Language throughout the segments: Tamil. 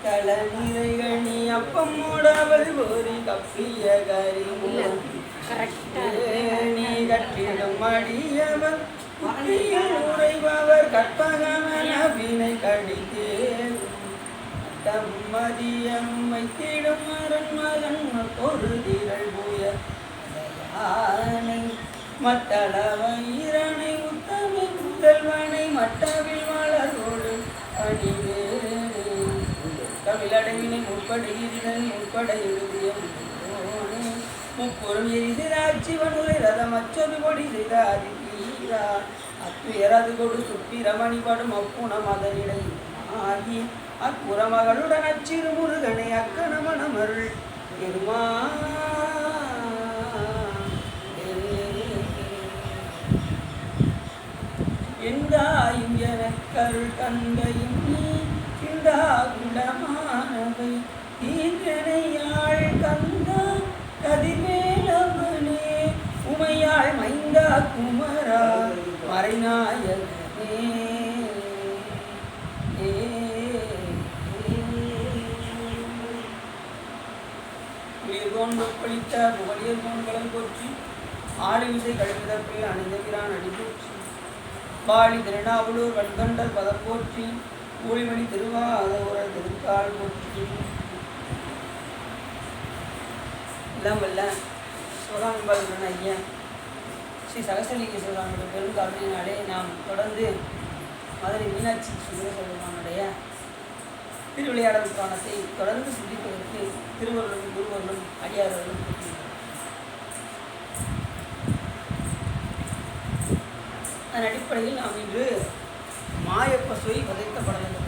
தல நிறைகணி அப்பம் மூடவள் ஓரி கப்பிய கரி நீ கற்றிடும் அடியவர் உரைபவர் கற்பகமன வினை கடித்தேன் மதியம் வைத்திடும் மரன் மகன் ஒரு திரள் புய மத்தளவயிரனை உத்தம முதல்வனை மட்டவில் வளரோடு அணிவேறு தமிழடைவினை முற்படுகிறீர்கள் முற்பட எழுதிய முப்பொருள் எதிராட்சிவனுரை ரதம் அச்சொரு கொடி செய்த அதிகீரா அத்துயரது கொடு சுற்றி ரமணிபடும் அப்புணம் அதனிடை ஆகி அப்புறமகளுடன் அச்சிறு முருகனை அக்கணமணமருள் பெருமா எந்தாயும் எனக்கருள் தந்தையும் நீ சிந்தா குண்டமானவை தீங்கனையாள் கந்தா கதிர்வேலவனே உமையாள் மைந்தா குமரா மறைநாயகனே உயிர்கோண்டு பழித்த புகழியர் கோண்களை போற்றி ஆடி விசை கழிப்பிதற்பில் அணிந்தகிறான் அடி போற்றி பாடி திருநாவலூர் வன்கண்டல் பதம் போற்றி ஊழிமணி திருவாதூர திருக்கால் போற்றி எல்லாம் வல்ல சோழாம்பாளன் ஐயா ஸ்ரீ சகசலிங்கேஸ்வரனுடைய பெருங்காவலினாலே நாம் தொடர்ந்து மதுரை மீனாட்சி சுந்தரசோழனுடைய திருவிளையாடல் புராணத்தை தொடர்ந்து சிந்திப்பதற்கு திருவள்ளுவரும் குருவர்களும் அடியார்களும் அதன் அடிப்படையில் நாம் இன்று மாயப்பசுவை வதைத்த படங்களை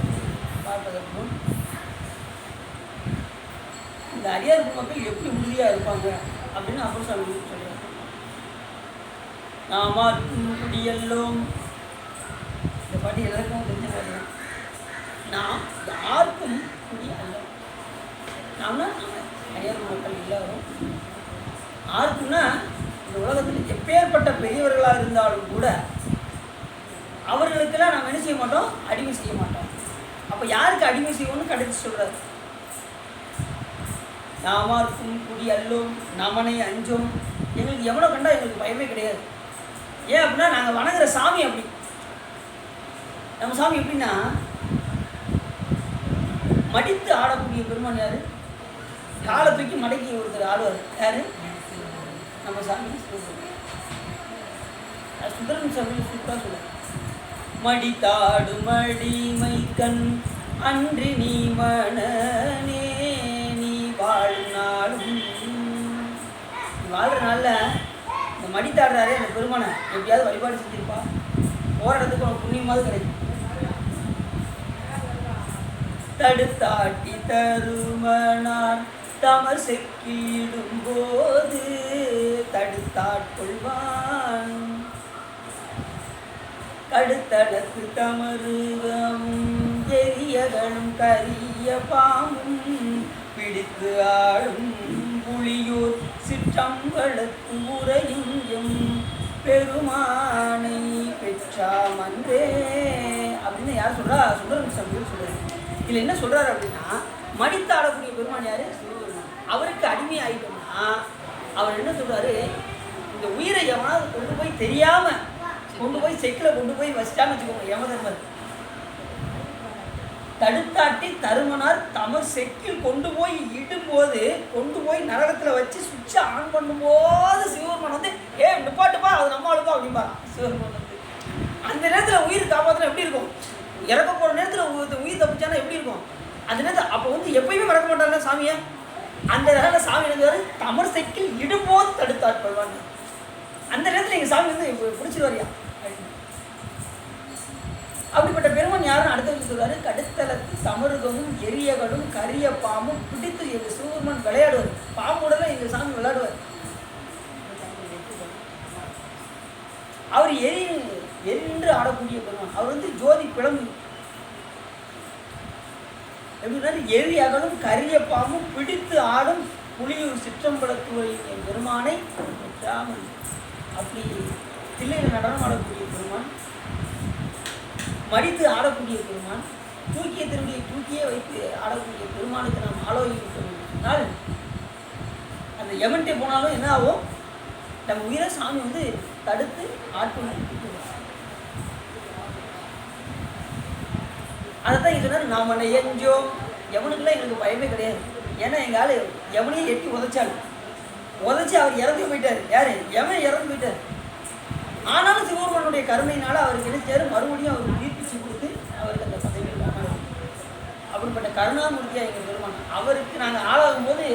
பார்ப்பதற்கு முன் இந்த அடியார் மக்கள் எப்படி உறுதியாக இருப்பாங்க அப்படின்னு அப்புறம் சொல்லுவாங்க. நாமார்க்கும் குடியெல்லோம் இந்த பாட்டி எல்லாருக்கும் தெரிஞ்ச பாட்டு. நாம் யாருக்கும் குடி அல்ல. நாம்னா நம்ம அடியார் மக்கள் எல்லாரும் யாருக்குன்னா இந்த உலகத்தில் எப்பேற்பட்ட பெரியவர்களாக இருந்தாலும் கூட அவர்களுக்கெல்லாம் நாம் என்ன செய்ய மாட்டோம், அடிமை செய்ய மாட்டோம். அப்போ யாருக்கு அடிமை செய்வோம்னு கடைசி சொல்கிறார். நாமார்க்கும் குடி அல்லோம் நமனை அஞ்சோம். எங்களுக்கு எவ்வளோ கண்டா எங்களுக்கு பயமே கிடையாது. ஏன் அப்படின்னா நாங்கள் வணங்குற சாமி அப்படி. நம்ம சாமி எப்படின்னா மடித்து ஆடக்கூடிய பெருமான் யார்? காலை தூக்கி மடக்கி ஒருத்தர் ஆடுவார். யார்? நம்ம சாமி. சுந்தரம் சாமி சூப்பராக சொல்லுவார். மடித்தாடு மடிமை கண் அன்று நீ மனனே நீ வாழ்நாளும். வாழ்கிற நாளில் இந்த மடித்தாடுறாரே அந்த பெருமானை எப்படியாவது வழிபாடு செஞ்சிருப்பா. போகிற இடத்துக்கு அவனுக்கு புண்ணியமாவது கிடைக்கும். தடுத்தாட்டி தருமனார் தமர் செக்கிடும் போது தடுத்தாட்கொள்வான் கடுத்தடத்து தமருகம் எரியகளும் கரிய பாம்பும் பிடித்து ஆடும் புலியூர் சிற்றம்பலத்து உரையும் பெருமானை பெற்றாமன்றே அப்படின்னு யார் சொல்கிறா? சுந்தரம் சாமி சொல்கிறார். இதில் என்ன சொல்கிறார் அப்படின்னா, மடித்து ஆடக்கூடிய பெருமான் யார்? அவருக்கு அடிமை ஆகிட்டோம்னா அவர் என்ன சொல்கிறாரு, இந்த உயிரை எவனாவது கொண்டு போய் தெரியாமல் கொண்டு போய் செக்கில் கொண்டு போய் வச்சிட்டான்னு வச்சுக்கோங்க. யமதர்மர் தடுத்தாட்டி தருமனார் தமர் செக்கில் கொண்டு போய் இடும்போது, கொண்டு போய் நரகத்தில் வச்சு சுவிட்சை ஆன் பண்ணும்போது சிவபெருமான் வந்து நிப்பாட்டுப்பா அது நம்மளுக்கும் அப்படிம்பாரா சிவபெருமான் வந்து. அந்த நேரத்தில் உயிர் காப்பாற்றினா எப்படி இருக்கும்? இறக்க போகிற நேரத்தில் உயிர் தப்பிச்சானா எப்படி இருக்கும்? அந்த நேரத்தில் அப்போ வந்து எப்பயுமே மறக்க மாட்டாங்க சாமியை. அந்த நேரத்தில் சாமி எழுதுவார், தமர் செக்கில் இடும்போது தடுத்தாட்கொள்வாங்க. அந்த நேரத்தில் எங்கள் சாமி வந்து பிடிச்சிருவாரியா. அப்படிப்பட்ட பெருமான் யாரும் அடுத்த சொல்றாரு. கடுத்தலத்து தமருகமும் எரியகளும் கரிய பாம்பும் பிடித்து எங்கள் சிவபெருமான் விளையாடுவார். பாம்புடலாம் எங்கள் சாமி விளையாடுவார். அவர் எரிந்து ஆடக்கூடிய பெருமான். அவர் வந்து ஜோதி பிளம்பு. எப்படின்னா எரி அகலும் கரிய பாம்பும் பிடித்து ஆடும் புலியூர் சிற்றம்பலத்துறை பெருமானை பெற்றாமல். அப்படி தில்லையில் நடனம் ஆடக்கூடிய பெருமான், மடித்து ஆடக்கூடிய பெருமான், தூக்கிய திருடியை தூக்கியே வைத்து ஆடக்கூடிய பெருமானுக்கு நாம் ஆலோசிக்கணும்னால் அந்த யமன்ட்டே போனாலும் என்ன ஆகும், நம்ம உயிரை சாமி வந்து தடுத்து ஆட்கொண்டு. அதை தான் சொன்னார், நாம் என்ன எஞ்சோம். எவனுக்குலாம் எங்களுக்கு பயமே கிடையாது. ஏன்னா எங்கள் ஆள் எவனையும் எட்டி உதைச்சாள், உதைச்சி அவர் இறந்து போயிட்டார். யார்? எவன் இறந்து போயிட்டார். ஆனாலும் சிவபெருமானுடைய கருணையினால அவருக்கு கிடைச்சாரு, மறுபடியும் அவருக்கு உயிர்ப்பிச்சு கொடுத்து அவருக்கு அந்த பதவி இல்லாமல். அப்படிப்பட்ட கருணாமூர்த்தியாக எங்கள் பெருமான். அவருக்கு நாங்கள் ஆளாகும் போது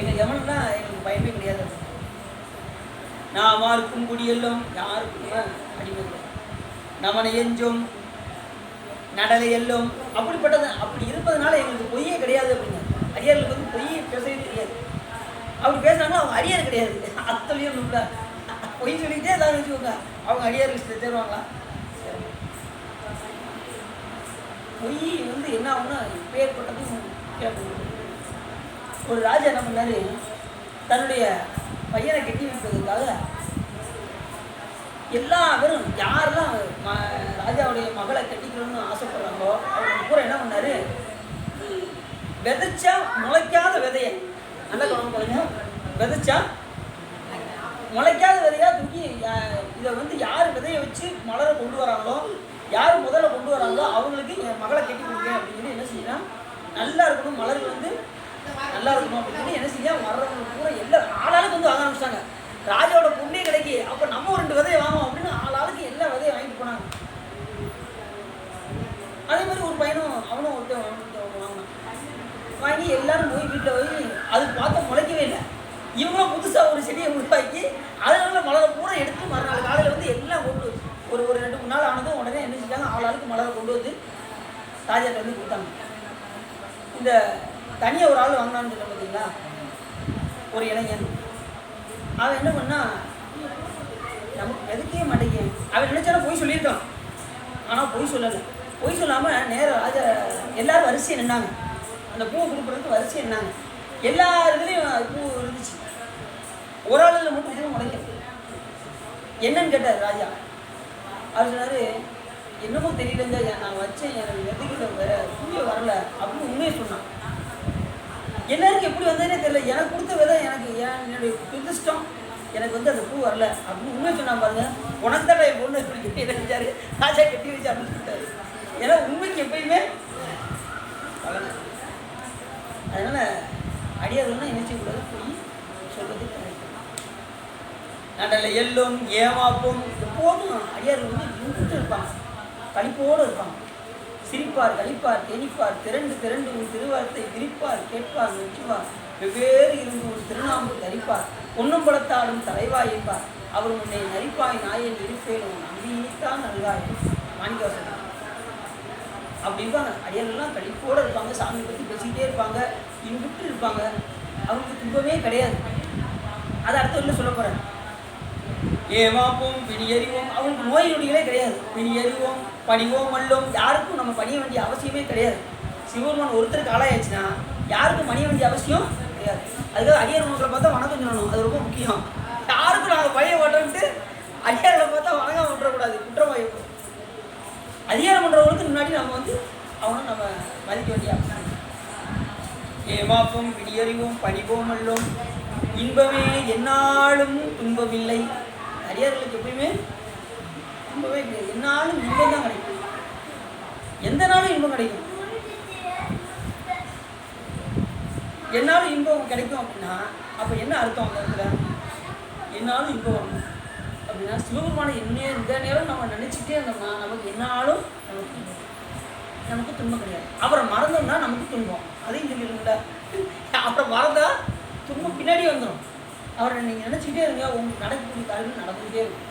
எங்கள் எவனுக்குலாம் எங்களுக்கு பயமே கிடையாது. நாம இருக்கும் குடியெல்லாம் யாருக்குமே அடிமை கிடையாது. நமனை எஞ்சும் நடலை எல்லும் அப்படிப்பட்டது. அப்படி இருப்பதனால எங்களுக்கு பொய்யே கிடையாது அப்படிங்க. அடியார்களுக்கு வந்து பொய்யே பேசவே தெரியாது. அப்படி பேசுனாங்கன்னா அவங்க அடியார் கிடையாது. அத்தலையும் இல்லை, பொய் சொல்லிக்கிட்டே ஏதாவது வச்சுக்கோங்க, அவங்க அடியார்கள் தருவாங்களா? பொய் வந்து என்ன ஆகும்னா பேர்பட்டதும் கேட்கணும். ஒரு ராஜா என்ன பண்ணாரு, தன்னுடைய பையனை கட்டி வைப்பதற்காக எல்லா பேரும் யாரெல்லாம் ராஜாவுடைய மகளை கட்டிக்கணும்னு ஆசைப்படுறாங்களோ அவங்க பூரா என்ன பண்ணாரு, விதைச்சா முளைக்காத விதையை நல்லா கவனம் பாருங்க, விதைச்சா முளைக்காத விதையாக தூக்கி இதை வந்து யார் விதையை வச்சு மலரை கொண்டு வராங்களோ, யார் முதல்ல கொண்டு வராங்களோ அவங்களுக்கு என் மகளை கட்டி கொடுங்க அப்படின்னு சொல்லி என்ன செய்யலாம், நல்லா இருக்கணும், மலர்கள் வந்து நல்லா இருக்கணும் அப்படின்னு சொல்லி என்ன செய்ய வர்றவங்க பூரா எல்லா ஆளாளுக்கு வந்து வாங்க ஆரம்பிச்சிட்டாங்க. ராஜாவோட பொண்ணே கிடைக்கி, அப்போ நம்ம ஒரு 2 விதையை வாங்குவோம் அப்படின்னு ஆளாளுக்கு எல்லா விதையை வாங்கிட்டு போனாங்க. அதே மாதிரி ஒரு பையனும் அவனும் ஒருத்தன் வாங்கினான். வாங்கி எல்லாரும் போய் வீட்டில் போய் அது பார்த்த முளைக்கவே இல்லை. இவங்களும் புதுசாக ஒரு செடியை உருவாக்கி அதனால மலரை பூரா எடுத்து மறுநாள் காலையில் வந்து எல்லாம் கொண்டு ஒரு 2-3 நாள் ஆனதும் உடனே என்ன செஞ்சாங்க, ஆளாளுக்கு மலரை கொண்டு வந்து ராஜாட்ட வந்து கொடுத்தாங்க. இந்த தனியாக ஒரு ஆள் வாங்கினான்னு சொல்ல பார்த்தீங்களா, ஒரு இளைஞன். அவன் என்ன பண்ணா, நமக்கு எதுக்கே மாட்டேங்க. அவன் நினைச்சாலும் போய் சொல்லியிருக்கான், ஆனால் போய் சொல்லலை. போய் சொல்லாமல் நேரம் ராஜா எல்லாரும் வரிசையை நின்னாங்க. அந்த பூவை கொடுக்குறதுக்கு வரிசையை நின்னாங்க. எல்லா இதுலேயும் பூ இருந்துச்சு, ஒரு ஆளில் மட்டும் பூ முளைக்க. என்னன்னு கேட்டார் ராஜா. அவர் சொன்னார், என்னமோ தெரியலங்க, நான் வச்சேன், எனக்கு விதைக்கிற பூவே வரல அப்படின்னு உண்மையை சொன்னான். எல்லாருக்கும் எப்படி வந்ததுனே தெரியல, எனக்கு கொடுத்த விதை எனக்கு என்னுடைய துதிஷ்டம், எனக்கு வந்து அந்த பூ வரல அப்படின்னு உண்மையை சொன்னான். பாருங்க, உனக்கு தான் என் பொண்ணு இப்படி கட்டி நினைச்சாரு, ராஜா கட்டி வச்சு அப்படின்னு சொல்லிட்டாரு. ஏன்னா உண்மைக்கு எப்பயுமே பலன். அதனால் அடியார்கள்னா என்ன செய்யக்கூடாது, போய் சொல்வது கிடைக்கும். நடலை எல்லும் ஏமாப்பும் எப்போதும் அடியார்கள் வந்து இருந்து இருப்பாங்க, கழிப்போடு இருப்பாங்க. சிரிப்பார், கழிப்பார், தெனிப்பார், திரண்டு திரண்டு உன் திருவாரத்தை விரிப்பார், கேட்பார், மெச்சுவார், வெவ்வேறு இருந்து உன் திருநாம்பு தரிப்பார், பொன்னும் படத்தாடும் தலைவாய் இருப்பார், அவர் உன்னை நரிப்பாய் நாயன் இருப்பேன் உன் நம்பித்தான் நல்காய். மாணிக்கவாசன் அப்படி இருப்பாங்க. அடியார்கள்லாம் கழிப்போடு இருப்பாங்க, சாமி பற்றி பேசிக்கிட்டே இருப்பாங்க, இன்புற்று இருப்பாங்க, அவங்களுக்கு துன்பமே கிடையாது. அதை அடுத்த இல்லை சொல்ல போகிறேன். ஏமாப்போம் பிணியறிவோம், அவங்களுக்கு நோய் நொடிகளே கிடையாது. பிணியறிவோம் பணிவோம் அல்லோம், யாருக்கும் நம்ம பணிய வேண்டிய அவசியமே கிடையாது. சிவபெருமான் ஒருத்தருக்கு ஆளாயாச்சுன்னா யாருக்கும் பணிய வேண்டிய அவசியம் கிடையாது. அதுக்காக அடியார் மக்களை பார்த்தா வணக்கம் சொல்லணும், அது ரொம்ப முக்கியம். யாருக்கும் நாங்கள் பழைய ஓட்டோன்ட்டு அடியார்களை பார்த்தா வணக்கம் விட்டுறக்கூடாது, குற்றமாயிருக்கும். அதிகாரம் பண்ணுறவங்களுக்கு முன்னாடி நம்ம வந்து அவனை நம்ம மதிக்க வேண்டிய அவசியம். ஏமாப்போம் பிடியறிவோம் பணிவோம் அல்லோம், இன்பமே எந்நாளும் துன்பமில்லை. அடியார்களுக்கு எப்பயுமே துன்பமே கிடையாது, எந்நாளும் இன்பம் தான் கிடைக்கும், எந்த நாளும் இன்பம் கிடைக்கும். என்னாலும் இன்பம் கிடைக்கும் அப்படின்னா அப்போ என்ன அர்த்தம் அந்த இடத்துல? என்னாலும் இன்பம் வரணும் அப்படின்னா சிவபெருமானை இந்த நேரம் நம்ம நினச்சிட்டே இருந்தோம்னா நமக்கு என்னாலும் நமக்கு துன்பம் கிடையாது. அவரை மறந்தோம்னா நமக்கு துன்பம். அதையும் சொல்லிடுங்களா, அவரை மறந்தா துன்பம் பின்னாடி வந்துடும். அவரை நீங்கள் நினச்சிக்கிட்டே இருங்க, உங்களுக்கு நடக்கக்கூடிய காரியங்கள் நடந்துகிட்டே இருக்கும்.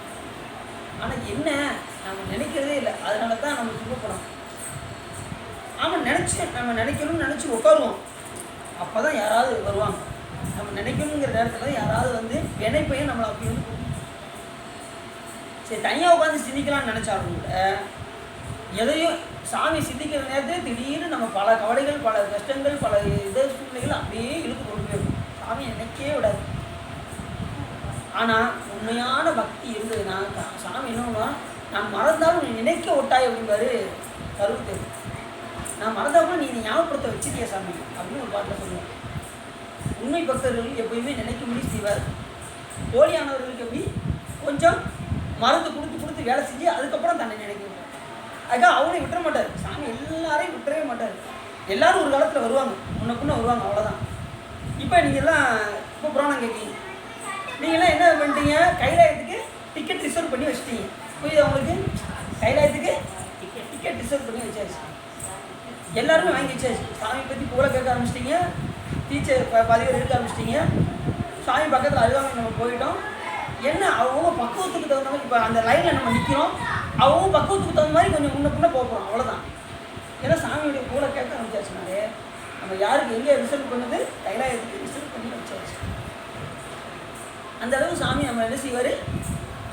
ஆனால் என்ன நம்ம நினைக்கிறதே இல்லை, அதனால தான் நம்ம துன்பப்படும். ஆமாம், நம்ம நினைக்கணும்னு நினச்சி உட்காருவோம், அப்போ தான் யாராவது வருவாங்க. நம்ம நினைக்கணுங்கிற நேரத்தில் யாராவது வந்து நினைப்பையும் நம்மளை அப்படி வந்து சரி தனியாக உட்காந்து சிந்திக்கலாம்னு நினச்சாலும் கூட எதையும் சாமி சிந்திக்கிற நேரத்தில் திடீர்னு நம்ம பல கவலைகள், பல கஷ்டங்கள், பல சூழ்நிலைகள் அப்படியே இழுத்து கொண்டு போயிடும். சாமி நினைக்கவே விடாது. ஆனால் உண்மையான பக்தி இருந்ததுன்னா சாமி என்னன்னா நான் மறந்தாலும் நீ நினைக்க விட்டாய் அப்படின்பாரு கருத்து. நான் மறந்தாமல் நீ ஞாபகப்படுத்த வச்சுட்டியா சாமி அப்படின்னு ஒரு பாட்டில் சொல்லுவேன். உண்மை பக்தர்கள் எப்பயுமே நினைக்கும்படி செய்வார். போலியானவர்களுக்கு எப்படி கொஞ்சம் மருந்து கொடுத்து வேலை செஞ்சு அதுக்கப்புறம் தன்னை நினைக்கணும். அதுக்காக அவனை விட்டுற மாட்டார் சாமி, எல்லாரையும் விட்டுறவே மாட்டார். எல்லோரும் ஒரு காலத்தில் வருவாங்க, முன்ன வருவாங்க, அவ்வளோதான். இப்போ நீங்கள்லாம் இப்போ புராணம் கேட்குறீங்க, நீங்கள்லாம் என்ன பண்ணிட்டீங்க, கைலாயத்துக்கு டிக்கெட் ரிசர்வ் பண்ணி வச்சுட்டீங்க. புரியுது அவங்களுக்கு? கைலாயத்துக்கு டிக்கெட் ரிசர்வ் பண்ணி வச்சாச்சு, எல்லாருமே வாங்கி வச்சாச்சு. சாமி பற்றி பூரா கேட்க ஆரம்பிச்சிட்டிங்க, டீச்சர் பதிவு எடுக்க ஆரம்பிச்சிட்டிங்க, சாமி பக்கத்தில் அழுகாமல் நம்ம போயிட்டோம். என்ன அவங்க பக்குவத்துக்கு தகுந்த மாதிரி இப்போ அந்த லைனில் நம்ம நிற்கிறோம், அவங்க பக்குவத்துக்கு தகுந்த மாதிரி கொஞ்சம் முன்ன போகிறோம், அவ்வளோதான். ஏன்னா சாமியுடைய பூரா கேட்க ஆரம்பிச்சாச்சுனாலே நம்ம யாருக்கு எங்கே ரிசர்வ் பண்ணுது, கைலாயத்துக்கு ரிசர்வ் பண்ணி வச்சாச்சு. அந்த அளவு சாமி நம்ம என்ன செய்வார்,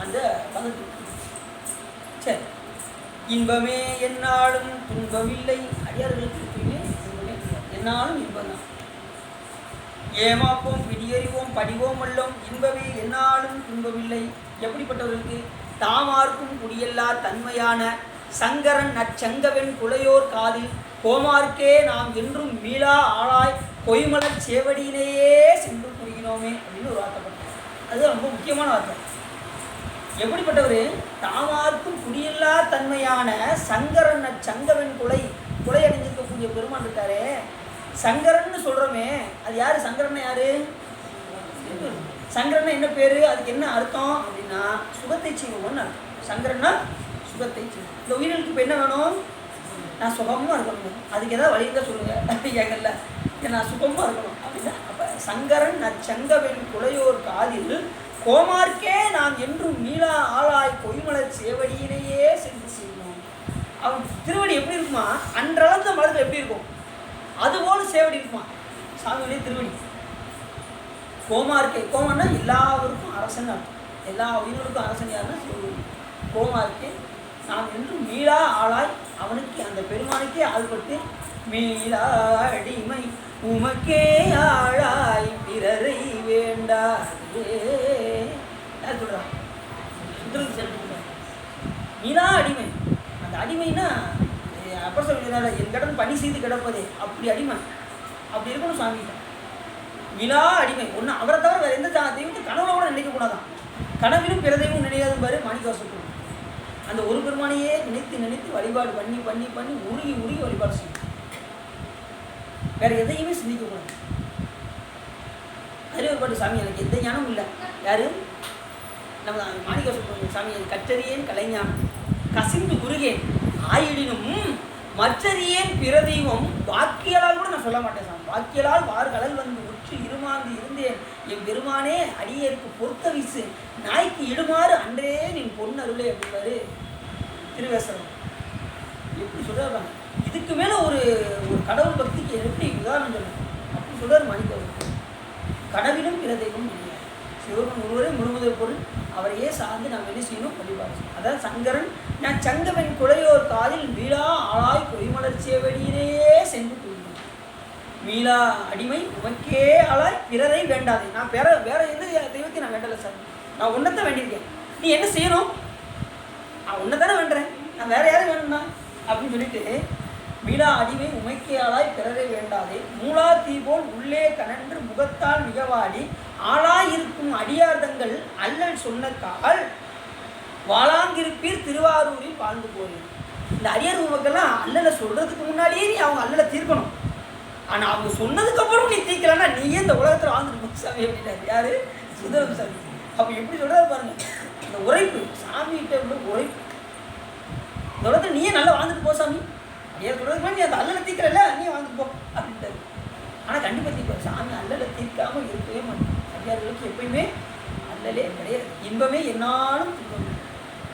அந்த பதத்துக்கு. சரி, இன்பமே என்னாலும் துன்பமில்லை. அடியார்களுக்கு எப்பயுமே இன்பமே என்னாலும் இன்பம் தான். ஏமாப்போம் பிடியறிவோம் படிவோம் அல்லோம், இன்பமே என்னாலும் துன்பமில்லை. எப்படிப்பட்டவர்களுக்கு? தாமார்க்கும் குடியல்லா தன்மையான சங்கரன் நற்சங்கவென் குலையோர் காதில் கோமார்க்கே நாம் என்றும் மீளா ஆளாய் பொய்மலர் சேவடியிலேயே சென்று புரிகிறோமே அப்படின்னு ஒரு வார்த்தை பண்ணார். அது ரொம்ப முக்கியமான வார்த்தை. எப்படிப்பட்டவர்? தாமார்க்கும் குடியில்லா தன்மையான சங்கரன் நற்சங்கவென் குலை அடைஞ்சிருக்கக்கூடிய பெருமான் இருக்காரே, சங்கரன்னு சொல்கிறோமே, அது யார்? சங்கரன் யார்? சங்கரன்னா என்ன பேர், அதுக்கு என்ன அர்த்தம் அப்படின்னா சுகத்தை செய்வோம்னு அர்த்தம். சங்கரன்னா சுகத்தை செய்வோம். இந்த உயிர்களுக்கு இப்போ என்ன வேணும்? நான் சுகமாக இருக்கணும், அதுக்கு ஏதாவது வழி தான் சொல்லுங்கள் கேட்கல, நான் சுகமாக இருக்கணும் அப்படின்னா அப்போ சங்கரன் நற்சங்கவென் குலையோர் காதில் கோமார்க்கே நாம் என்றும் மீளா ஆளாய் பொய்மலர் சேவடியிலேயே சென்று செய்யணும். அவன் திருவடி எப்படி இருக்குமா, அன்றளந்த மலர்கள் எப்படி இருக்கும் அதுபோல் சேவடி இருக்குமா சாமியுடைய திருவடி. கோமார்க்கே, கோமன்னா எல்லாருக்கும் அரசன் அர்த்தம், எல்லா உயிர்களுக்கும் அரசன் யாருன்னா சிவகுரு. கோமார்க்கே நாம் என்றும் மீளா ஆளாய், அவனுக்கு அந்த பெருமானுக்கே ஆள்பட்டு மீளா அடிமை உமக்கே ஆளாய் பிறரை வேண்டாதே சொல்கிறான். சுந்தரத்து சென்று மீளா அடிமை. அந்த அடிமைன்னா அப்போ சொல்லினால என் கடன் பணி செய்து கிடப்பதே, அப்படி அடிமை அப்படி இருக்கணும் சாமி. மீளா அடிமை ஒன்று, அவரை தவிர வேறு எந்த தெய்வத்தை கனவுல கூட நினைக்கக்கூடாதான். கனவிலும் பிற தெய்வம் நினைக்காத பாரு மாணிக்கவாசகர். அந்த ஒரு பெருமானையே நினைத்து வழிபாடு பண்ணி உருகி வழிபாடு செய்யும், வேற எதையுமே சிந்திக்கக்கூடாது. அதில் ஒரு பாட்டு, சாமி எனக்கு எந்த ஞானமும் இல்லை. யாரு? நம்ம மாணிக்கவாசகர் சாமி, கற்றறியேன் கலைஞானம் கசிந்து குறுகேன் ஆயிடினும் மற்றறியேன் பிற தெய்வம் வாக்கியலால் கூட நான் சொல்ல மாட்டேன் சாமி. வாக்கியலால் வார் கடல் வந்து உற்று இருமாந்து இருந்தேன் என் பெருமானே அடியேற்கு பொறுத்த வீசு நாய்க்கு இடுமாறு அன்றே நீ பொன்னருளே அப்படின்னாரு திருவேசரம். எப்படி சொல்றாரு? இதுக்கு மேலே ஒரு கடவுள் பக்திக்கு எப்படி உதாரணம் சொல்லணும் அப்படி சொல்றாரு மாணிக்கவாசகர். கனவிலும் பிற தெய்வம் இல்லை, சிவன் ஒருவரே முழுமுதல் பொருள், அவரையே சார்ந்து நாம் என்ன செய்யணும், வழிபாடு செய்யணும். அதாவது சங்கரன் நான் சங்கவன் குலையோர் காதில் மீளா ஆளாய் பொய்மலர் சேவடியிலேயே சென்று கூறினோம். மீளா அடிமை உமக்கே ஆளாய் பிறரை வேண்டாதே. நான் வேற எந்த தெய்வத்தையும் நான் வேண்டலை சார், நான் உன்னைத்தான் வேண்டியிருக்கேன். நீ என்ன செய்யணும்? நான் உன்னை தானே வேண்டுறேன், நான் வேற யாரும் வேணும்னா அப்படின்னு சொல்லிட்டு மீளா அடிமை உமைக்கே ஆளாய் பிறரை வேண்டாதே மூலா தீபோல் உள்ளே கனன்று முகத்தால் மிகவாடி ஆளாயிருக்கும் அடியார்தங்கள் அல்லல் சொன்னக்கால் வாழாங்கிருப்பீர் திருவாரூரில் வாழ்ந்து போறீங்க. இந்த அடியார் மக்கள்லாம் அல்லலை சொல்றதுக்கு முன்னாடியே நீ அவங்க அல்லலை தீர்க்கணும். ஆனால் அவங்க சொன்னதுக்கப்புறம் நீ தீர்க்கலன்னா நீயே இந்த உலகத்தில் வாழ்ந்துட்டு சாமி அப்படின்னாரு. யாரு? சுந்தரம் சாமி. அப்போ எப்படி சொல்றாரு பாருங்க, இந்த உரைப்பு சாமிகிட்ட உள்ள உரைப்பு. இந்த உலகத்தில் நீயே நல்லா வாழ்ந்துட்டு போ சாமி, அடியார் சொல்றதுக்கு நீ அந்த அல்லலை தீர்க்கல நீ வாழ்ந்துட்டு போ அப்படின்ட்டாரு. ஆனால் கண்டிப்பாக தீர்ப்பார் சாமி. அல்லலை தீர்க்காமல் இருக்கவே மாட்டேன். அடியார்களுக்கு எப்பயுமே அல்லலே கிடையாது. இன்பமே என்னாலும் துன்பமே.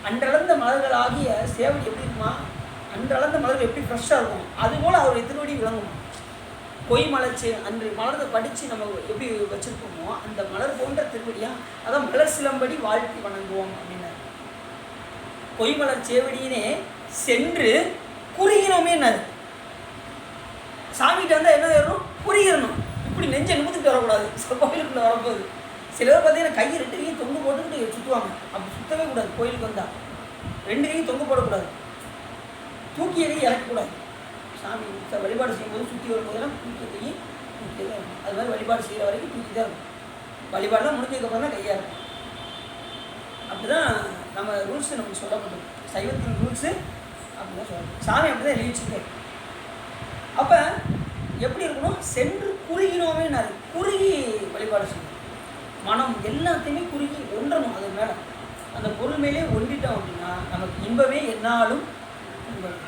அன்றளந்த மலர்கள் ஆகிய சேவடி எப்படி இருக்குமா, அன்றளந்த மலர்கள் எப்படி ஃப்ரெஷ்ஷாக இருக்கும், அதுபோல் அவருடைய திருவடி விளங்குமா. பொய் மலர்ச்சி அன்று மலர்ந்து படித்து நம்ம எப்படி வச்சுருக்கோமோ அந்த மலர் போன்ற திருவடியாக, அதான் மலர் சிலம்படி வாழ்த்தி வணங்குவோம் அப்படின்னாரு. பொய் மலர் சேவடியினே சென்று குறுகினோமேன்னாரு. சாமிகிட்ட வந்தால் என்ன ஏறணும், குறுகிடணும். இப்படி நெஞ்சை நிமிந்துட்டு வரக்கூடாது கோயிலுக்குள்ளே வரப்போகுது. சில பேர் பார்த்தீங்கன்னா கையை 2 கையும் தொங்கு போட்டுக்கிட்டு சுற்றுவாங்க. அப்படி சுற்றவே கூடாது. கோயிலுக்கு வந்தால் 2 கையும் தொங்கு போடக்கூடாது, தூக்கி எறிய இறக்கக்கூடாது. சாமி வழிபாடு செய்யும்போது சுற்றி வரும்போதெல்லாம் தூக்கி போய் தூக்கி தான் இருக்கும். அது மாதிரி வழிபாடு செய்கிற வரைக்கும் தூக்கி தான் இருக்கும். வழிபாடெல்லாம் முடிஞ்சதுக்கப்புறம் தான் கையாக இருக்கும். அப்படி தான் நம்ம ரூல்ஸு நமக்கு சொல்லப்படும். சைவத்தின் ரூல்ஸு அப்படி தான் சொல்லணும். சாமி அப்படி தான் எழுதி வச்சுருக்காரு. அப்போ எப்படி இருக்கணும்? சென்று குறுகினோமே நான் குறுகி வழிபாடு செய்யணும். மனம் எல்லாத்தையுமே குறுகி ஒன்றணும். அது மேலே அந்த பொருள் மேலே ஒன்றிட்டோம் அப்படின்னா நமக்கு இன்பமே என்னாலும் இன்பம்.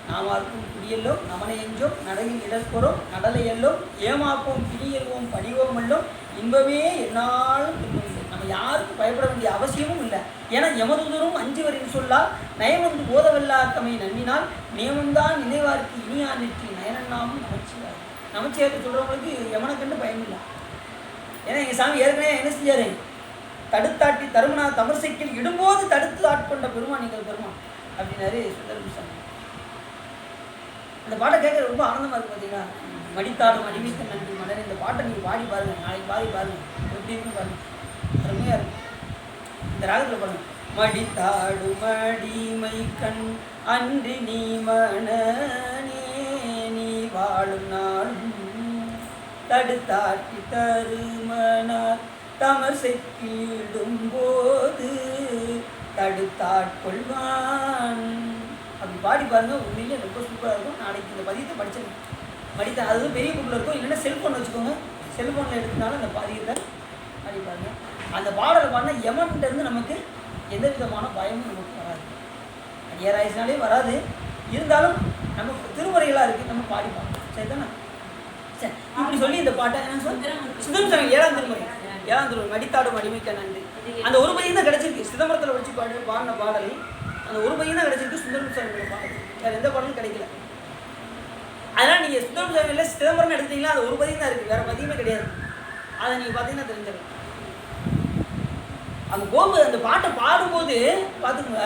நாமார்க்கும் குடியெல்லோம் நமனை எஞ்சோம் நடையில் இடர்பொறோம் நடலை எல்லோம் ஏமாப்போம் பிணியல்வோம் பணிவோம் எல்லோம் இன்பமே என்னாலும் இன்பம். நம்ம யாருக்கும் பயப்பட வேண்டிய அவசியமும் இல்லை. ஏன்னா யமதூதரும் அஞ்சுவரின் சொல்லால் நயமந்து போதவல்லாத்தமை நன்னினால் நியமந்தான் நினைவார்க்கு இனியா நெற்றி நயனன்னாமும் நமச்சிவார். நமச்சிவார்க்கு சொல்கிறவங்களுக்கு யமனை கண்டு பயம் இல்லை. ஏன்னா எங்கள் சாமி ஏற்கனவே என்ன செஞ்சார்? தடுத்தாட்டி தருமனா தமர்சைக்கில் இடும்போது தடுத்து ஆட்கொண்ட பெருமான் நீங்கள் பெருமான் அப்படின்னாரு சுந்தரம் சாமி. அந்த பாட்டை கேட்க ரொம்ப ஆனந்தமாக இருக்குது. பார்த்தீங்கன்னா மடித்தாடும் அடிமைத்த நன்றி மலர். இந்த பாட்டை நீங்கள் பாடி பாருங்கள், நாளைக்கு பாடி பாருங்கள், எப்படி இருக்குன்னு பாருங்கள், அருமையாக இருக்கும். இந்த ராகத்தில் பாருங்கள். மடித்தாடு மடிமை கண் அன்று நீ மனே நீ வாழும் நாளும் தடுத்தாட்டி தருமனார் தமசைக்கிடும் போது தடுத்தாட்கொள்வான். அப்படி பாடி பாருங்கள், உண்மையிலே ரொம்ப சூப்பராக இருக்கும். நாளைக்கு இந்த பதியத்தை படிச்சிருக்கேன். மடித்த அது பெரிய புக்கில் இருக்கும். இல்லைன்னா செல்ஃபோன் வச்சுக்கோங்க, செல்ஃபோனில் எடுத்துனாலும் அந்த பதியத்தை பாடி பாருங்க. அந்த பாடலை பாடினா யமன்கிட்டருந்து நமக்கு எந்த விதமான பயமும் நமக்கு வராது. அடியாராயினாலே வராது. இருந்தாலும் நமக்கு திருமுறைகளாக இருக்குது, நம்ம பாடி பார்ப்போம். சரி தானே? சரி, இப்படி சொல்லி இந்த பாட்டை என்ன சொல்ல சுந்தரம் சாமி 7ஆம் திருமுறை மடித்தாடும் அடிமைக்க நன்றி. அந்த ஒரு பையன் தான் கிடச்சிருக்கு. சிதம்பரத்தில் வச்சு பாடின பாடல் அந்த ஒரு பையன் தான் கிடச்சிருக்கு. சுந்தரம் சாமியோட பாடல் வேறு எந்த பாடலும் கிடைக்கல. அதனால் நீங்கள் சுந்தரம் சாமியில் சிதம்பரம் எடுத்தீங்கன்னா அது ஒரு பதியம் தான் இருக்குது, வேறு பதியமே கிடையாது. அதை நீங்கள் பார்த்தீங்கன்னா தெரிஞ்சிடும். அந்த போகும்போது அந்த பாட்டை பாடும்போது பார்த்துக்குங்க,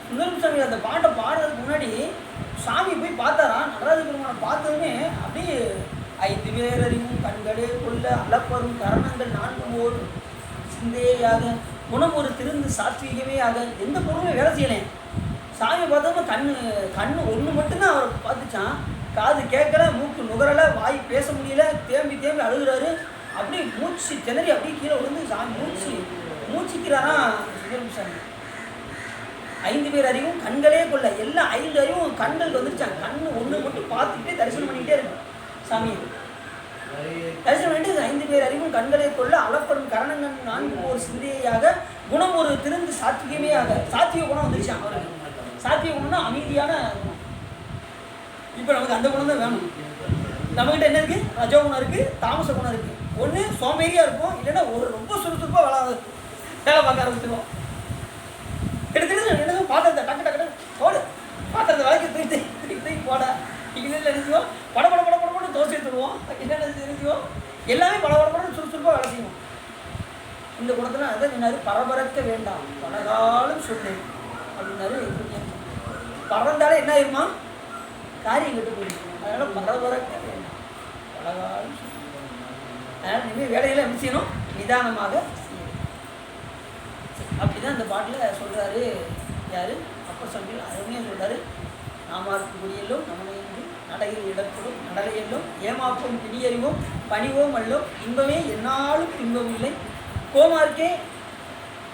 சுந்தரம் சாமி அந்த பாட்டை பாடுறதுக்கு முன்னாடி சாமி போய் பார்த்தாரா. நடராஜ பெருமானை பார்த்ததுமே அப்படியே 5 பேரறிவும் கண்களே கொள்ள அளப்பரும் கரணங்கள் 4 ஓர் சிந்தேயாக குணம் ஒரு திருந்து சாத்வீகமே ஆக எந்த பொருளுமே வேலை செய்யலேன். சாமியை பார்த்தோம்னா கண்ணு ஒன்று மட்டும்தான் அவரை பார்த்துச்சான். காது கேட்கல, மூக்கு நுகரலை, வாய் பேச முடியல, தேம்பி அழுகுறாரு. அப்படியே மூச்சு திணறி அப்படியே கீழே விழுந்து சாமி மூச்சிக்கிறாரா சுந்தரம் சாமி. 5 பேர் அறிவும் கண்களே கொள்ள எல்லாம் 5 அறிவும் கண்களுக்கு வந்துருச்சாங்க. கண்ணு ஒன்று மட்டும் பார்த்துக்கிட்டே தரிசனம் பண்ணிக்கிட்டே இருக்கு சாமியை. தரிசனம் பண்ணிட்டு 5 பேர் அறிவும் கண்களே கொள்ள அளப்படும் கரணங்கள் 4 ஓர் சிந்தையாக குணம் ஒரு திருந்து சாத்விகமே ஆக சாத்விக குணம் வந்துருச்சான் அவருக்கு. சாத்விக குணம்னா அமைதியான குணம். இப்போ நமக்கு அந்த குணம் தான் வேணும். நம்மகிட்ட என்ன இருக்குது? ரஜோ குணம் இருக்குது, தாமச குணம் இருக்குது. ஒன்று சோம்பேறியாக இருக்கும், இல்லைன்னா ஒரு ரொம்ப சுறுசுறுப்பாக வேலை பார்க்க ஆரம்பிச்சிடும். எடுத்துக்கிட்டு என்ன பாத்திரத்தை டக்கு டக்கு போடு, பாத்திரத்தை வளைக்க தூக்கி போட. இல்லை நினைச்சுவோம் பட தோசை எடுத்துடுவோம். என்னென்ன நினைச்சுவோம் எல்லாமே படப்படப்பட சுறுசுறுப்பாக வேலை செய்வோம். இந்த குணத்தில் அதான் சொன்னார், பரபரக்க வேண்டாம் பலகாலம் சொன்னேன் அப்படின்னாரு. பறந்தாலே என்ன ஆயிருமா? காரியம் கெட்டு போயிடும். அதனால் பரபரக்க வேண்டாம் பலகாலம் சொன்னேன். அதனால் இனிமேல் வேலையெல்லாம் எப்படி செய்யணும்? நிதானமாக செய்யணும். அப்படிதான் இந்த பாட்டில் சொல்கிறாரு. யார்? அப்பர் சாமி அருமையாக சொல்கிறாரு. நாமார்க்கு குடியெல்லும் நமனையின்றி நடையில் இடப்படும் நடலையெல்லும் ஏமாப்போம் பிடியறிவோம் பணிவோம் அல்லோம் இன்பமே என்னாலும் இன்பம் இல்லை. கோமார்க்கே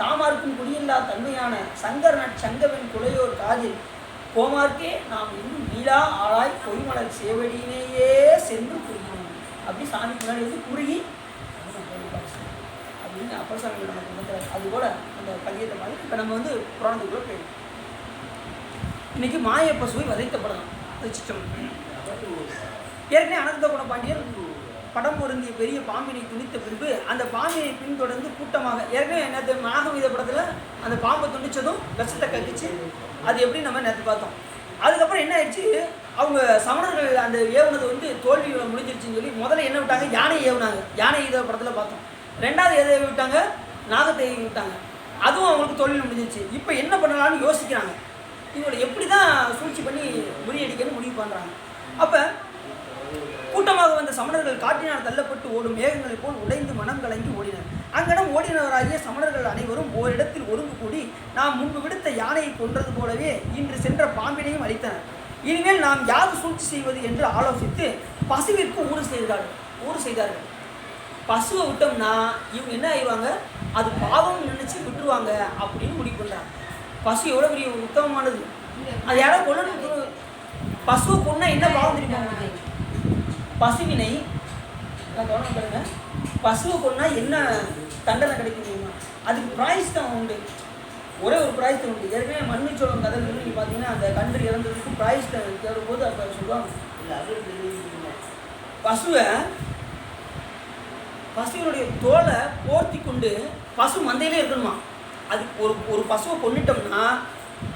தாமார்க்கும் குடியில்லா தன்மையான சங்கர் சங்கவன் குலையோர் காதில் கோமார்க்கே நாம் இன்னும் மீளா ஆளாய் பொய்மலர் சேவடியிலேயே சென்று குறுகினோம். அப்படி சாமி முன்னாடி வந்து குறுகி அப்படின்னு அப்பர் சாமி நமக்கு கொடுக்குறாரு. அதுபோல் அந்த பதியத்தை மாதிரி இப்போ நம்ம வந்து புராணத்துக்குள்ளே போயிடும். இன்றைக்கி மாய பசுவை வதைத்தப்படலாம் வச்சுட்டோம். ஏற்கனவே அனந்த குண பாண்டியர் படம் பொருந்திய பெரிய பாம்பினை துணித்த பின்பு அந்த பாம்பினை பின்தொடர்ந்து கூட்டமாக ஏற்கனவே நேற்று நாகவீத படத்தில் அந்த பாம்பை துணிச்சதும் விஷத்தை கட்டிச்சு. அது எப்படி நம்ம நேற்று பார்த்தோம். அதுக்கப்புறம் என்ன ஆயிடுச்சு, அவங்க சமணர்கள் அந்த ஏவுனது வந்து தோல்வி முடிஞ்சிருச்சுன்னு சொல்லி முதல்ல என்ன விட்டாங்க? யானை ஏவுனாங்க. யானை இதை படத்தில் பார்த்தோம். 2வது எதை விட்டாங்க? நாகத்தை விட்டாங்க. அதுவும் அவங்களுக்கு தோல்வி முடிஞ்சிருச்சு. இப்போ என்ன பண்ணலான்னு யோசிக்கிறாங்க. இவங்களை எப்படி தான் சூழ்ச்சி பண்ணி முறியடிக்கன்னு முடிவு பண்ணுறாங்க. அப்போ கூட்டமாக வந்த சமணர்கள் காற்றினால் தள்ளப்பட்டு ஓடும் மேகங்களை போல் உடைந்து மனம் கலங்கி ஓடினர். அங்கனம் ஓடினவராகிய சமணர்கள் அனைவரும் ஓரிடத்தில் ஒருங்கு கூடி நாம் முன்பு விடுத்த யானையை கொன்றது போலவே இன்று சென்ற பாம்பினையும் அழித்தனர். இனிமேல் நாம் யாது சூழ்ச்சி செய்வது என்று ஆலோசித்து பசுவிற்கு ஊறு செய்தார்கள். பசுவை விட்டோம்னா இவங்க என்ன ஆயிடுவாங்க, அது பாவம் நினைச்சு விட்டுருவாங்க அப்படின்னு முடிவு பண்ணுறாங்க. பசு எவ்வளோ பெரிய உத்தமமானது, அது யாராவது கொள்ளணும். பசுவை கொண்டா என்ன பாவம் தெரியுமா உங்களுக்கு? பசுவினை கவனம் பண்ணுங்க, பசுவை கொண்டா என்ன தண்டனை கிடைக்க முடியுமா? அதுக்கு பிராயஷ்டம் உண்டு, ஒரே ஒரு பிராயஷ்டம் உண்டு. ஏற்கனவே மண்ணுச்சோளம் கதை நீங்கள் பார்த்தீங்கன்னா அந்த கன்று இறந்ததுக்கு பிராயஷ்டம் தேடும்போது அப்போ சொல்லுவாங்க, பசுவினுடைய தோலை போர்த்தி கொண்டு பசு மந்தையிலே இருக்கணுமா. அதுக்கு ஒரு பசுவை கொண்டுட்டோம்னா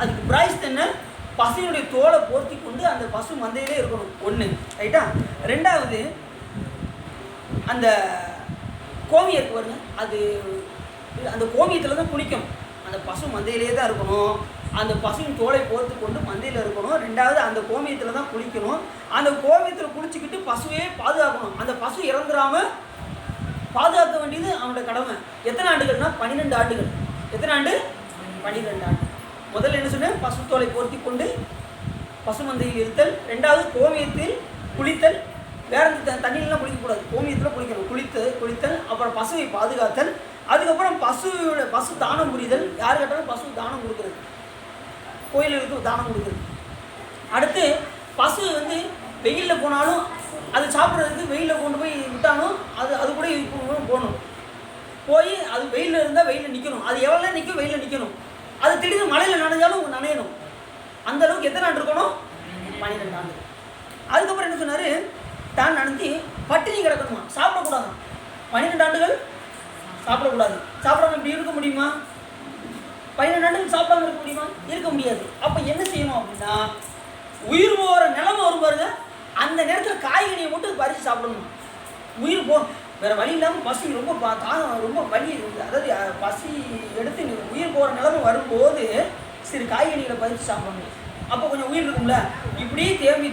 அதுக்கு பிராயஷ்டம் என்ன, பசுவினுடைய தோலை போர்த்தி கொண்டு அந்த பசு மந்தையிலே இருக்கணும். ஒன்று ரைட்டா. ரெண்டாவது அந்த கோமியம் இருக்கு பாருங்க, அது அந்த கோமியத்தில் தான் குளிக்கும். அந்த பசு மந்தையிலே தான் இருக்கணும், அந்த பசுவின் தோலை போர்த்து கொண்டு மந்தையில் இருக்கணும். ரெண்டாவது அந்த கோமியத்தில் தான் குளிக்கணும். அந்த கோமியத்தில் குளிச்சுக்கிட்டு பசுவே பாதுகாக்கணும். அந்த பசு இறந்துடாமல் பாதுகாக்க வேண்டியது அவனோட கடமை. எத்தனை ஆண்டுகள்னா 12 ஆண்டுகள். எத்தனை ஆண்டு? 12 ஆண்டு. முதல்ல என்ன சொன்னேன், பசு தோலை போர்த்தி கொண்டு பசுமந்தையில் இருத்தல். ரெண்டாவது கோமியத்தில் குளித்தல். வேற தண்ணியிலாம் குளிக்கக்கூடாது, கோமியத்தில் குளிக்கணும். குளித்தல். அப்புறம் பசுவை பாதுகாத்தல். அதுக்கப்புறம் பசு தானம் புரிதல். யார் கேட்டாலும் பசு தானம் கொடுக்குறது, கோயிலுக்கு தானம் கொடுக்குறது. அடுத்து பசு வெயிலில் போனாலும் அது சாப்பிட்றதுக்கு வெயிலில் கொண்டு போய் விட்டாலும் அது கூட போகணும். போய் அது வெயிலில் இருந்தால் வெயிலில் நிற்கணும். அது எவ்வளோ நிற்கும், வெயிலில் நிற்கணும். அது திடீர்னு மழையில் நனைஞ்சாலும் நனையணும். அந்த அளவுக்கு எத்தனை ஆண்டு இருக்கணும்? 12 ஆண்டு. அதுக்கப்புறம் என்ன சொன்னார், தான் நனைஞ்சி பட்டினி கிடக்கணுமா, சாப்பிடக்கூடாது. 12 ஆண்டுகள் சாப்பிடக்கூடாது. சாப்பிடாம இப்படி இருக்க முடியுமா? 12 ஆண்டுகள் சாப்பிடாம இருக்க முடியுமா? இருக்க முடியாது. அப்போ என்ன செய்யணும் அப்படின்னா, உயிர் போகிற நிலைமை வரும் பாருங்க, அந்த நேரத்தில் காய்கனியை மட்டும் பறித்து சாப்பிடணும். உயிர் வேறு வழி இல்லாமல் பசி ரொம்ப வலி, அதாவது பசி எடுத்து உயிர் போகிற நிலைமை வரும்போது சிறு காய்கனிகளை பறித்து சாப்பிடணும். அப்போ கொஞ்சம் உயிர் இருக்கும்ல. இப்படி தேம்பி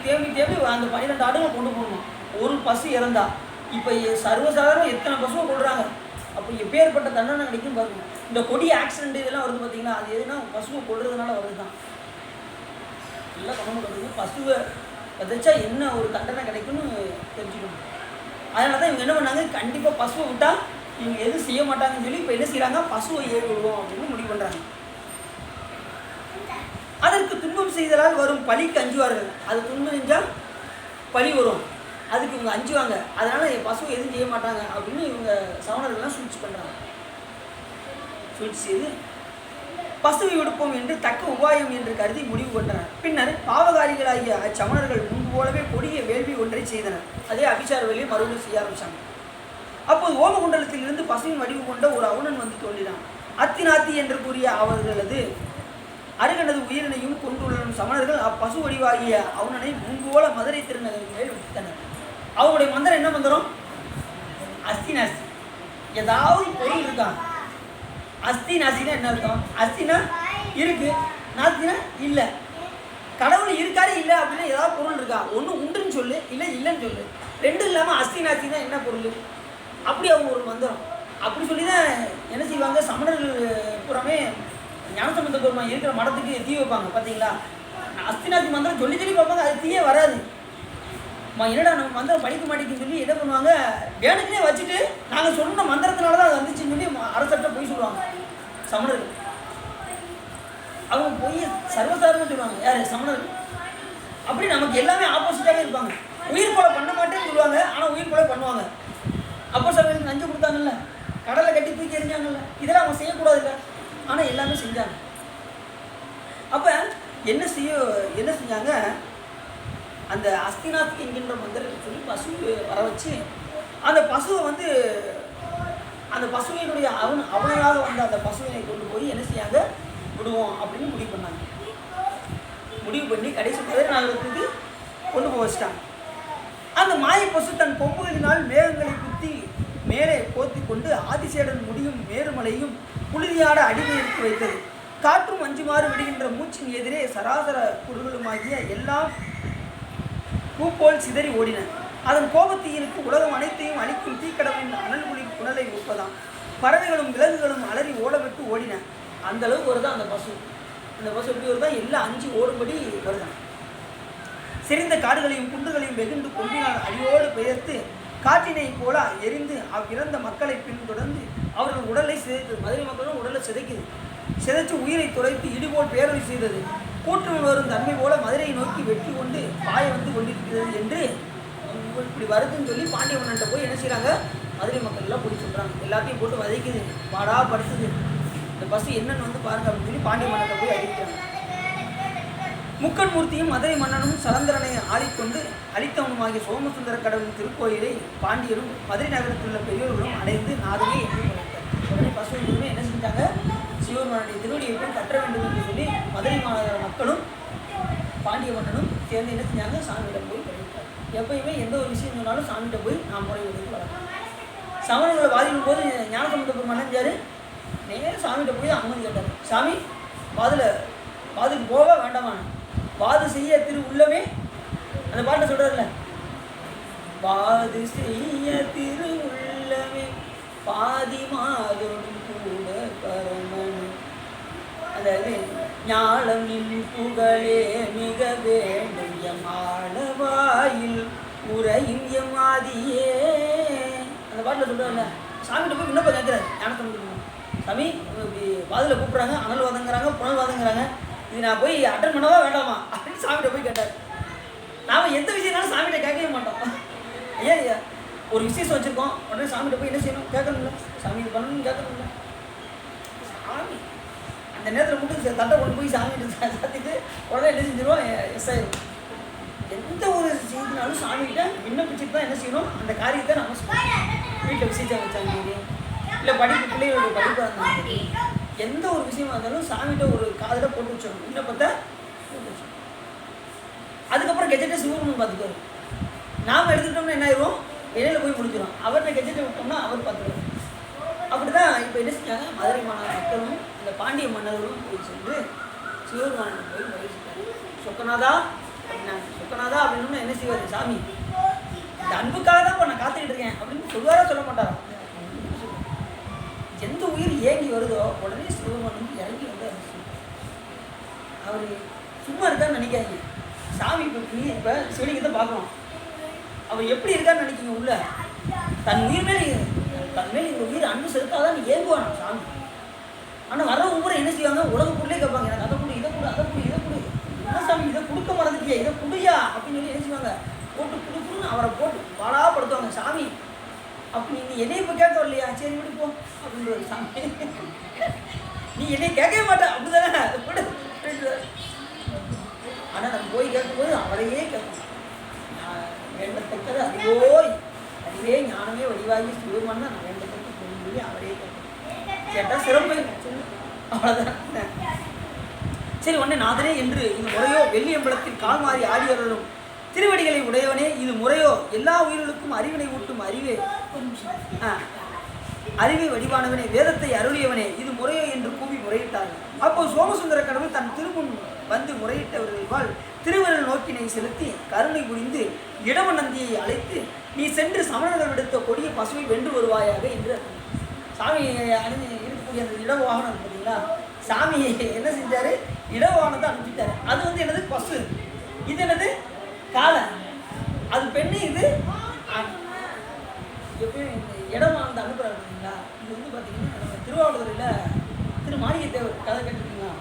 அந்த 12 ஆண்டுகள் கொண்டு போகணும். ஒரு பசு இறந்தா இப்போ சர்வசாதாரணம் எத்தனை பசுவை கொள்கிறாங்க. அப்போ எப்பேற்பட்ட தண்டனை கிடைக்கும் பாருங்க. இந்த கொடி ஆக்சிடென்ட் இதெல்லாம் வருது பார்த்தீங்கன்னா, அது எதுனா பசுவை கொள்றதுனால வருது தான். எல்லாம் கவனம் பண்ணுறது, பசுவை விதைச்சா என்ன ஒரு தண்டனை கிடைக்கும்னு தெரிஞ்சுக்கணும். அதனால தான் இவங்க என்ன பண்ணாங்க, கண்டிப்பாக பசுவை விட்டால் இவங்க எதுவும் செய்ய மாட்டாங்கன்னு சொல்லி இப்போ என்ன செய்கிறாங்க, பசுவை ஏறி விடுவோம் அப்படின்னு முடிவு பண்ணுறாங்க. அதற்கு துன்பம் செய்தலால் வரும் பழிக்கு அஞ்சுவார்கள். அது துன்பம் செஞ்சால் பழி வரும், அதுக்கு இவங்க அஞ்சுவாங்க. அதனால் பசுவை எதுவும் செய்ய மாட்டாங்க அப்படின்னு இவங்க சமணர்கள்லாம் சூழ்ச்சி பண்ணுறாங்க. சூழ்ச்சி செய்து பசுவை விடுப்போம் என்று தக்க உபாயம் என்று கருதி முடிவு கொண்டனர். பின்னர் பாவகாரிகளாகிய அச்சமணர்கள் முன்பு போலவே கொடிய வேள்வி ஒன்றை செய்தனர். அதே அபிசார வேலையை மறுபடியும் செய்ய ஆரம்பித்தாங்க. அப்போது ஓமகுண்டலத்தில் இருந்து பசுவின் வடிவு கொண்ட ஒரு அவுணன் வந்து தோன்றினான். அத்திநாத்தி என்று கூறிய அவர்களது அருகனது உயிரினையும் கொண்டுள்ள சமணர்கள் அப்பசு வடிவாகிய அவுணனை முன்போல மதுரை திருநகரின் மேல் விட்டனர். அவருடைய மந்திரம் என்ன மந்திரம்? அஸ்தி நாஸ்தி. ஏதாவது பொருள் இருக்காங்க. அஸ்தி நாஸ்தினா என்ன அர்த்தம்? அஸ்தினா இருக்கு, நாஸ்தினா இல்லை. கடவுள் இருக்காரு இல்லை அப்படின்னா ஏதாவது பொருள் இருக்கா? ஒன்று உண்டுன்னு சொல்லு, இல்லை இல்லைன்னு சொல்லு. ரெண்டும் இல்லாமல் அஸ்தி நாஸ்தினா என்ன பொருள்? அப்படி அவங்க ஒரு மந்திரம் அப்படி சொல்லி தான் என்ன செய்வாங்க, சமணர்கள் புறமே ஞானசம்பந்த பெருமான் இருக்கிற மடத்துக்கு தீ வைப்பாங்க. பார்த்தீங்களா? அஸ்திநாத்தி மந்திரம் சொல்லி பார்ப்பாங்க, அது தீயே வராது. என்னடா நம்ம மந்திரம் படிக்க மாட்டேங்குன்னு சொல்லி என்ன பண்ணுவாங்க, வேணுக்குனே வச்சுட்டு நாங்கள் சொன்ன மந்திரத்தினால தான் அது வந்துச்சுன்னு சொல்லி அரசர்கிட்ட போய் சொல்லுவாங்க சமணர்கள். அவங்க போய் சர்வசாதாரணமாக சொல்லுவாங்க. யார்? சமணர்கள். அப்படி நமக்கு எல்லாமே ஆப்போசிட்டாகவே இருப்பாங்க. உயிர் கொலை பண்ண மாட்டேன்னு சொல்லுவாங்க, ஆனால் உயிர் கொலை பண்ணுவாங்க. அப்போ சமயத்துக்கு நஞ்சு கொடுத்தாங்கல்ல, கடலை கட்டி தூக்கி எறிஞ்சாங்கல்ல, இதெல்லாம் அவங்க செய்யக்கூடாதுல்ல, ஆனால் எல்லாமே செஞ்சாங்க. அப்போ என்ன செஞ்சாங்க, அந்த அஸ்திநாத் என்கின்ற மந்திரத்தை சொல்லி பசு வர வச்சு அந்த பசுவை அந்த பசுவினுடைய அவனாக வந்த அந்த பசுவினை கொண்டு போய் என்ன செய்யாங்க, விடுவோம் அப்படின்னு முடிவு பண்ணாங்க. முடிவு பண்ணி கடைசி 14 கொண்டு போய் வச்சிட்டாங்க. அந்த மாய பசு தன் கொம்புகளினால் மேகங்களை குத்தி மேலே போத்தி கொண்டு ஆதிசேடன் முடியும் மேருமலையும் புழுதியாட அடிமையிற்கு வைத்தது. காற்றும் அஞ்சுமாறு விடுகின்ற மூச்சின் எதிரே சராசர குறுகளுமாகிய எல்லாம் பூப்போல் சிதறி ஓடின. அதன் கோபத்தீயினுக்கு உலகம் அனைத்தையும் அழிக்கும் தீக்கடவின் அனல்குழி புனலை ஒப்பதாம். பறவைகளும் விலங்குகளும் அலறி ஓடவிட்டு ஓடின. அந்த அளவுக்கு வருதான் அந்த பசு. அந்த பசு எப்படி வருதான், எல்லாம் அஞ்சு ஓடும்படி வருதான். செறிந்த காடுகளையும் குன்றுகளையும் வெகுண்டு கொம்பினால் அடியோடு பெயர்த்து காற்றினை போல எரிந்து அவ்விறந்த மக்களை பின்தொடர்ந்து அவர்கள் உடலை சிதைத்தது. மதுரை மக்களும் உடலை சிதைச்சு உயிரை துளைத்து இடிபோல் பேரவை செய்தது. கூற்றுமை வரும் தன்மை போல மதுரையை நோக்கி வெற்றி கொண்டு பாய வந்து கொண்டிருக்கிறது என்று இப்படி வருதுன்னு சொல்லி பாண்டிய மன்னன்ட்ட போய் என்ன செய்கிறாங்க, மதுரை மக்கள் எல்லாம் போய் சொல்கிறாங்க. எல்லாத்தையும் போட்டு வதைக்குது, பாடா படுத்துது, இந்த பசு என்னன்னு வந்து பாருங்க அப்படின்னு சொல்லி பாண்டிய மன்னன்ட்ட போய் அறிவிக்கிறாங்க. முக்கன் மூர்த்தியும் மதுரை மன்னனும் சலந்தரனை ஆடிக்கொண்டு அளித்தவனுமாகிய சோமசுந்தர கடவுளின் திருக்கோயிலை பாண்டியரும் மதுரை நகரத்தில் உள்ள பெரியோர்களும் அடைந்து நாதனை என்று படைத்தார். உடனே பசுவர்களுமே என்ன செஞ்சாங்க, சிவபெருமானுடைய திருவடியை போய் கட்ட வேண்டும் என்று சொல்லி மதுரை மாநகர மக்களும் பாண்டிய மன்னனும் சேர்ந்து என்ன செஞ்சாங்க, சாமியிடம் போய் படைத்தார். எப்பயுமே எந்த ஒரு விஷயம் சொன்னாலும் சாமிகிட்ட போய் நாம் முறையிடுறது வளர்க்கணும். சமணர்களை வாதிடும் போது ஞானசம்பந்த பெருமான் நினைஞ்சாரு, நேரம் சாமிகிட்ட போய் அனுமதி கேட்டார். சாமி வாதுக்கு போவா வேண்டாமா, வாது செய்ய திரு உள்ளமே, அந்த பாட்டை சொல்றாருல்ல, வாது செய்ய திரு உள்ளமே பாதி மாதோடும் கூட பரமன், அந்த இது ஞாலம் புகழே மிக வேண்டும் எம் ஆளவாயில் உரையும் எம் ஆதியே, அந்த பாட்டில் சொல்றாருல்ல. சாமிகிட்ட போய் விண்ணப்பம் கேட்கிறாரு ஞானசம்பந்த. சாமி இப்படி வாதில் கூப்பிட்றாங்க, அனல் வாதங்கிறாங்க, புனல் வாதங்கிறாங்க, இது நான் போய் அட்டன் பண்ணவா வேண்டாமா அப்படின்னு சாமிகிட்ட போய் கேட்டார். நாம் எந்த விஷயம்னாலும் சாமிகிட்ட கேட்கவே மாட்டோம். ஐயா ஒரு விசேஷம் வச்சுருக்கோம், உடனே சாமிகிட்ட போய் என்ன செய்யணும், கேட்கணும்ல, சாமி இது பண்ணணும்னு கேட்கணும்ல. சாமி அந்த நேரத்தில் மட்டும் தட்டை கொண்டு போய் சாமிகிட்ட சாத்திட்டு உடனே என்ன செஞ்சிருவோம், எஸ் ஆயிடும். எந்த ஒரு செய்தினாலும் சாமிகிட்ட விண்ணப்பிச்சுட்டு தான் என்ன செய்யணும், அந்த காரியத்தை நம்ம வீட்டில் விசேஷம் வச்சாங்க, இல்லை படிப்பு பிள்ளைகளோட படிப்பாக இருந்தாங்க, எந்த ஒரு விஷயமா இருந்தாலும் சாமிகிட்ட ஒரு காதில் போட்டு வச்சிடணும், விண்ணப்பத்தை போட்டு வச்சிடணும். அதுக்கப்புறம் கெஜெட்டை சிவபெருமான் பார்த்துக்குவார். நாம் எடுத்துக்கிட்டோம்னா என்ன ஆயிரும், இடையில போய் முடிஞ்சிடும். அவர்கிட்ட கெஜெட்டை விட்டோம்னா அவர் பார்த்துக்குவார். அப்படி தான் இப்போ என்ன செஞ்சாங்க, மதுரை மாநகர மக்களும் இந்த பாண்டிய மன்னர்களும் போய் சென்று சிவபெருமானை போய் முயற்சிட்டாங்க. சொக்கநாதா அப்படின்னாங்க. சொக்கநாதா அப்படின்னு என்ன செய்வார், சாமி இந்த அன்புக்காக தான் இப்போ நான் காத்துக்கிட்டு இருக்கேன் அப்படின்னு சொல்லுவாரா சொல்ல மாட்டாரா. எந்த உயிர் ஏங்கி வருதோ உடனே சிவபெருமான் இறங்கி வந்து அவர் சும்மா இருக்கான்னு நினைக்காதீங்க. சாமி இப்போ சிவலிங்கத்தை பார்க்கணும், அவர் எப்படி இருக்கான்னு நினைக்கிங்க, உள்ள தன் மேலே இந்த உயிர் அன்பு செலுத்தாதான் நீ ஏங்குவான் சாமி. ஆனால் வர்ற ஒவ்வொரு என்ன செய்வாங்க, உலக பொருளே கேட்பாங்க, எனக்கு அதை கொடு, இதை கொடு, அதை கொடு, இதை கொடு, என்ன சாமி இதை கொடுக்க மறந்துட்டியா, இதை குடியா அப்படின்னு சொல்லி என்ன செய்வாங்க, போட்டு கொடுக்குன்னு அவரை போட்டு பாடாப்படுத்துவாங்க. சாமி அப்படி நீ என்னைய இப்போ கேட்க வரலையா, சரி விடு போ அப்படின்ற சாமி, நீ என்னைய கேட்கவே மாட்டேன் அப்படிதானே விடு. ஆனால் நம்ம போய் கேட்கும்போது அவரையே கேட்கணும். வேண்டத்தக்கது அதுவே ஞானமே வடிவாகி சிவபெருமான் தான் நான் வேண்டத்தக்க சொல்லி அவரே கேட்கணும். கேட்டால் சிறப்பு அவ்வளோதான். சரி உடனே நாதனே என்று இது முறையோ வெள்ளியம்பலத்தில் கால் மாறி ஆடியவர்களும் திருவடிகளை உடையவனே இது முறையோ எல்லா உயிர்களுக்கும் அறிவினை ஊட்டும் அறிவை வடிவானவனே வேதத்தை அருளியவனே இது முறையோ என்று கூவி முறையிட்டார்கள். அப்போ சோமசுந்தர கடவுள் தன் திருமுன் வந்து முறையிட்டவர்களால் திருவருள் நோக்கினை செலுத்தி கருணை புரிந்து இடம நந்தியை அழைத்து நீ சென்று சமணர்கள் எடுத்த கொடிய பசுவை வென்று வருவாயாக என்று சாமி அணிஞ்சு இருக்கக்கூடிய அந்த இடவாகனம் பார்த்தீங்களா, சாமி என்ன செஞ்சாரு, இடவாகனத்தை அனுப்பிட்டாரு. அது வந்து என்னது பசு, இது என்னது காலை, அது பெண்ணு, இது எப்பயும் இந்த இடமானது அனுப்புறாரு பார்த்தீங்களா. இது வந்து பார்த்தீங்கன்னா நம்ம திருவாவூரில் திருமாளிகை தேவர் கதை கேட்டுருக்கீங்களா,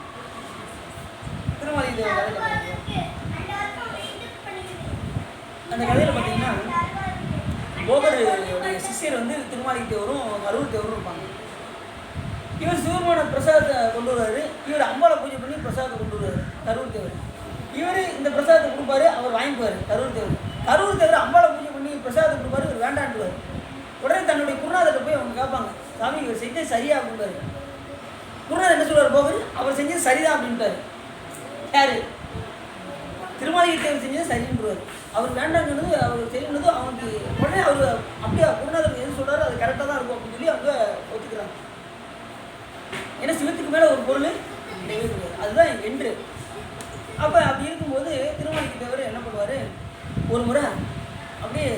திருமாளிகை தேவர் கதை கேட்டுருக்கீங்க. அந்த கதையில் பார்த்தீங்கன்னா போகருடைய சிஷ்யர் வந்து திருமாளிகை தேவரும் கரூர் தேவரும் இருப்பாங்க. இவர் சிவபெருமான பிரசாதத்தை கொண்டு வருவார், இவர் அம்பாவை பூஜை பண்ணி பிரசாதத்தை கொண்டு வருவார் கரூர் தேவர். இவர் இந்த பிரசாதத்தை கொடுப்பாரு, அவர் வாங்கிக்குவார் கரூர் தேவர். கரூர் தேவர் அம்பாவை பூஜை பண்ணி பிரசாதத்தை கொடுப்பாரு, இவர் வேண்டாண்டுவார். உடனே தன்னுடைய குருநாதர்கிட்ட போய் அவங்க கேட்பாங்க, சாமி இவர் செஞ்சது சரியா அப்படின்பாரு. குருநாதர் என்ன சொல்லுவார், போகர் அவர் செஞ்சது சரிதான் அப்படின்ட்டாரு. யாரு, திருமாளிகை தேவர் செஞ்சது சரின்றார். அவர் வேண்டாங்கிறது அவர் செய்யணுது அவனுக்கு. உடனே அவர் அப்படியே குருநாதர் எது சொல்கிறாரோ அது கரெக்டாக தான் இருக்கும் அப்படின்னு சொல்லி அவங்க ஒத்துக்கிறாங்க. ஏன்னா சிவத்துக்கு மேலே ஒரு பொருள் கிடையவே கிடையாது, அதுதான் என்று. அப்போ அப்படி இருக்கும்போது திருமாளிகை தேவர் என்ன பண்ணுவார், ஒரு முறை அப்படியே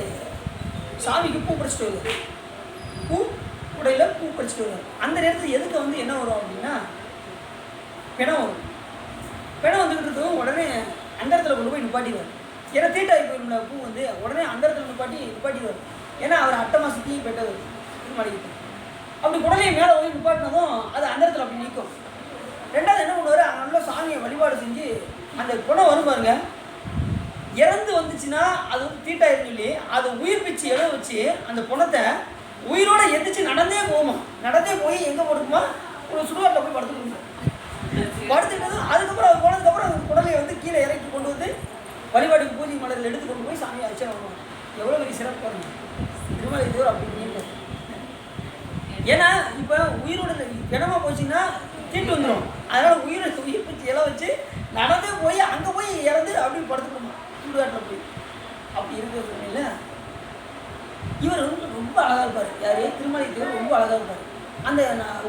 சாமிக்கு பூ பறிச்சிட்டு வருவார். பூ உடையில் பூ பறிச்சிட்டு வருவார். அந்த நேரத்தில் எதுக்கு வந்து என்ன வரும் அப்படின்னா பிணம் வரும். பிணம் வந்துக்கிட்டு இருக்கவும் உடனே அந்த இடத்துல கொண்டு போய் நிப்பாட்டிடுவார். ஏன்னா தீட்டாகி போயிருந்த பூ வந்து உடனே அந்த இடத்துல நிப்பாட்டி வரும். ஏன்னா அவர் 8 மாதத்தையும் பெற்றவர் திருமலைக்கு. அப்படி குடலையை மேலே போய் நிப்பாட்டினதும் அது அந்த இடத்துல அப்படி நிற்கும். ரெண்டாவது என்ன பண்ணுவார், அங்கே நல்லா சாமியை வழிபாடு செஞ்சு அந்த குணம் வரும் பாருங்க, இறந்து வந்துச்சுன்னா அது வந்து தீட்டாயிருந்து சொல்லி அதை உயிர் பிச்சு எழ வச்சு அந்த புணத்தை உயிரோட எந்திரிச்சு நடந்தே போகுமா. நடந்தே போய் எங்கே போட்டுக்குமா, ஒரு சுடுகாட்டில் போய் படுத்துக்கணும். படுத்துக்கிட்டதும் அதுக்கப்புறம் அது போனதுக்கப்புறம் அந்த குடலை வந்து கீழே இறக்கி கொண்டு வந்து வழிபாடுக்கு பூஜை மலர்கள் எடுத்து கொண்டு போய் சாமியை அர்ச்சனை பண்ணுவாங்க. எவ்வளோ பெரிய சிறப்பு பாருங்க திருமலை தேவர் அப்படி பண்ணியிருக்காரு. ஏன்னா இப்போ உயிரோட கிணமா போச்சுன்னா தீட்டு வந்துடும். அதனால் உயிரை உயிர் பிச்சு இலை வச்சு நடந்தே போய் அங்கே போய் இறந்து அப்படி படுத்துக்கணுமா சுடுகாட்டில் போய். அப்படி இருக்கிற சூழ்நிலை இவர் வந்து ரொம்ப அழகாக இருப்பார். யார், திருமலை தேவர் ரொம்ப அழகாக இருப்பார். அந்த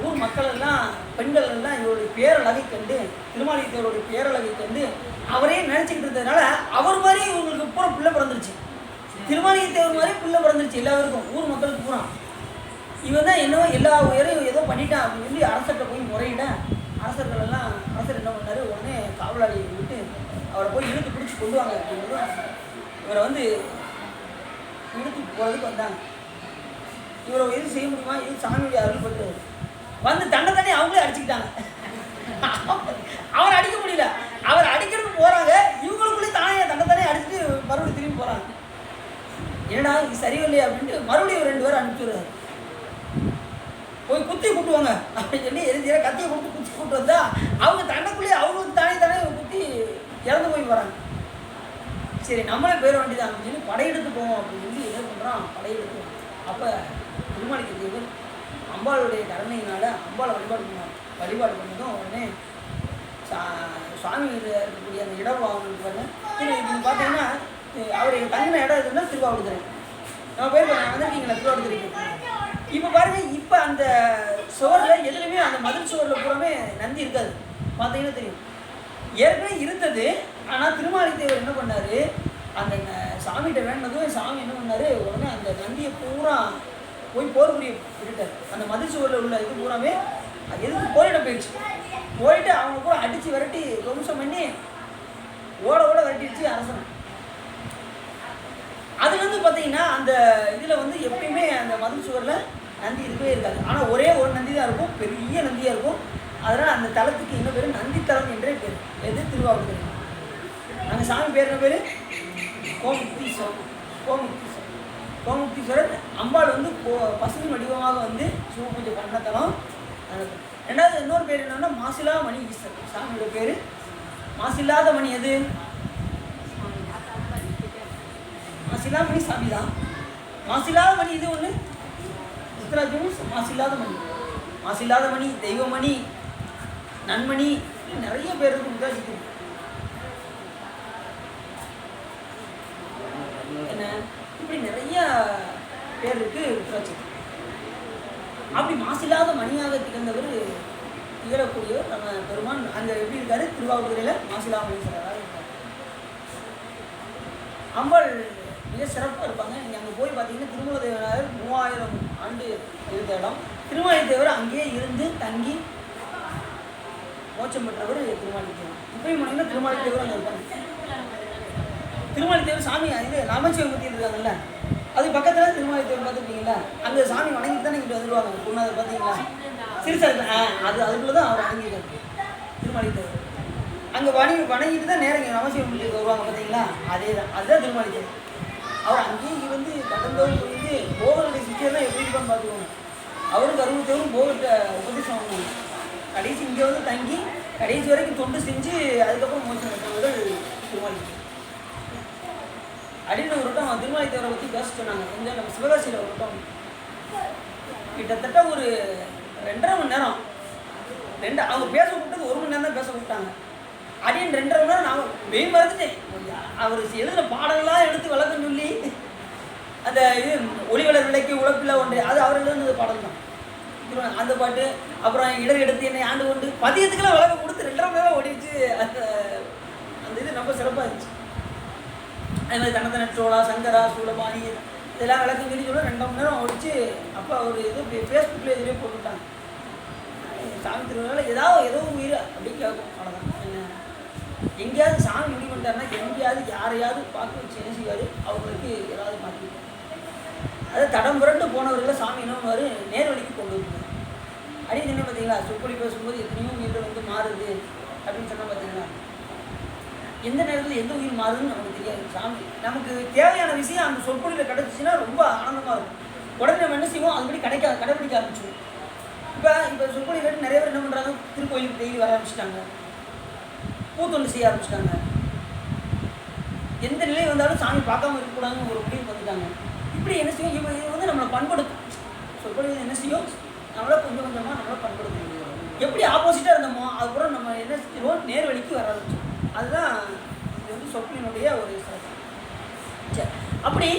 ஊர் மக்கள் எல்லாம் பெண்கள் எல்லாம் இவருடைய பேரழகை கண்டு, திருமலை தேவருடைய பேரழகை கண்டு அவரே நினச்சிக்கிட்டு இருந்ததுனால அவர் மாதிரி இவங்களுக்கு பூரா பிள்ளை பிறந்துருச்சு. திருமலை தேவர் மாதிரி பிள்ளை பிறந்துருச்சு எல்லாருக்கும், ஊர் மக்களுக்கு பூரா. இவன் தான் என்னவோ எல்லா உயரையும் ஏதோ பண்ணிட்டான் அப்படின்னு சொல்லி அரசர்கிட்ட போய் முறையிட்டேன். அரசர்கள் எல்லாம் அரசர் என்ன பண்ணார், உடனே காவலாளியை விட்டு அவரை போய் இழுத்து பிடிச்சி கொண்டு வாங்க அப்படிங்கிறதும் இவரை வந்து இழுத்து போகிறதுக்கு வந்தாங்க. இவரை எதுவும் செய்ய முடியுமா, இது சாமியுடைய அருள் பட்டு வந்து தண்டை அவங்களே அடிச்சுக்கிட்டாங்க. அவர் அடிக்க முடியல, அவர் அடிக்கிறதுக்கு போகிறாங்க, இவங்களுக்குள்ளே தண்டை அடிச்சுட்டு மறுபடியும் திரும்பி போகிறாங்க. என்னடா இது சரியில்லையே அப்படின்ட்டு மறுபடியும் 2 பேரும் அனுப்பிச்சுடுறாரு. போய் குத்தி கூட்டுவாங்க அப்படின்னு சொல்லி எரிஞ்சிட கத்தியை கொடுத்து குத்தி கூட்டு வந்தா அவங்க தண்டைக்குள்ளேயே அவங்களுக்கு தானே குத்தி இறந்து போய் வராங்க. சரி நம்மளே போயிட வேண்டியதான் அப்படின்னு சொல்லி படையெடுத்து போவோம் அப்படின்னு சொல்லி என்ன பண்ணுறான், படையெடுத்து. அப்போ திருமலைக்கு தேவர் அம்பாளுடைய கருணையினால் அம்பாளை வழிபாடு பண்ணதும் உடனே சுவாமி இருக்கக்கூடிய அந்த இடம் அவங்களுக்கு வரல. இது பார்த்தீங்கன்னா அவர் தங்கின இடம் எதுன்னா திருவாவடுதுறை. நம்ம போய் வந்திருக்கீங்களா திருவாவடுதுறைக்கு? இப்போ பாருங்கள், இப்போ அந்த சுவரில் எதுலையுமே அந்த மதில் சுவரில் பூராமே நந்தி இருக்காது. பார்த்தீங்கன்னா தெரியும், ஏற்கனவே இருந்தது. ஆனால் திருமாலை தேவர் என்ன பண்ணார், அந்த சாமிகிட்ட வேண்டதும் சாமி என்ன பண்ணார், உடனே அந்த நந்தியை பூரா போய் போர் புரிய விட்டுட்டார். அந்த மதில் சுவரில் உள்ள இது பூராமே அது எதுக்கு போரிட போயிடுச்சு. போயிட்டு அவங்க கூட அடித்து விரட்டி வம்சம் பண்ணி ஓட விரட்டிடுச்சு அரசன். அதுலேருந்து பார்த்தீங்கன்னா அந்த இதில் வந்து எப்பயுமே அந்த மதில் சுவரில் நந்தி இருக்கவே இருக்காது. ஆனால் ஒரே ஒரு நந்தி தான் இருக்கும், பெரிய நந்தியாக இருக்கும். அதனால் அந்த தலத்துக்கு என்ன பேர், நந்தித்தலம் என்றே பேர். எது, திருவாவடுதுறை. அந்த சாமி பேர் என்ன பேர், கோமுக்தீஸ்வரர். அம்பாள் வந்து பசுவின் வடிவமாக வந்து சிவ பூஜை பண்ண தலம். ரெண்டாவது இன்னொரு பேர் என்னன்னா மாசிலா மணி ஈஸ்வரர். சாமியோட பேர் மாசில்லாத மணி. எது, மாசில்லா மணி சாமி தான். மாசில்லாத மணி இது ஒன்று உத்தராஜனும் மாசில்லாத மணி. மாசில்லாத மணி, தெய்வமணி, நன்மணி, நிறைய பேர் இருக்கு உத்தராஜிக்கு. என்ன இப்படி நிறைய பேர் இருக்கு உத்தராஜி. அப்படி மாசில்லாத மணியாக திகழ்ந்தவர், திகழக்கூடியவர் நம்ம பெருமான். அங்கே எப்படி இருக்காரு, திருவாவடுதுறையில் மாசில்லா மணீஸ்வரராக இருக்கார். அம்பாள் மிக சிறப்பாக இருப்பாங்க. நீங்கள் அங்கே போய் பார்த்தீங்கன்னா திருமலை தேவராயர் 3000 ஆண்டு இருந்த இடம். திருமலை தேவர் அங்கேயே இருந்து தங்கி மோட்சம் பெற்றவர் திருமலை தேவர். இப்பயும் போனீங்கன்னா திருமலை தேவர் அங்கே இருப்பாங்க. திருமலை தேவர் சாமி இது ராமசிவமூர்த்தி இருக்காங்கல்ல, அது பக்கத்தில் திருமலை தேவர் பார்த்துருக்கீங்களா, அங்கே சாமி வணங்கிட்டு தான் இங்கிட்டு வந்துடுவாங்க. பொண்ணாவது பார்த்தீங்களா, சிறுசாக அது அதுக்குள்ளே தான் அவர் வணங்கிட்டார் திருமலை தேவர். அங்கே வணங்கிட்டு தான் நேரம் இங்கே ராமசிவமூர்த்திக்கு வருவாங்க பார்த்தீங்களா, அதே தான், அதுதான் திருமலை தேவர். அவர் அங்கேயும் இருந்து கடந்தவங்க புரிந்து போகருடைய சிக்கியெல்லாம் எப்படி இருப்பான்னு பார்த்துக்கோங்க. அவருக்கு 60 தேவரும் போகிட்ட உபதேசம் வாங்குவாங்க. கடைசி இங்கே வந்து தங்கி கடைசி வரைக்கும் தொண்டு செஞ்சு அதுக்கப்புறம் மோசம் பெற்றவர்கள் திருமலை. அப்படின்னு ஒரு வட்டம் திருமலை தேவரை பற்றி பேச சொன்னாங்க. கொஞ்சம் நம்ம சிவகாசியில் ஒரு வட்டம் கிட்டத்தட்ட ஒரு 2.5 மணி நேரம் அவங்க பேச விட்டது 1 மணி நேரம் தான் பேச விட்டாங்க. அப்படின்னு 2.5 மணி நேரம் நான் வெயில் மறந்துட்டேன். அவர் எழுதுகிற பாடலாம் எடுத்து விளக்கம் சொல்லி அந்த இது ஒளிவளர் விளக்கு உழப்பில் ஒன்று, அது அவர் எழுதுனது பாடல் தான் அந்த பாட்டு. அப்புறம் இடர் எடுத்து என்னை ஆண்டு கொண்டு பதியத்துக்கெல்லாம் விளக்கம் கொடுத்து 2.5 மணி நேரம் ஓடிச்சு. அந்த இது ரொம்ப சிறப்பாக இருந்துச்சு. அதே மாதிரி தனத்தன சோழா, சங்கரா, சூலபாணி இதெல்லாம் விளக்கம் சொல்லி சொல்ல 2 மணி நேரம் ஓடிச்சு. அப்போ அவர் இது ஃபேஸ்புக்கில் எதுலேயே போட்டுவிட்டாங்க. சாமி திருவிழாவில் ஏதோ உயிர் அப்படி கேட்கும், அவ்வளோதான். என்ன எங்கேயாவது சாமி முடிவு பண்ணிட்டாருன்னா எங்கேயாவது யாரையாவது பார்க்க வச்சு என்ன செய்வார், அவங்களுக்கு ஏதாவது மாற்றிருப்பார். அதாவது தடம் புரண்டு போனவர்களை சாமி என்ன பண்ணுவார், நேர்வழிக்கு கொண்டு வருவார். அப்படின்னு சொன்ன பார்த்தீங்களா, சொற்பொழி பேசும்போது எத்தனையோ உயிர்கள் வந்து மாறுது அப்படின்னு சொன்னால் பார்த்தீங்களா, எந்த நேரத்தில் எந்த உயிர் மாறுதுன்னு நமக்கு தெரியாது. சாமி நமக்கு தேவையான விஷயம் அந்த சொற்பொழியில் கிடச்சிச்சின்னா ரொம்ப ஆனந்தமாக இருக்கும். உடனே நம்ம என்ன செய்வோம், அதுபடி கடைபிடிக்க ஆரம்பிச்சிடும். இப்போ சொற்பொழி கேட்டு நிறைய பேர் என்ன பண்ணுறாங்க, திருக்கோயிலுக்கு டெய்லி வர ஆரம்பிச்சிட்டாங்க, பூத்தொண்டு செய்ய ஆரம்பிச்சிட்டாங்க. எந்த நிலை வந்தாலும் சாமி பார்க்காம இருக்கக்கூடாதுன்னு ஒரு முடிவு வந்துட்டாங்க. இப்படி என்ன செய்யும், இது வந்து நம்மளை பண்படுத்தும். சொற்பொழி என்ன செய்யும், நம்மளை கொஞ்சம் கொஞ்சமாக நம்மளை பண்படுத்தும். எப்படி ஆப்போசிட்டாக இருந்தோமோ அதுக்கப்புறம் நம்ம என்ன செய்வோம், நேர்வழிக்கு வர ஆரம்பிச்சோம். அதுதான் இது வந்து சொற்களினுடைய ஒரு சிறப்பு. சரி, அப்படி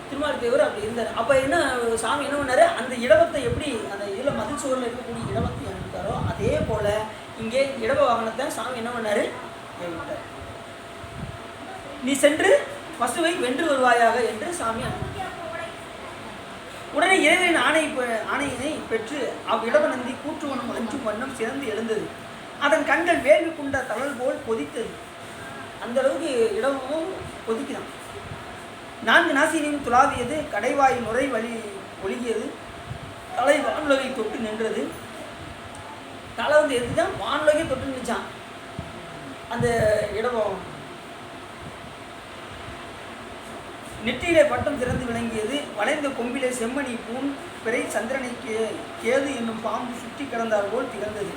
திருமால் தேவர் அப்படி இருந்தார். அப்போ என்ன சாமி என்ன பண்ணார், அந்த இடவத்தை எப்படி அந்த இதில் மதில் சுவரில் இருக்கக்கூடிய இடவத்தை அனுப்பிட்டாரோ அதே போல் இங்கே இடவ வாகனத்தை சாமி என்ன பண்ணார், ஏவிட்டார். நீ சென்று பசுவை வென்று வருவாயாக என்று சாமி அனுப்பிட்டார். உடனே இறைவனின் ஆணையினை பெற்று அவ்விடவ நந்தி கூற்றுவனும் அஞ்சும் வண்ணம் சிறந்து எழுந்தது. அதன் கண்கள் வேள்வி கொண்ட தளல் போல் கொதித்தது. அந்த அளவுக்கு இடமும் கொதிக்குதான். 4 நாசினையும் துளாவியது. கடைவாய் நுரை வழி ஒழுகியது. தலை வானுலகை தொட்டு நின்றது. தலை வந்து எதுதான் வானுலகை தொட்டு நின்றுச்சான் அந்த இடமும். நெற்றியிலே பட்டம் திறந்து விளங்கியது. வளைந்த கொம்பிலே செம்மணி பூன் பிறை சந்திரனை கேது என்னும் பாம்பு சுற்றி கிடந்தார் போல் திகழ்ந்தது.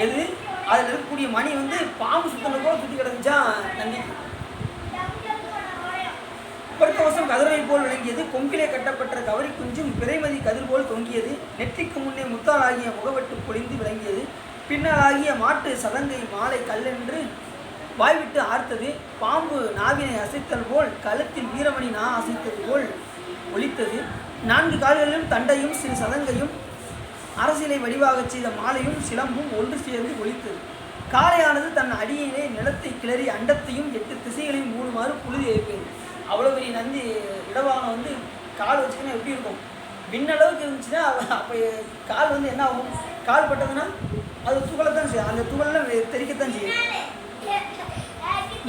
எது அதில் இருக்கக்கூடிய மணி வந்து பாம்பு சுத்தன போல் சுற்றி கிடந்துச்சான் நந்தி. படுத்த வருஷம் கதிரை போல் விளங்கியது. கொம்பிலே கட்டப்பட்ட கவரி குஞ்சும் பிறைமதி கதிர் போல் தொங்கியது. நெற்றிக்கு முன்னே முத்தாளாகிய முகவெட்டு பொழிந்து விளங்கியது. பின்னாலாகிய மாட்டு சதங்கை மாலை கல்லென்று வாய்விட்டு ஆர்த்தது. பாம்பு நாவினை அசைத்தல் போல் கழுத்தில் வீரமணி நா அசைத்தது போல் ஒலித்தது. 4 கால்களிலும் தண்டையும் சிறு சதங்கையும் அரசியலை வடிவாகச் செய்த மாலையும் சிலம்பும் ஒன்று சேர்ந்து ஒலித்தது. காளையானது தன் அடியிலே நிலத்தை கிளறி அண்டத்தையும் 8 திசைகளையும் மூடுமாறு புழுதி எழுப்பியது. அவ்வளோ பெரிய நந்தி இடவாகனம் வந்து கால் வச்சுக்கினா எப்படி இருக்கும், விண்ணளவுக்கு இருந்துச்சுன்னா அப்போ கால் வந்து என்ன ஆகும், கால் பட்டதுன்னா அது துகளைத்தான் செய்யும். அந்த துகளெல்லாம் தெரிக்கத்தான் செய்யும்.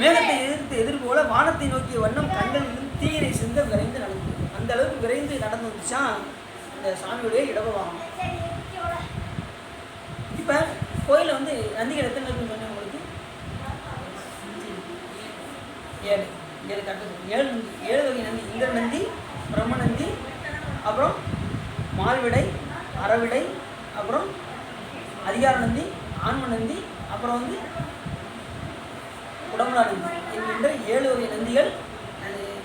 மேகத்தை எதிர்போல வானத்தை நோக்கிய வண்ணம் கண்கள் தீயினை சிந்த விரைந்து நடந்தது. அந்த அளவுக்கு விரைந்து நடந்து வந்துச்சான் இந்த சாமியுடைய இடவாகனம். இப்போ கோயிலில் வந்து நந்திகள் எத்தனை இருக்குன்னு சொன்னேன் உங்களுக்கு, 7 கட்டது. 7 வகை நந்தி. இந்திர நந்தி, பிரம்ம நந்தி, அப்புறம் மால்விடை, அறவிடை, அப்புறம் அதிகார நந்தி, ஆன்ம நந்தி, அப்புறம் வந்து உடம்புலா நந்தி என்கின்ற 7 வகை நந்திகள்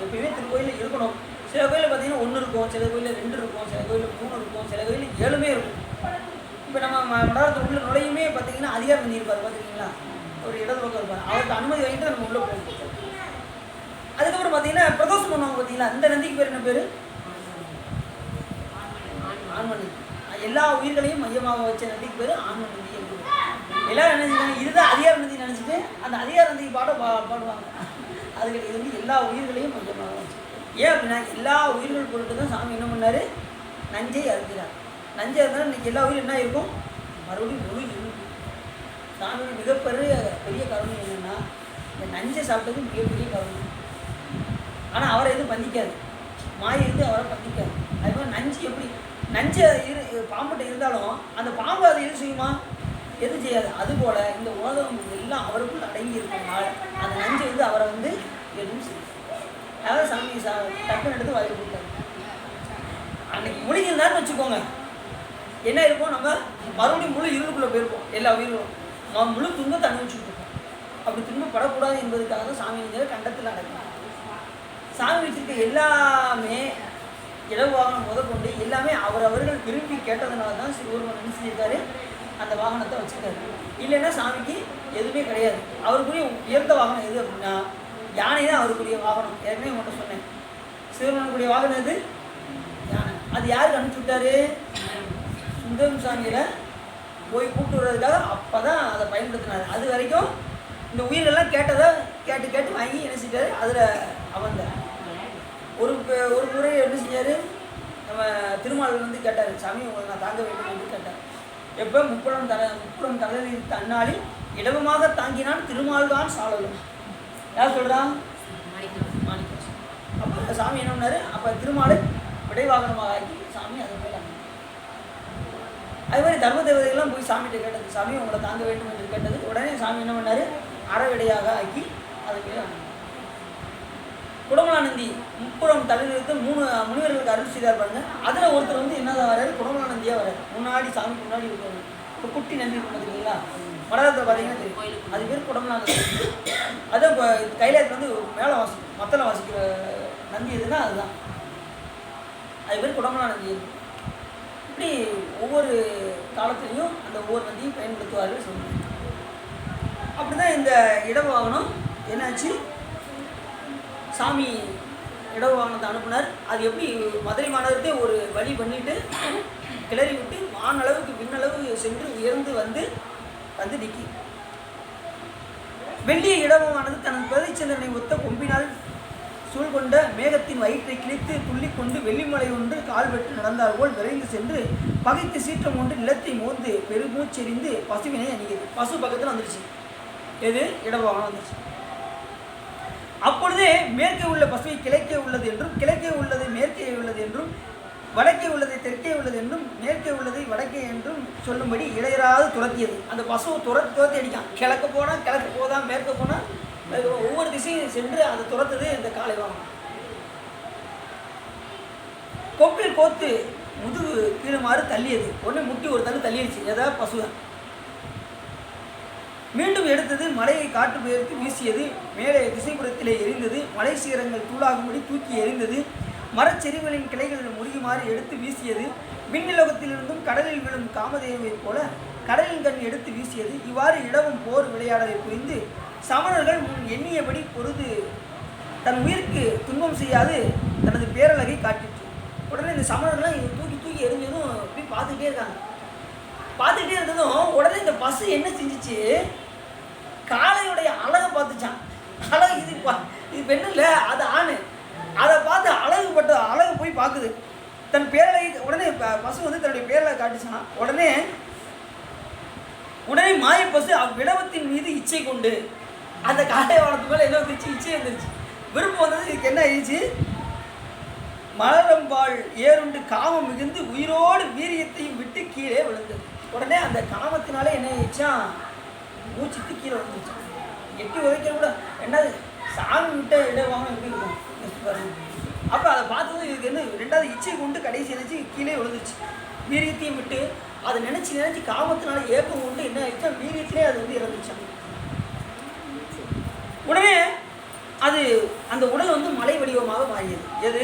எப்பயுமே திருக்கோயிலில் இருக்கணும். சில கோயிலில் பார்த்தீங்கன்னா 1 இருக்கும், சில கோயிலில் 2 இருக்கும், சில கோயிலில் 3 இருக்கும், சில கோயிலில் 7மே இருக்கும். இப்போ நம்ம மடாரத்தில் உள்ள நுழையுமே பார்த்தீங்கன்னா அதிகார நந்தி இருப்பார், பார்த்துருக்கீங்களா, ஒரு இடது பக்கம் இருப்பார். அவருக்கு அனுமதி வாங்கிட்டு நம்ம உள்ளே போகணும். அதுக்கப்புறம் பார்த்தீங்கன்னா பிரதோஷம் பண்ணுவாங்க பார்த்தீங்களா, இந்த நந்திக்கு பேர் என்ன பேர், ஆன்ம நந்தி. எல்லா உயிர்களையும் மையமாக வச்ச நந்திக்கு பேர் ஆன்ம நந்தி என்று. எல்லாரும் என்ன செஞ்சாங்க, இதுதான் அதிகார நந்தி நினச்சிட்டு அந்த அதிகார நந்திக்கு பாடுவாங்க. அதுக்கு இது வந்து எல்லா உயிர்களையும் மையமாக வச்சு. ஏன் அப்படின்னா எல்லா உயிர்கள் பொருட்டு தான் சாமி என்ன பண்ணார், நஞ்சை அறுக்கிறார். நஞ்சை இருந்தாலும் இன்றைக்கி எல்லா உயிரும் என்ன இருக்கும், மறுபடியும் முழு இருக்கும். சாமியோட மிகப்பெரிய கருணை என்னென்னா இந்த நஞ்சை சாப்பிட்டது மிகப்பெரிய கருணை. ஆனால் அவரை எதுவும் பந்திக்காது, மாயை இருந்து அவரை பந்திக்காது. அது மாதிரி நஞ்சு எப்படி நஞ்சை பாம்புட்ட இருந்தாலும் அந்த பாம்பு அதை எது செய்யுமா, எதுவும் செய்யாது. அதுபோல் இந்த உலகம் எல்லாம் அவருக்குள் அடங்கி இருக்கிறதுனால அந்த நஞ்சு வந்து அவரை வந்து எதுவும் செய்யும். அதாவது சாமி டக்குன்னு எடுத்து வாயில் கொடுத்தாரு. அன்னைக்கு முடிஞ்சிருந்தான்னு வச்சுக்கோங்க, என்ன இருக்கும், நம்ம மறுபடியும் முழு இருளுக்குள்ளே போயிருப்போம். எல்லா உயிர்களும் நம்ம முழு துன்பத்தை அனுபவிச்சுட்டு இருக்கோம். அப்படி துன்பப்படக்கூடாது என்பதுக்காக தான் சாமி வந்து கண்டத்தில் அடக்கலாம். சாமி வச்சுருக்க எல்லாமே இலவு வாகனம் முதற்கொண்டு எல்லாமே அவர்கள் விரும்பி கேட்டதுனால தான் சிறுவர்கள் என்ன செஞ்சிருக்காரு, அந்த வாகனத்தை வச்சுருக்காரு. இல்லைன்னா சாமிக்கு எதுவுமே கிடையாது. அவருக்குரிய உயர்ந்த வாகனம் எது அப்படின்னா யானை தான் அவருக்குரிய வாகனம். ஏற்கனவே உங்கள்கிட்ட சொன்னேன், சிறுவனுக்குரிய வாகனம் எது, யானை. அது யாருக்கு அனுப்பிச்சு விட்டாரு, சுந்தரம் சாமியில் போய் கூப்பிட்டு வர்றதுக்காக அப்போ தான் அதை பயன்படுத்தினார். அது வரைக்கும் இந்த உயிரெல்லாம் கேட்டதை கேட்டு வாங்கி என்ன செஞ்சார், அதில் அமர்ந்தார். ஒரு முறை என்ன செஞ்சார், நம்ம திருமால் வந்து கேட்டார், சாமி உங்களை நான் தாங்க வேண்டும் என்று கேட்டார். எப்போ முப்புறம் தலையில் அந்நாளில் இடவமாக தாங்கினான் திருமால்தான் சாலலும். யார் சொல்கிறான்? மாணிக்கம். அப்போ சாமி என்ன பண்ணாரு? அப்போ திருமாலை விடைவாகனமாக ஆக்கி சாமி அதை போய் அது மாதிரி தர்ம தேவதைகள்லாம் போய் சாமிகிட்ட கேட்டது, சாமி உங்களை தாங்க வேண்டும் என்று கேட்டது. உடனே சாமி என்ன பண்ணார்? அறவிடையாக ஆக்கி அதை போய் குடமலானந்தி முப்புறம் தலைநிறுத்து 3 முனிவர்களுக்கு அருள் செய்தார் பாருங்க. அதில் ஒருத்தர் வந்து என்னதான் வர்றாரு? குடமலானந்தியாக வர்றாரு. முன்னாடி சாமிக்கு முன்னாடி இருக்கிறாங்க. இப்போ குட்டி நந்தி கொண்டு தெரியுங்களா? மடத்தில் பார்த்தீங்கன்னா தெரியும். அது பேர் குடமலானந்தி. அதான் இப்போ கைலாயத்தில் வந்து மேலே மத்தளம் வாசிக்கிற நந்தி எதுனா அதுதான். அது பேர் குடமலானந்தி. இப்படி ஒவ்வொரு காலத்துலேயும் அந்த ஒவ்வொரு நந்தியும் பயன்படுத்துவார்கள் சொல்லுவாங்க. அப்படி தான் இந்த இடவாகனம் என்னாச்சு? சாமி இடவாகனத்தை அனுப்புனார். அது எப்படி மதுரை மாநகரத்தை ஒரு வழி பண்ணிட்டு கிளறி விட்டு வானளவுக்கு விண்ணளவு சென்று உயர்ந்து வந்து நிற்கி. வெள்ளிய இடவானது தனது பிரதிச்சந்திரனை ஒத்த கொம்பினால் சூழ்கொண்ட மேகத்தின் வயிற்றை கிழித்து துள்ளிக்கொண்டு வெள்ளிமலை ஒன்று கால்வெட்டு நடந்தால் போல் விரைந்து சென்று பகைத்து சீற்றம் கொண்டு நிலத்தை மோந்து பெருமூச்செறிந்து பசுவினை அணிகிறது. பசு பக்கத்தில் வந்துருச்சு. எது? இடவாகனம் வந்துருச்சு. அப்பொழுதே மேற்கே உள்ள பசுவை கிழக்கே உள்ளது என்றும், கிழக்கே உள்ளது மேற்கே உள்ளது என்றும், வடக்கே உள்ளதை தெற்கே உள்ளது என்றும், மேற்கே உள்ளதை வடக்கே என்றும் சொல்லும்படி இடையராது துரத்தியது. அந்த பசுவை துரத்தி அடிக்கான். கிழக்கு போனால் கிழக்கு போதான், மேற்க போனால் ஒவ்வொரு திசையும் சென்று அதை துரத்துது இந்த காளை வாகனம். கொப்பில் கோத்து முதுகு கீழுமாறு தள்ளியது. உடனே முட்டி ஒரு தள்ளிடுச்சு. ஏதாவது பசுதான். மீண்டும் எடுத்தது. மலையை காட்டு பெயர்த்து வீசியது. மேலே திசைப்புறத்திலே எரிந்தது. மலை சீரங்கள் தூளாகும்படி தூக்கி எரிந்தது. மரச்செறிகளின் கிளைகளில் முருகிமாறி எடுத்து வீசியது. விண்ணிலோகத்திலிருந்தும் கடலில் விழும் காமதேவை போல கடலின் கண் எடுத்து வீசியது. இவ்வாறு இடமும் போர் விளையாடலை புரிந்து சமணர்கள் முன் எண்ணியபடி பொழுது தன் உயிருக்கு துன்பம் செய்யாது தனது பேரழகை காட்டிற்று. உடனே இந்த சமணர்கள்லாம் இதை தூக்கி எரிஞ்சதும் இப்படி பார்த்துக்கிட்டே இருக்காங்க. பார்த்துக்கிட்டே இருந்ததும் உடனே இந்த பசு என்ன செஞ்சிச்சு? காளையுடைய அழகை பார்த்துச்சான். அழகு இது பெண்ணு இல்லை, அது ஆணு. அதை பார்த்து அழகு போய் பார்க்குது தன் பேரலை. உடனே பசு வந்து தன்னுடைய பேரலை காட்டுச்சான். உடனே மாய பசு அவ்விடவத்தின் மீது இச்சை கொண்டு அந்த காளை வானத்து மேலே என்ன வந்துச்சு? இச்சை வந்துருச்சு. விருப்பம் வந்தது. இதுக்கு என்ன ஆயிடுச்சு? மலரம்பாள் ஏறுண்டு காமம் மிகுந்து உயிரோடு வீரியத்தையும் விட்டு கீழே விழுந்தது. உடனே அந்த காமத்தினாலே என்ன ஆயிடுச்சா? மூச்சுட்டு கீழே விழுந்துச்சு. எட்டி உதைக்க கூட என்னது சாமி விட்ட இடம் வாங்கணும் எப்படி இருக்கும்? அப்போ அதை பார்த்தது இதுக்கு என்ன? 2வது இச்சை கொண்டு கடைசி நினைச்சு கீழே விழுந்துச்சு. வீரியத்தையும் விட்டு அதை நினச்சி காமத்தினால ஏக்கம் கொண்டு என்ன ஆயிடுச்சா? வீரியத்திலே அது வந்து இறந்துச்சான். உடனே அது அந்த உடல் வந்து மலை வடிவமாக மாறியது. எது?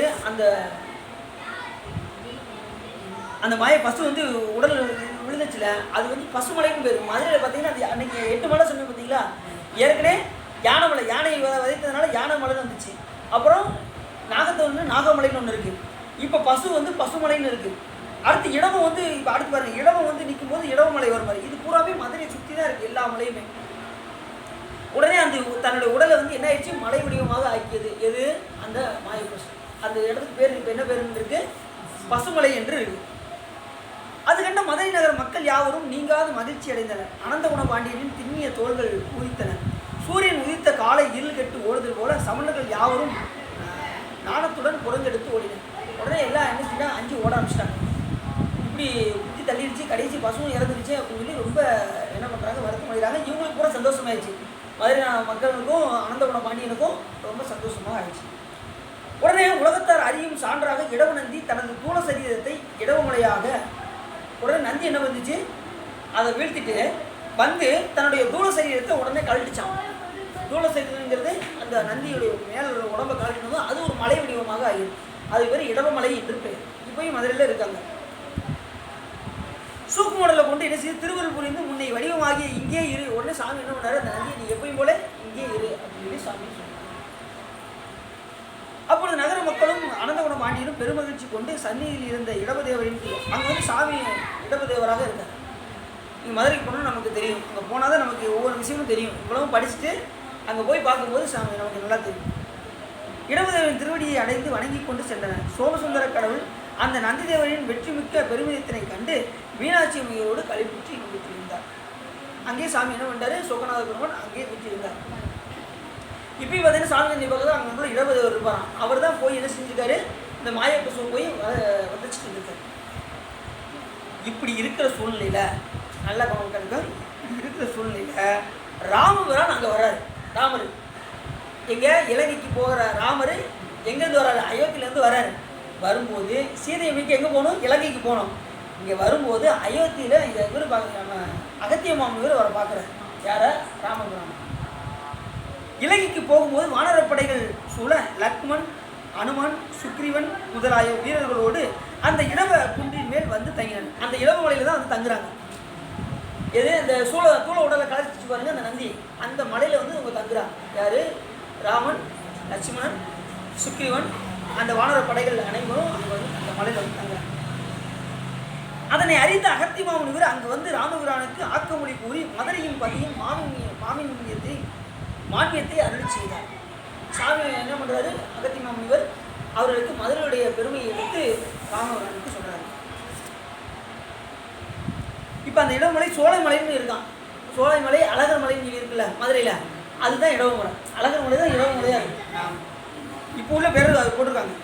அந்த மாய பசு வந்து உடல் விழுந்துச்சுல, அது வந்து பசுமலைன்னு பேர். மதுரையில் பார்த்தீங்கன்னா அது அன்னைக்கு 8 மலை சொன்னேன் பார்த்தீங்களா? ஏற்கனவே யானைமலை, யானையை வதைத்ததுனால யானை மலைன்னு வந்துச்சு. அப்புறம் நாகமலைன்னு ஒன்று இருக்குது. இப்போ பசு வந்து பசுமலைன்னு இருக்குது. அடுத்து இடமும் வந்து இப்போ அடுத்து பாருங்கள், இடமும் வந்து நிற்கும் போது இடமலை வரும் மாதிரி. இது பூராவே மதுரையை சுற்றி தான் இருக்குது, எல்லா மலையுமே. உடனே அந்த தன்னுடைய உடலை வந்து என்ன ஆயிடுச்சு? மலை வடிவமாக ஆக்கியது. எது? அந்த மாய பசு. அந்த இடத்துக்கு பேர் இப்போ என்ன பேருன்னு இருக்கு? பசுமலை என்று இருக்கு. அது கண்ட மதுரை நகர மக்கள் யாவரும் நீங்காத மகிழ்ச்சி அடைந்தனர். அனந்தகுண பாண்டியனின் திண்ணிய தோள்கள் பூரித்தன. சூரியன் உதித்த காலை இருள் கெட்டு ஓடுதல் போல சமணர்கள் யாவரும் நாணத்துடன் புறந்தெடுத்து ஓடினர். உடனே எல்லாம் என்ன செஞ்சா? 5 ஓட ஆரம்பிச்சிட்டாங்க. இப்படி குத்தி தள்ளிடுச்சு, கடைசி பசுவும் இறந்துருச்சு அப்படின்னு சொல்லி ரொம்ப என்ன பண்ணுறாங்க? வருத்தம் அடைகிறாங்க. இவங்களுக்கு கூட சந்தோஷமாயிடுச்சு. மதுரை மக்களுக்கும் அனந்தகுண பாண்டியனுக்கும் ரொம்ப சந்தோஷமாக ஆயிடுச்சு. உடனே உலகத்தார் அறியும் சான்றாக இடவநந்தி தனது தூள சரீரத்தை இடவமலையாக உடனே நந்தி என்ன வந்துச்சு? அதை வீழ்த்திட்டு வந்து தன்னுடைய தூள சரீரத்தை உடனே கழட்டிச்சான். தூள சரீரங்கிறது அந்த நந்தியுடைய மேலே உடம்பை கழட்டினதும் அது ஒரு மலை வடிவமாக ஆகிடும். அது பேர் இடவமலை என்று பேர். இப்போயும் மதுரையில் இருக்காங்க. சூக்குமடலை கொண்டு என்ன செய்து திருவருள் புரிந்து முன்னை வடிவமாகிய இங்கே இரு. உடனே சாமி என்ன பண்ணாரு? அந்த நந்தியை நீ எப்பயும் போல இங்கே இரு அப்படின்னு சொல்லி சாமி சொன்னார். அப்பொழுது நகர மக்களும் அனந்தகுண பாண்டியனும் பெருமகிழ்ச்சி கொண்டு சந்நிதியில் இருந்த இடபதேவரின் அங்கே வந்து சாமி இடபதேவராக இருந்தார். இங்கே மதுரைக்கு போனால் நமக்கு தெரியும். அங்கே போனால் தான் நமக்கு ஒவ்வொரு விஷயமும் தெரியும். இவ்வளவும் படிச்சுட்டு அங்கே போய் பார்க்கும்போது சாமி நமக்கு நல்லா தெரியும். இடபதேவரின் திருவடியை அடைந்து வணங்கி கொண்டு சென்றனர். சோமசுந்தர கடவுள் அந்த நந்திதேவரின் வெற்றி மிக்க பெருமிதத்தினை கண்டு மீனாட்சி அம்மையோடு களிப்புற்றி கொண்டிருந்தார். அங்கேயே சாமி என்ன பண்ணிட்டாரு, சொக்கநாத பெருமான் அங்கேயே வீட்டு இருந்தார். இப்பயும் பார்த்தீங்கன்னா சாமி பக்கத்தில் அங்கே உள்ள இடபதவர் இருப்பாராம். அவர் தான் போய் என்ன செஞ்சுருக்காரு, இந்த மாயப்பசுவை போய் வதச்சிட்டு இருந்திருக்காரு. இப்படி இருக்கிற சூழ்நிலையில் நல்லா கவனிக்க, இருக்கிற சூழ்நிலையில் ராமபிரான் அங்கே வர்றாரு. ராமர் எங்கே இலங்கைக்கு போகிற ராமர் எங்கேருந்து வர்றாரு, அயோத்தியிலேருந்து வர்றாரு. வரும்போது சீதையை மீட்க எங்கே போகணும், இலங்கைக்கு போகணும். இங்கே வரும்போது அயோத்தியில் இங்கே இவர் பார்க்குறாங்க, அகத்திய மாமுனிவர் அவரை பார்க்குறாரு. யாரை, ராமபிரான். இலங்கைக்கு போகும்போது வானரப்படைகள் சூழ லக்மன், அனுமன், சுக்ரீவன் முதலாய வீரர்களோடு அந்த இளவ குன்றின் மேல் வந்து தங்கினாங்க. அந்த இளவ மலையில் தான் வந்து தங்குறாங்க. எது இந்த தூள உடலை கலைச்சிட்டு பாருங்க அந்த நந்தி, அந்த மலையில் வந்து அவங்க தங்குறாங்க. யார், ராமன், லட்சுமணன், சுக்ரீவன், அந்த வானர படைகள் அனைவரும் அங்கே வந்து அந்த மலையில் வந்து தங்குறாங்க. அதனை அறிந்த அகத்திய மாமுனிவர் அங்கே வந்து ராமபிரானுக்கு ஆக்கமொழி கூறி மதுரையின் பதியும் மானியத்தை அருளி செய்தார். சாமி என்ன பண்ணுறாரு, அகத்திய மாமுனிவர் அவர்களுக்கு மதுரையுடைய பெருமையை எடுத்து ராமபிரானுக்கு சொல்கிறாரு. இப்போ அந்த இடமலை சோலைமலைன்னு இருக்கான். சோலைமலை அழகர் மலைன்னு இருக்குல்ல மதுரையில், அதுதான் இடவமலை. அழகர் மலை தான் இடவமலையாக இருக்குது. இப்போ உள்ள பேர் அது போட்டிருக்காங்க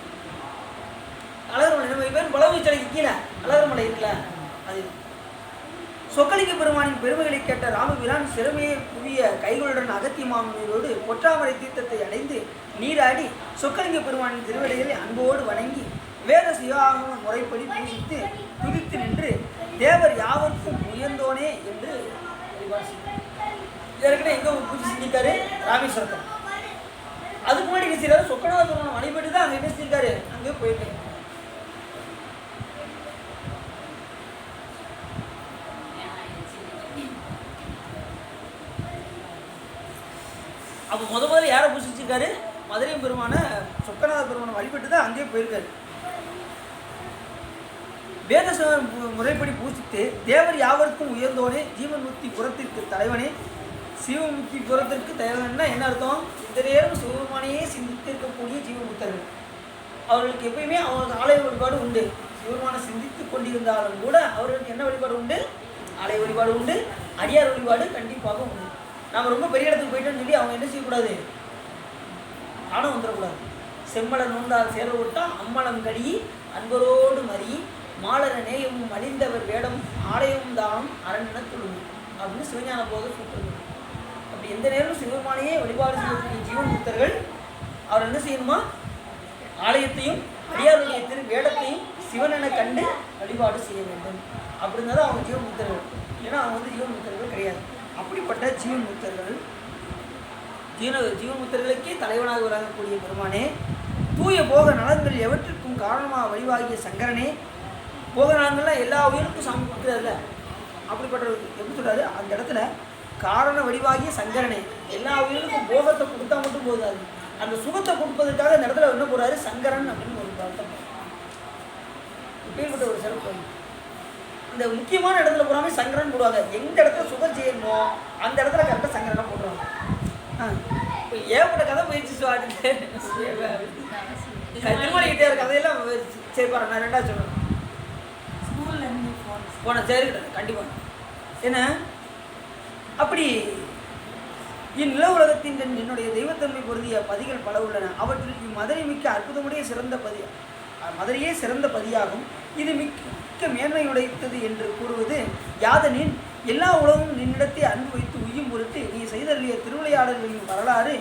அழகர் மலை. நம்ம பேர் பலவீச்சலைக்கு கீழே அழகர் மலை இருக்குல்ல அது. சொக்கலிங்க பெருமானின் பெருமைகளை கேட்ட ராமபிரான் சிறுமையை புவிய கைகளுடன் அகத்திய மாமுனிவரோடு பொற்றாமரை தீர்த்தத்தை அடைந்து நீராடி சொக்கலிங்க பெருமானின் திருவடிகளை அன்போடு வணங்கி வேத சிவாகம முறைப்படி பூஜித்து துதித்து நின்று தேவர் யாவருக்கும் உயர்ந்தோனே என்று வழிபாடு செய்தார். ஏற்கனவே எங்கே பூஜை செஞ்சிருக்காரு, ராமேஸ்வரத்தில். அதுக்கு முன்னாடி என்ன செய்யறாரு, சொக்கநாத பெருமானை வழிபட்டு தான் அங்கே என்ன செஞ்சிருக்காரு, அங்கே போயிட்டு. அப்போ முதல்ல யாரை பூஜிச்சிருக்காரு, மதுரை பெருமான சொக்கநாத பெருமானை வழிபட்டு தான் அங்கேயே போயிருக்காரு. வேத முறைப்படி பூஜித்து தேவர் யாவருக்கும் உயர்ந்தோனே ஜீவன்முக்தி புறத்திற்கு தலைவனே சிவமுக்தி புறத்திற்கு தலைவன்னா என்ன அர்த்தம், இந்த நேரம் சிவபெருமானையே சிந்தித்திருக்கக்கூடிய ஜீவமுக்தர்கள். அவர்களுக்கு எப்பயுமே அவங்களுக்கு ஆலய வழிபாடு உண்டு. சிவபெருமானை சிந்தித்து கொண்டிருந்தாலும் கூட அவர்களுக்கு என்ன வழிபாடு உண்டு, ஆலய வழிபாடு உண்டு, அடியார் வழிபாடு கண்டிப்பாக உண்டு. நம்ம ரொம்ப பெரிய இடத்துக்கு போயிட்டோன்னு சொல்லி அவங்க என்ன செய்யக்கூடாது, ஆணம் வந்துடக்கூடாது. செம்மலர் நோந்தார் சேர விட்டா அம்மலம் கடி அன்பரோடு மறி மாலர நேயமும் அழிந்தவர் வேடம் ஆலயமும் தானம் அரண்மனை தொழுமை அப்படின்னு சிவஞான போது சொல்றது. அப்படி எந்த நேரமும் சிவபெருமானையே வழிபாடு செய்யக்கூடிய ஜீவன்முக்தர்கள் அவர் என்ன செய்யணுமா, ஆலயத்தையும் அடியாருடைய திரு வேடத்தையும் சிவனென கண்டு வழிபாடு செய்ய வேண்டும். அப்படின்னா தான் அவங்க ஜீவன்முக்தர்கள். ஏன்னா அவங்க வந்து ஜீவன்முக்தர்கள் கிடையாது. அப்படிப்பட்ட ஜீவன்முக்தர்கள், ஜீவன்முக்தர்களுக்கே தலைவனாக வழங்கக்கூடிய பெருமானே, தூய போக நலன்கள் எவற்றிற்கும் காரணமாக வழிவாகிய சங்கரனே, போக நலன்கள்லாம் எல்லா உயிருக்கும் சாமி கொடுக்குறதில்ல. அப்படிப்பட்ட எப்படி சொல்கிறாரு, அந்த இடத்துல காரண வடிவாகிய சங்கரனே, எல்லா உயிருக்கும் போகத்தை கொடுத்தா மட்டும் போதாது, அந்த சுகத்தை கொடுப்பதற்காக அந்த இடத்துல என்ன போகிறாரு, சங்கரன் அப்படின்னு ஒரு அர்த்தம். இப்படிப்பட்ட ஒரு சிறப்பு. இந்த முக்கியமான இடத்துல போகாம சங்கரன் போடுவாங்க. எந்த இடத்துல சுகம் செய்யணுமோ அந்த இடத்துல கரெக்டாக சங்கரனை போட்டுருவாங்க. இப்போ ஏகப்பட்ட கதை போயிடுச்சு. திருமலை கிட்டே கதையெல்லாம் சரி பாரு, நான் ரெண்டாவது சொல்லணும் போனேன். சரி கண்டிப்பாக என்ன அப்படி இந்நில உலகத்தின் என்னுடைய தெய்வத்தன்மை பொருந்திய பதிகள் பல உள்ளன. அவற்றில் இம்மதுரை மிக்க அற்புதமுடைய சிறந்த பதி, மதுரையே சிறந்த பதியாகும். இது மிக்க மேன்மையுடைத்தது என்று கூறுவது யாதனின் எல்லா உலகமும் நின்னிடத்தை அன்பு வைத்து உய்யும் பொருட்டு நீ செய்தருளிய திருவிளையாடல்களின் வரலாறு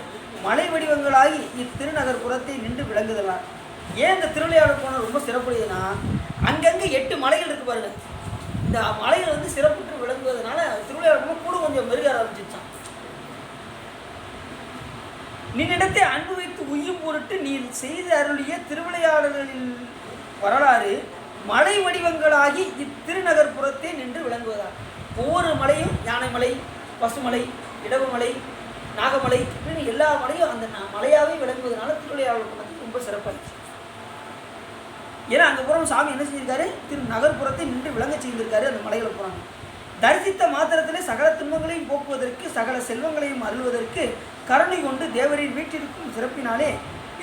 மலை வடிவங்களாகி இத்திருநகர் புறத்தை நின்று விளங்குதலார். ஏன் இந்த திருவிளையாடல் போனால் ரொம்ப சிறப்புடையதுன்னா, அங்கங்கே 8 மலைகள் இருக்கு பாருங்க. இந்த மலைகள் வந்து சிறப்புற்று விளங்குவதனால திருவிளையாடல் கூட கொஞ்சம் மெருக ஆரம்பிச்சிருச்சான். நின்னிடத்தை அன்பு வைத்து உய்யும் பொருட்டு நீ செய்த அருளிய திருவிளையாடல்களின் வரலாறு மலை வடிவங்களாகி இத்திருநகர் புறத்தே நின்று விளங்குவதால் ஒவ்வொரு மலையும் யானைமலை, பசுமலை, இடவுமலை, நாகமலை இப்படின்னு எல்லா மலையும் அந்த மலையாகவே விளங்குவதனால திருவிளையாடல் புறத்துக்கு ரொம்ப சிறப்பாச்சு. ஏன்னா அங்கே புறம் சாமி என்ன செஞ்சிருக்காரு, நகர்ப்புறத்தை நின்று விளங்க செய்திருக்காரு. அந்த மலைகளை புறம் தரிசித்த மாத்திரத்திலே சகல துன்பங்களையும் போக்குவதற்கு சகல செல்வங்களையும் அருள்வதற்கு கருணை கொண்டு தேவரின் வீட்டிற்கும் சிறப்பினாலே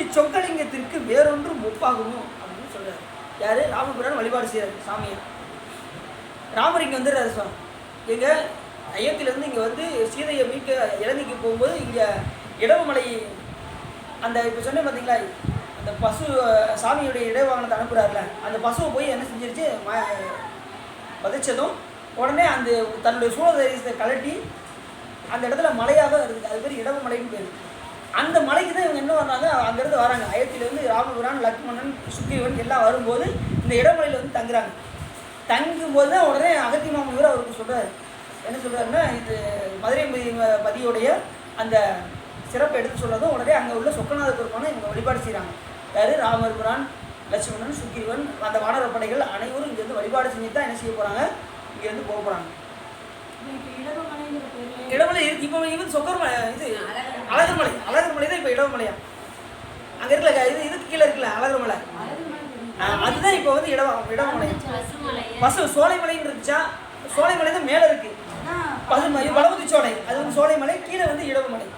இச்சொக்கலிங்கத்திற்கு வேறொன்றும் ஒப்பாகுமோ அப்படின்னு சொல்றாரு. யாரு, ராமபிரான் வழிபாடு செய்யறாரு சாமியை. ராமர் இங்கே வந்துடுறாரு. சுவாமி எங்க அயோத்தியிலேருந்து இங்கே வந்து சீதையை மீட்க இலங்கைக்கு போகும்போது இங்கே இடவமலை அந்த இப்போ சொன்னேன் பார்த்தீங்களா, அந்த பசு சாமியுடைய இடைவாகனத்தை அனுப்புகிறாருல, அந்த பசுவை போய் என்ன செஞ்சிருச்சு வதைச்சதும் உடனே அந்த தன்னுடைய சூழலை கலட்டி அந்த இடத்துல மலையாக இருக்குது, அது பேர் இடவமலைன்னு பேர். அந்த மலைக்கு தான் இவங்க என்ன வர்றாங்க, அங்கேருந்து வராங்க. அயோத்தியிலேருந்து ராமபுரான், லக்ஷ்மணன், சுக்ரீவன் எல்லாம் வரும்போது இந்த இடமலையில் வந்து தங்குறாங்க. தங்கும்போது தான் உடனே அகத்திய மாமுனிவர் அவருக்கு சொல்கிறார், என்ன சொல்கிறாருன்னா, இது மதுரை பதியுடைய அந்த சிறப்பை எடுத்து சொல்கிறதும் உடனே அங்கே உள்ள சொக்கநாத பெருமானை இவங்க வழிபாடு செய்கிறாங்க. யார்? ராமர் புரான், லட்சுமணன், சுக்ரீவன், அந்த வானரப்படைகள் அனைவரும் இங்கேருந்து வழிபாடு செஞ்சு தான் என்ன செய்ய போகிறாங்க, இங்கேருந்து போக போகிறாங்க. இடமலை இருக்கு. இப்போ இது சொக்கர்மலை, இது அழகர்மலை. அழகர்மலை தான் இப்போ இடமலையா அங்கே இருக்கல, இது இதுக்கு கீழே இருக்குல்ல அழகர்மலை, அதுதான் இப்போ வந்து இடமலை. சோலைமலைன்னு இருந்துச்சா, சோலைமலை தான் மேலே இருக்கு, பழமுதி சோலை, அது வந்து சோலைமலை, கீழே வந்து இடமலை.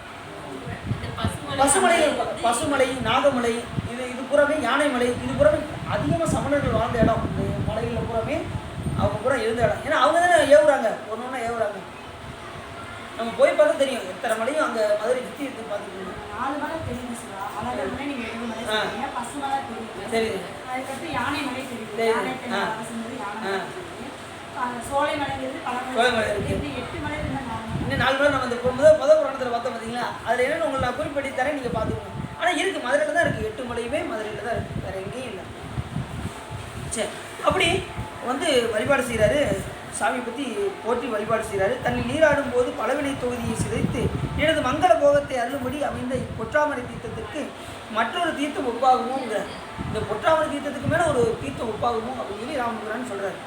பசுமலை, பசுமலை, நாகமலை, இது பூராமே யானைமலை, இது பூராமே அதிகமாக சமணர்கள் வாழ்ந்த இடம். இந்த மலைகளில் பூராமே அவங்க பூரா இருந்த இடம். ஏன்னா அவங்க தானே ஏவுறாங்க, ஒன்று ஒன்றா ஏவுறாங்க. நம்ம போய் பார்த்தா தெரியும் எத்தனை மலையும் அங்கே மதுரை சுற்றி இருக்கு. பார்த்துக்கணும். 4 மலை தெரியுது சார். அழகர்மலை நீங்க 7 மலை சொல்றீங்க. பசுமலை தெரியுது. தெரியுது. அதுக்கடுத்து யானை மலை தெரியுது. யானை தென்னை அரசு யானை. சோலைமலைங்கிறது பழமலை இருக்கு. 8 மலை இருந்தா இன்னும் 4 மலை நம்ம இந்த முதல் புராணத்தில் பார்த்தோம் பார்த்தீங்களா, அதில் என்னென்னு உங்களை நான் குறிப்பிட்டு தரேன், நீங்கள் பார்த்துக்கணும். ஆனால் இருக்குது, மதுரையில் தான் இருக்குது, 8 மலையுமே மதுரையில் தான் இருக்குது, வேறு எங்கேயும் இல்லை. சரி, அப்படி வந்து வழிபாடு செய்கிறாரு, சாமியை பற்றி போற்றி வழிபாடு செய்கிறாரு. தன்னை நீராடும் போது பலவினை தொகுதியை சிதைத்து எனது மங்கள போகத்தை அருளும்படி அமைந்த பொற்றாமரை தீர்த்தத்திற்கு மற்றொரு தீர்த்தம் ஒப்பாகுமோங்கிற, இந்த பொற்றாமரை தீர்த்தத்துக்கு மேலே ஒரு தீர்த்தம் ஒப்பாகுமோ அப்படின்னு சொல்லி ராமபுரான்னு சொல்கிறார்.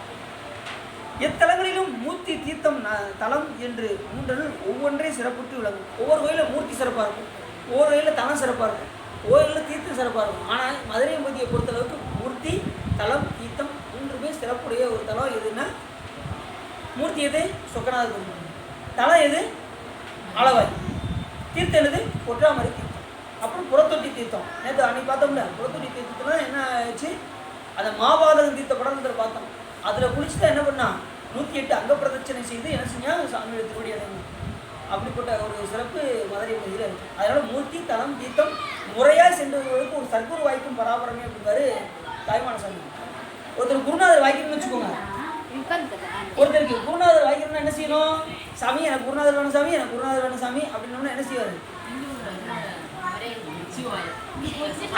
எத்தலங்களிலும் மூர்த்தி தீர்த்தம் தலம் என்று 3 ஒவ்வொன்றே சிறப்புற்று விளங்கும். ஒவ்வொரு கோயிலில் மூர்த்தி சிறப்பாக இருக்கும், ஒவ்வொரு கோயிலில் தலம் சிறப்பாக இருக்கும், கோயிலில் தீர்த்தம் சிறப்பாக இருக்கும். ஆனால் மதுரை பகுதியை பொறுத்தளவுக்கு மூர்த்தி, தலம், தீர்த்தம் 3மே சிறப்புடைய ஒரு தலம். எதுன்னா மூர்த்தி எது? சொக்கநாத பெருமான். தலம் எது? அளவாய். தீர்த்தம் எது? பொற்றாமரை தீர்த்தம். அப்புறம் புறத்தொட்டி தீர்த்தம். நேற்று அன்னைக்கு பார்த்தோம்ல, புறத்தொட்டி தீர்த்தத்தில் என்ன ஆச்சு, அந்த மாபாதகம் தீர்த்த படத்தில் பார்த்தோம். அதில் குளிச்சுதான் என்ன பண்ணா, 108 அங்க பிரதட்சணை செய்து என்ன செஞ்சா சாமியோட திருவடி அடையணும். அப்படிப்பட்ட ஒரு சிறப்பு மதுரை பகுதியில் இருக்குது. அதனால் மூர்த்தி, தலம், தீர்த்தம் முறையாக சென்றவர்களுக்கு ஒரு சர்க்குரு வாய்க்கும் பராபரமே அப்படிங்காரு தாய்மான சாமி. ஒருத்தர் குருநாதர் வாய்க்கணும்னு வச்சுக்கோங்க. ஒருத்தருக்கு குருநாதர் வாய்க்கணும்னா என்ன செய்யணும், சாமி எனக்கு குருநாதர் வேணும், சாமி எனக்கு குருநாதர் வேணும் சாமி அப்படின்னா என்ன செய்வார்,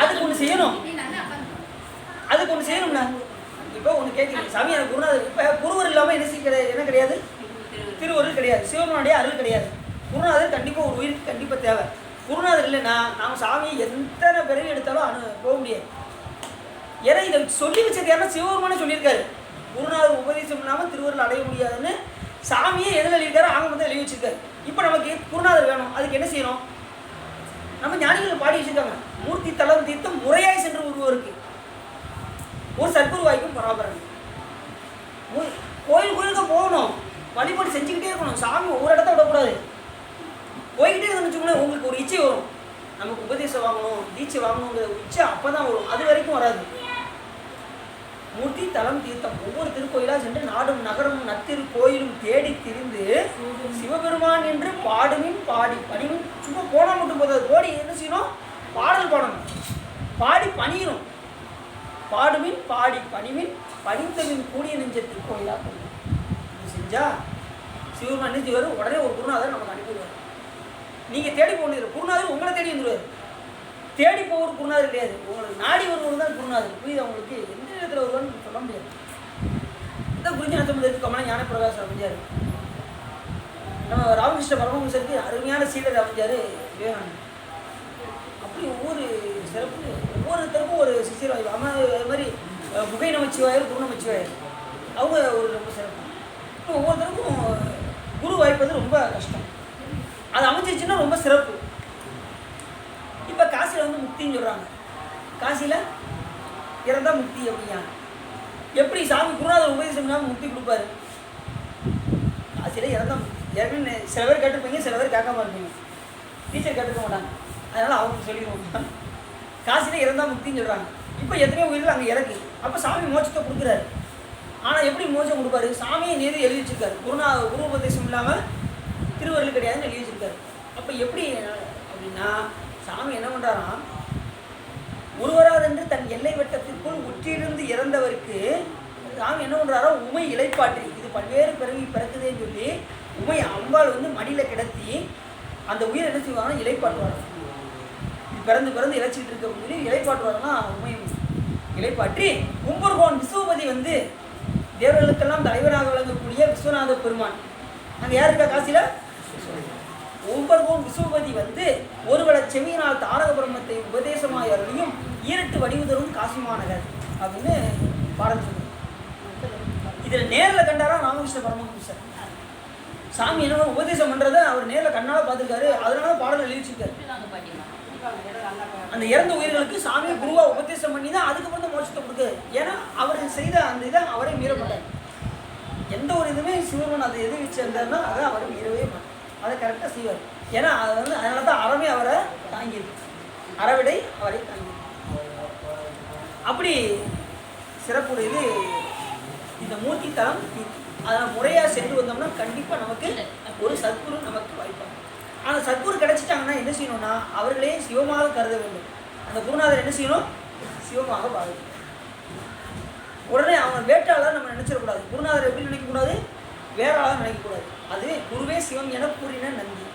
அதுக்கு ஒன்று செய்யணும், அதுக்கு ஒன்று செய்யணும்னா. இப்போ ஒன்று கேட்குறீங்க, சாமி எனக்கு குருநாதர். இப்போ குருவர் இல்லாமல் என்ன கிடையாது, திருவருள் கிடையாது, சிவனுடைய அருள் கிடையாது. குருநாதர் கண்டிப்பாக ஒரு உயிருக்கு கண்டிப்பாக தேவை. குருநாதர் இல்லைன்னா நாம் சாமி எத்தனை பிறவி எடுத்தாலும் போக முடியாது. ஏன்னா இதை சொல்லி வச்சது யாருன்னா சிவபெருமானே சொல்லியிருக்காரு, குருநாதர் உபதேசம் இல்லாமல் திருவருள் அடைய முடியாதுன்னு சாமியே எதில் எழுதியிருக்காரு, ஆகமத்தை எழுதி வச்சிருக்காரு. இப்போ நமக்கு குருநாதர் வேணும், அதுக்கு என்ன செய்யணும், நம்ம ஞானிகளை பாடி வச்சுருக்காங்க. மூர்த்தி, தலம், தீர்த்தம் முறையாய் சென்று ஒருவருக்கு ஒரு சத்குரு வாய்க்கும் பராபரம். கோயிலுக்கு போகணும், வழிபாடு செஞ்சுக்கிட்டே இருக்கணும். சாமி ஒவ்வொரு இடத்த விடக்கூடாது, போய்கிட்டே இருந்துச்சுங்களேன். உங்களுக்கு ஒரு இச்சை வரும், நமக்கு உபதேசம் வாங்கணும், தீட்சை வாங்கணுங்கிற ஒரு இச்சை அப்போ தான் வரும், அது வரைக்கும் வராது. மூர்த்தி, தலம், தீர்த்தம் ஒவ்வொரு திருக்கோயிலாக சென்று நாடும் நகரமும் நத்திரு கோயிலும் தேடி திரிந்து சிவபெருமான் என்று பாடுமின் பாடி பணிமின். சும்மா போனால் மட்டும் போதாது, கோடி என்ன செய்யணும், பாடல் பாடணும், பாடி பணியணும். பாடுமின் பாடி பணிமின் பணிந்தமின் கூடிய நெஞ்ச திருக்கோயிலாக பண்ணணும். இது செஞ்சா சிவபெருமான் என்ன செய்வார், உடனே ஒரு குருநாதர் நமக்கு அனுப்பிடுவார். நீங்கள் தேடி போகணும், குருநாதர் உங்களை தேடி வந்துடுவார். தேடி போகிற குருநாதர் கிடையாது, உங்களுக்கு நாடி வருவது தான் குருநாதர். புரியுது அவங்களுக்கு, எந்த இடத்துல வருவான்னு சொல்ல முடியாது. இந்த குறிஞ்சி நத்தம் கமல ஞான பிரகாசம் அமைஞ்சார். நம்ம ராமகிருஷ்ண பரமஹம்சருக்கு அருமையான சீடர் அமைஞ்சார் விவேகானந்தர். அப்படி ஒவ்வொரு சிறப்பு, ஒவ்வொருத்தருக்கும் ஒரு சிசிர் வாய்ப்பு. அது மாதிரி புகை நமச்சிவாயர், குரு நமச்சிவாயர் அவங்க ஒரு ரொம்ப சிறப்பு. ஒவ்வொருத்தருக்கும் குரு வாய்ப்பது ரொம்ப கஷ்டம், அது அமைஞ்சிச்சுன்னா ரொம்ப சிறப்பு. இப்போ காசியில் வந்து முக்தின்னு சொல்கிறாங்க, காசியில் இறந்தால் முக்தி அப்படியா? எப்படி சாமி குருநாதர் உபதேசம் இல்லாமல் முக்தி கொடுப்பாரு? காசியில் இறந்தால் ஏற்கனவே சில பேர் கேட்டுருப்பீங்க, சில பேர் கேட்காம இருப்பீங்க, டீச்சர் கேட்டுக்க மாட்டாங்க, அதனால் அவங்க சொல்லிடுவோம். காசியில் இறந்தால் முக்தின்னு சொல்கிறாங்க. இப்போ எத்தனையோ உயிர்கள் அங்கே இறக்கு, அப்போ சாமி மோட்சத்தை கொடுக்குறாரு. ஆனால் எப்படி மோட்சம் கொடுப்பாரு, சாமியை நேரு எழுதி வச்சிருக்காரு. குரு உபதேசம் இல்லாமல் திருவருள் கிடையாதுன்னு எழுதி வச்சிருக்காரு. அப்போ எப்படி அப்படின்னா சாமி என்ன பண்ணுறாராம், ஒருவராதென்று தன் எல்லை வட்டத்திற்குள் உற்றிருந்து இறந்தவருக்கு சாமி என்ன பண்ணுறாரோ உமை இலைப்பாற்றி, இது பல்வேறு பிறவி பிறக்குதேன்னு சொல்லி உமை அம்பாள் வந்து மடியில் கிடத்தி அந்த உயிர் என்ன செய்வாங்கன்னா இலைப்பாட்டுவாங்க. இது பிறந்து பிறந்து இழைச்சிக்கிட்டு இருக்க அப்படின்னு சொல்லி இலைப்பாட்டுவாங்கன்னா உமை இலைப்பாற்றி கும்பர்கோன் விசுவபதி வந்து தேவர்களுக்கெல்லாம் தலைவராக விளங்கக்கூடிய விஸ்வநாத பெருமான், அங்கே யார் இருக்கா காசியில்? ஒவ்வொருவரும் விசுவபதி வந்து ஒருவள செவியினால் தாரக பிரம்மத்தை உபதேசமாய் அருளியும் ஈரட்டு வடிவுதரும் காசிமாநகர் அப்படின்னு பாடம் சொல்லுது. இதில் நேரில் கண்டாரா ராமகிருஷ்ண பரமஹம்சர். சாமி என்ன உபதேசம் பண்ணுறதை அவர் நேரில் கண்ணால் பார்த்துருக்காரு, அதனால பாடல் எழுதிச்சிருக்காரு. அந்த இறந்த உயிர்களுக்கு சாமியை குருவாக உபதேசம் பண்ணி தான் அதுக்கப்புறம் தான் மோட்சத்தை கொடுக்குது. ஏன்னா அவர் செய்த அந்த இதை அவரே மீறப்பட்டார். எந்த ஒரு இதுவுமே சிவபெருமான் அதை எது வச்சிருந்தாருன்னா அதை அவரை மீறவே மாட்டார், அதை கரெக்டாக செய்வார். ஏன்னா அது வந்து அதனால தான் அறமே அவரை தாங்கியது, அறவிடை அவரை தாங்கியது. அப்படி சிறப்புடையது இந்த மூர்த்தி தலம். அதை முறையாக சென்று வந்தோம்னா கண்டிப்பாக நமக்கு ஒரு சத்குரு நமக்கு வாய்ப்பாங்க. ஆனால் சத்குரு கிடைச்சிட்டாங்கன்னா என்ன செய்யணும்னா அவர்களே சிவமாக கருத வேண்டும். அந்த குருநாதர் என்ன செய்யணும், சிவமாக பாருங்க. உடனே அவங்க வேட்டாளர் நம்ம நினைச்சிடக்கூடாது. குருநாதர் எப்படி நினைக்கக்கூடாது, வேற ஆளாக நினைக்கக்கூடாது. அது குருவே சிவம் என கூறின நந்தி.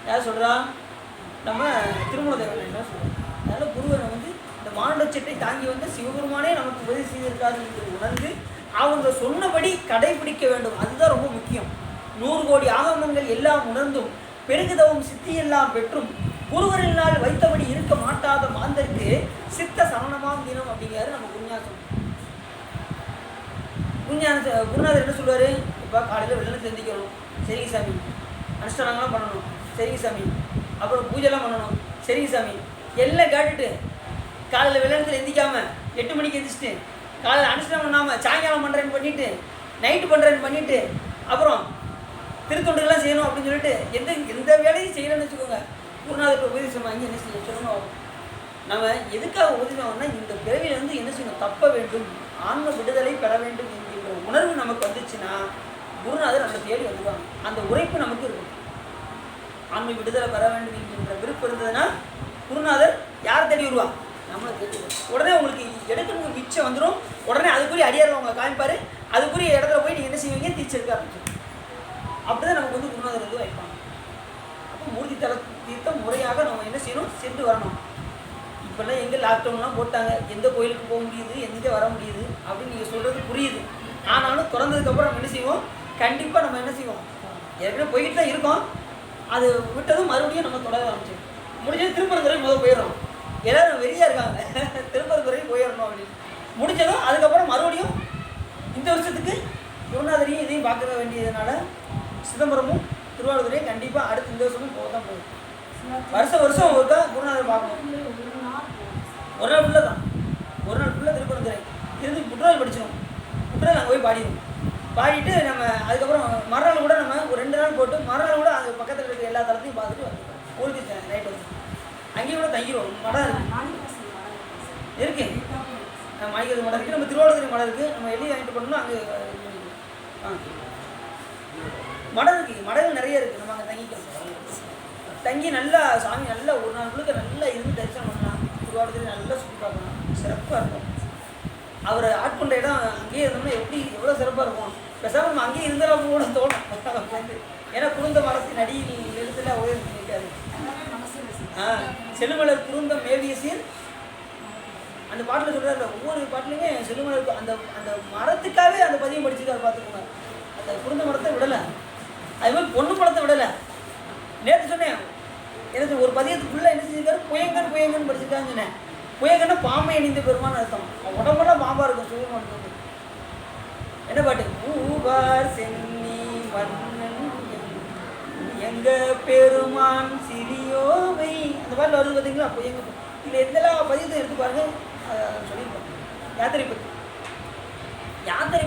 யார் சொல்கிறா, நம்ம திருமண தேவன் என்ன சொல்கிறோம். அதனால் குருவை வந்து இந்த மானுடச்சட்டை தாங்கி வந்து சிவபெருமானே நமக்கு உதவி செய்திருக்காரு என்று உணர்ந்து அவங்க சொன்னபடி கடைபிடிக்க வேண்டும். அதுதான் ரொம்ப முக்கியம். 100 கோடி ஆகமங்கள் எல்லாம் உணர்ந்தும் பெருகுதவும் சித்தியெல்லாம் பெற்றும் குருவரினால் வைத்தபடி இருக்க மாட்டாத மாந்தருக்கு சித்த சமணமாம் தினம் அப்படிங்கிறாரு நம்ம குருஞாசம். குருநாதர் என்ன சொல்லுவார், இப்போ காலையில் வெள்ளம் செஞ்சுக்கணும், சரிங்க சாமி. அனுஷ்டானங்கள்லாம் பண்ணணும், சரிங்க சாமி. அப்புறம் பூஜைலாம் பண்ணணும், சரிங்க சாமி. எல்லாம் கேட்டுட்டு காலையில் வெள்ளத்தில் எந்திக்காமல் 8 மணிக்கு எந்திரிச்சிட்டு காலையில் அனுஷ்டானம் பண்ணாமல் சாயங்காலம் பண்ணுறேன்னு பண்ணிவிட்டு நைட்டு பண்ணுறேன்னு பண்ணிவிட்டு அப்புறம் திருத்தொண்டுகள்லாம் செய்யணும் அப்படின்னு சொல்லிட்டு எந்த வேலையும் செய்யணும்னு வச்சுக்கோங்க. குருநாதருக்கு உபதேசம் வாங்கி என்ன செய்ய சொல்லணும். நம்ம எதுக்காக உபதேசம்னா இந்த பிறவியிலேருந்து என்ன செய்யணும், தப்ப வேண்டும், ஆன்ம விடுதலை பெற வேண்டும் என்கின்ற உணர்வு நமக்கு வந்துச்சுன்னா குருநாதர் நம்ம தேடி வந்துடுவாங்க. அந்த உரைப்பு நமக்கு இருக்கும். ஆன்ம விடுதலை பெற வேண்டும் என்கின்ற விருப்பம் இருந்ததுன்னா குருநாதர் யார் தேடி வருவாங்க, நம்மளை தேடி. உடனே உங்களுக்கு எடுக்கணும் மிச்சம் வந்துடும். உடனே அதுக்குரிய அடியாரில் உங்களை காமிப்பார். அதுக்குரிய இடத்துல போய் நீங்கள் என்ன செய்வீங்க, தீர்ச்சிருக்க ஆரம்பிச்சு. அப்படிதான் நமக்கு வந்து குருநாதர் வந்து வைப்பாங்க. அப்போ மூர்த்தி தல தீர்த்தம் முறையாக நம்ம என்ன செய்யணும், சென்று வரணும். இப்போல்லாம் எங்கே லாக்டவுன்லாம் போட்டாங்க, எந்த கோயிலுக்கு போக முடியுது, எங்கே வர முடியுது அப்படின்னு நீங்கள் சொல்கிறது புரியுது. ஆனாலும் திறந்ததுக்கப்புறம் நம்ம என்ன செய்வோம், கண்டிப்பாக நம்ம என்ன செய்வோம், ஏற்கனவே போய்கிட்டு தான் இருக்கோம். அது விட்டதும் மறுபடியும் நம்ம தொடர ஆரம்பிச்சோம். முடிஞ்சது திருப்பரங்குறை முதல் போயிடுறோம். எல்லோரும் வெறியாக இருக்காங்க, திருப்பரங்குறை போயிடணும் அப்படின்னு. முடிஞ்சதும் அதுக்கப்புறம் மறுபடியும் இந்த வருஷத்துக்கு குருநாதரையும் இதையும் பார்க்க வேண்டியதுனால சிதம்பரமும் திருவாரூரையும் கண்டிப்பாக அடுத்த இந்த வருஷமும் போக தான் போகும். வருஷம் ஒருக்கா குருநாதர் பார்க்கணும். ஒரு நாள் ஃபுல்லாக தான், ஒரு நாள் ஃபுல்லாக திருப்பரங்குறை இருந்து புற்றல் படிச்சிடும். புற்றல் அங்கே போய் பாடிடும். பாடிட்டு நம்ம அதுக்கப்புறம் மறுநாள் கூட நம்ம ஒரு 2 நாள் போட்டு மறுநாள் கூட அங்கே பக்கத்தில் இருக்கிற எல்லா தளத்தையும் பார்த்துட்டு வந்துடுவோம். ஊருக்கு நைட்டு வந்து அங்கேயும் கூட தங்கிடுவோம். மடம் இருக்கு, மாணிக்கது மடம் இருக்குது, நம்ம திருவாரூர் மடம் இருக்குது. நம்ம வெளியே வாங்கிட்டு போனோம்னா அங்கே மடம் இருக்குது, மடங்கள் நிறைய இருக்குது. நம்ம அங்கே தங்கி நல்லா சாமி நல்லா ஒரு நாள் முழுக்க நல்லா இருந்து தரிசனம் பண்ணலாம். திருவாரூர் நல்லா சுற்றி பார்க்கலாம், சிறப்பாக இருக்கும். அவரை ஆட்கொண்ட இடம் அங்கேயே இருந்தோம்னா எவ்வளோ சிறப்பாக இருக்கும். பேசாமல் நம்ம அங்கேயே இருந்தாலும் கூட தோணும். ஏன்னா குருந்த மரத்தின் அடியில் எழுத்துல உயர்ந்து நிற்காது. செல்லுமலர் குருந்தம் மேவிய சீர் அந்த பாட்டில் சொல்கிறாரு. ஒவ்வொரு பாட்டிலுமே செல்லுமலர் அந்த அந்த மரத்துக்காகவே அந்த பதியம் படிச்சுக்காரு. பார்த்துக்கோங்க, அந்த குருந்த மரத்தை விடலை, அது மாதிரி பொண்ணு பழத்தை விடலை. நேற்று சொன்னேன், எனக்கு ஒரு பதியத்துக்குள்ளே என்ன செஞ்சிருக்காரு, புயங்கன்னு படிச்சிருக்கான்னு சொன்னேன். புயங்கன்னா பாம்பை அணிந்த பெருமான்னு அர்த்தம். உடம்பெல்லாம் பாம்பாக இருக்கும். சிவபெருமான் என்ன பாட்டு, பூவார் சென்னி மன்னன் எங்க பெருமான் சிறியோவை, அந்த பாட்டில் வருது பார்த்தீங்களா. புயங்க இதில் எந்தெல்லாம் பதியத்தை எடுத்து பாருங்க சொல்லியிருப்பாங்க. யாத்திரை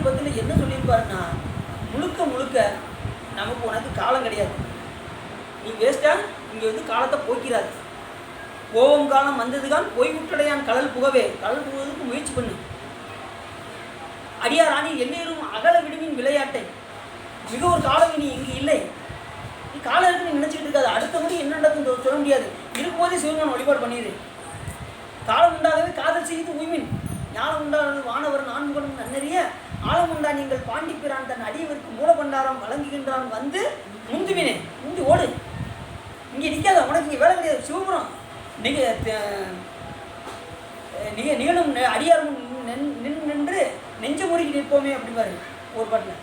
பத்தில் என்ன சொல்லியிருப்பாருன்னா, முழுக்க நமக்கு உனக்கு காலம் கிடையாது, நீ வேஸ்ட்டாக இங்கே வந்து காலத்தை போக்கிறாரு. கோவம் காலம் வந்ததுதான் போய்விட்டடையான் கடல் புகவே, கடல் புகுவதற்கு முயற்சி பண்ணு. அடியார் ராணி எல்லோரும் அகல விடுவின் விளையாட்டை, மிக ஒரு காலம் இனி இங்கு இல்லை, நீ காலம் இருக்குன்னு நினச்சிக்கிட்டு இருக்காது. அடுத்த முறை என்ன நடக்குன்னு சொல்ல முடியாது. இருக்கும்போதே சிவபெருமான் வழிபாடு பண்ணிடு. காலம் உண்டாகவே காதல் செய்து உய்மின் ஞானம் உண்டானது வானவர் நான்குகளும் நன்னறிய ஆழம் உண்டா நீங்கள் பாண்டிப்பிரான் தன் அடியவருக்கு மூலபண்டாரம் வழங்குகின்றான் வந்து முந்துவினே முந்தி ஓடு. இங்கே நிற்காத, உனக்கு இங்கே வேலை கிடையாது. சிவபுரம் நீங்கள் நிகழும் அடியார் நின்று நெஞ்ச முறைக்கு நிற்போமே அப்படிப்பாரு ஒரு பாட்டில்.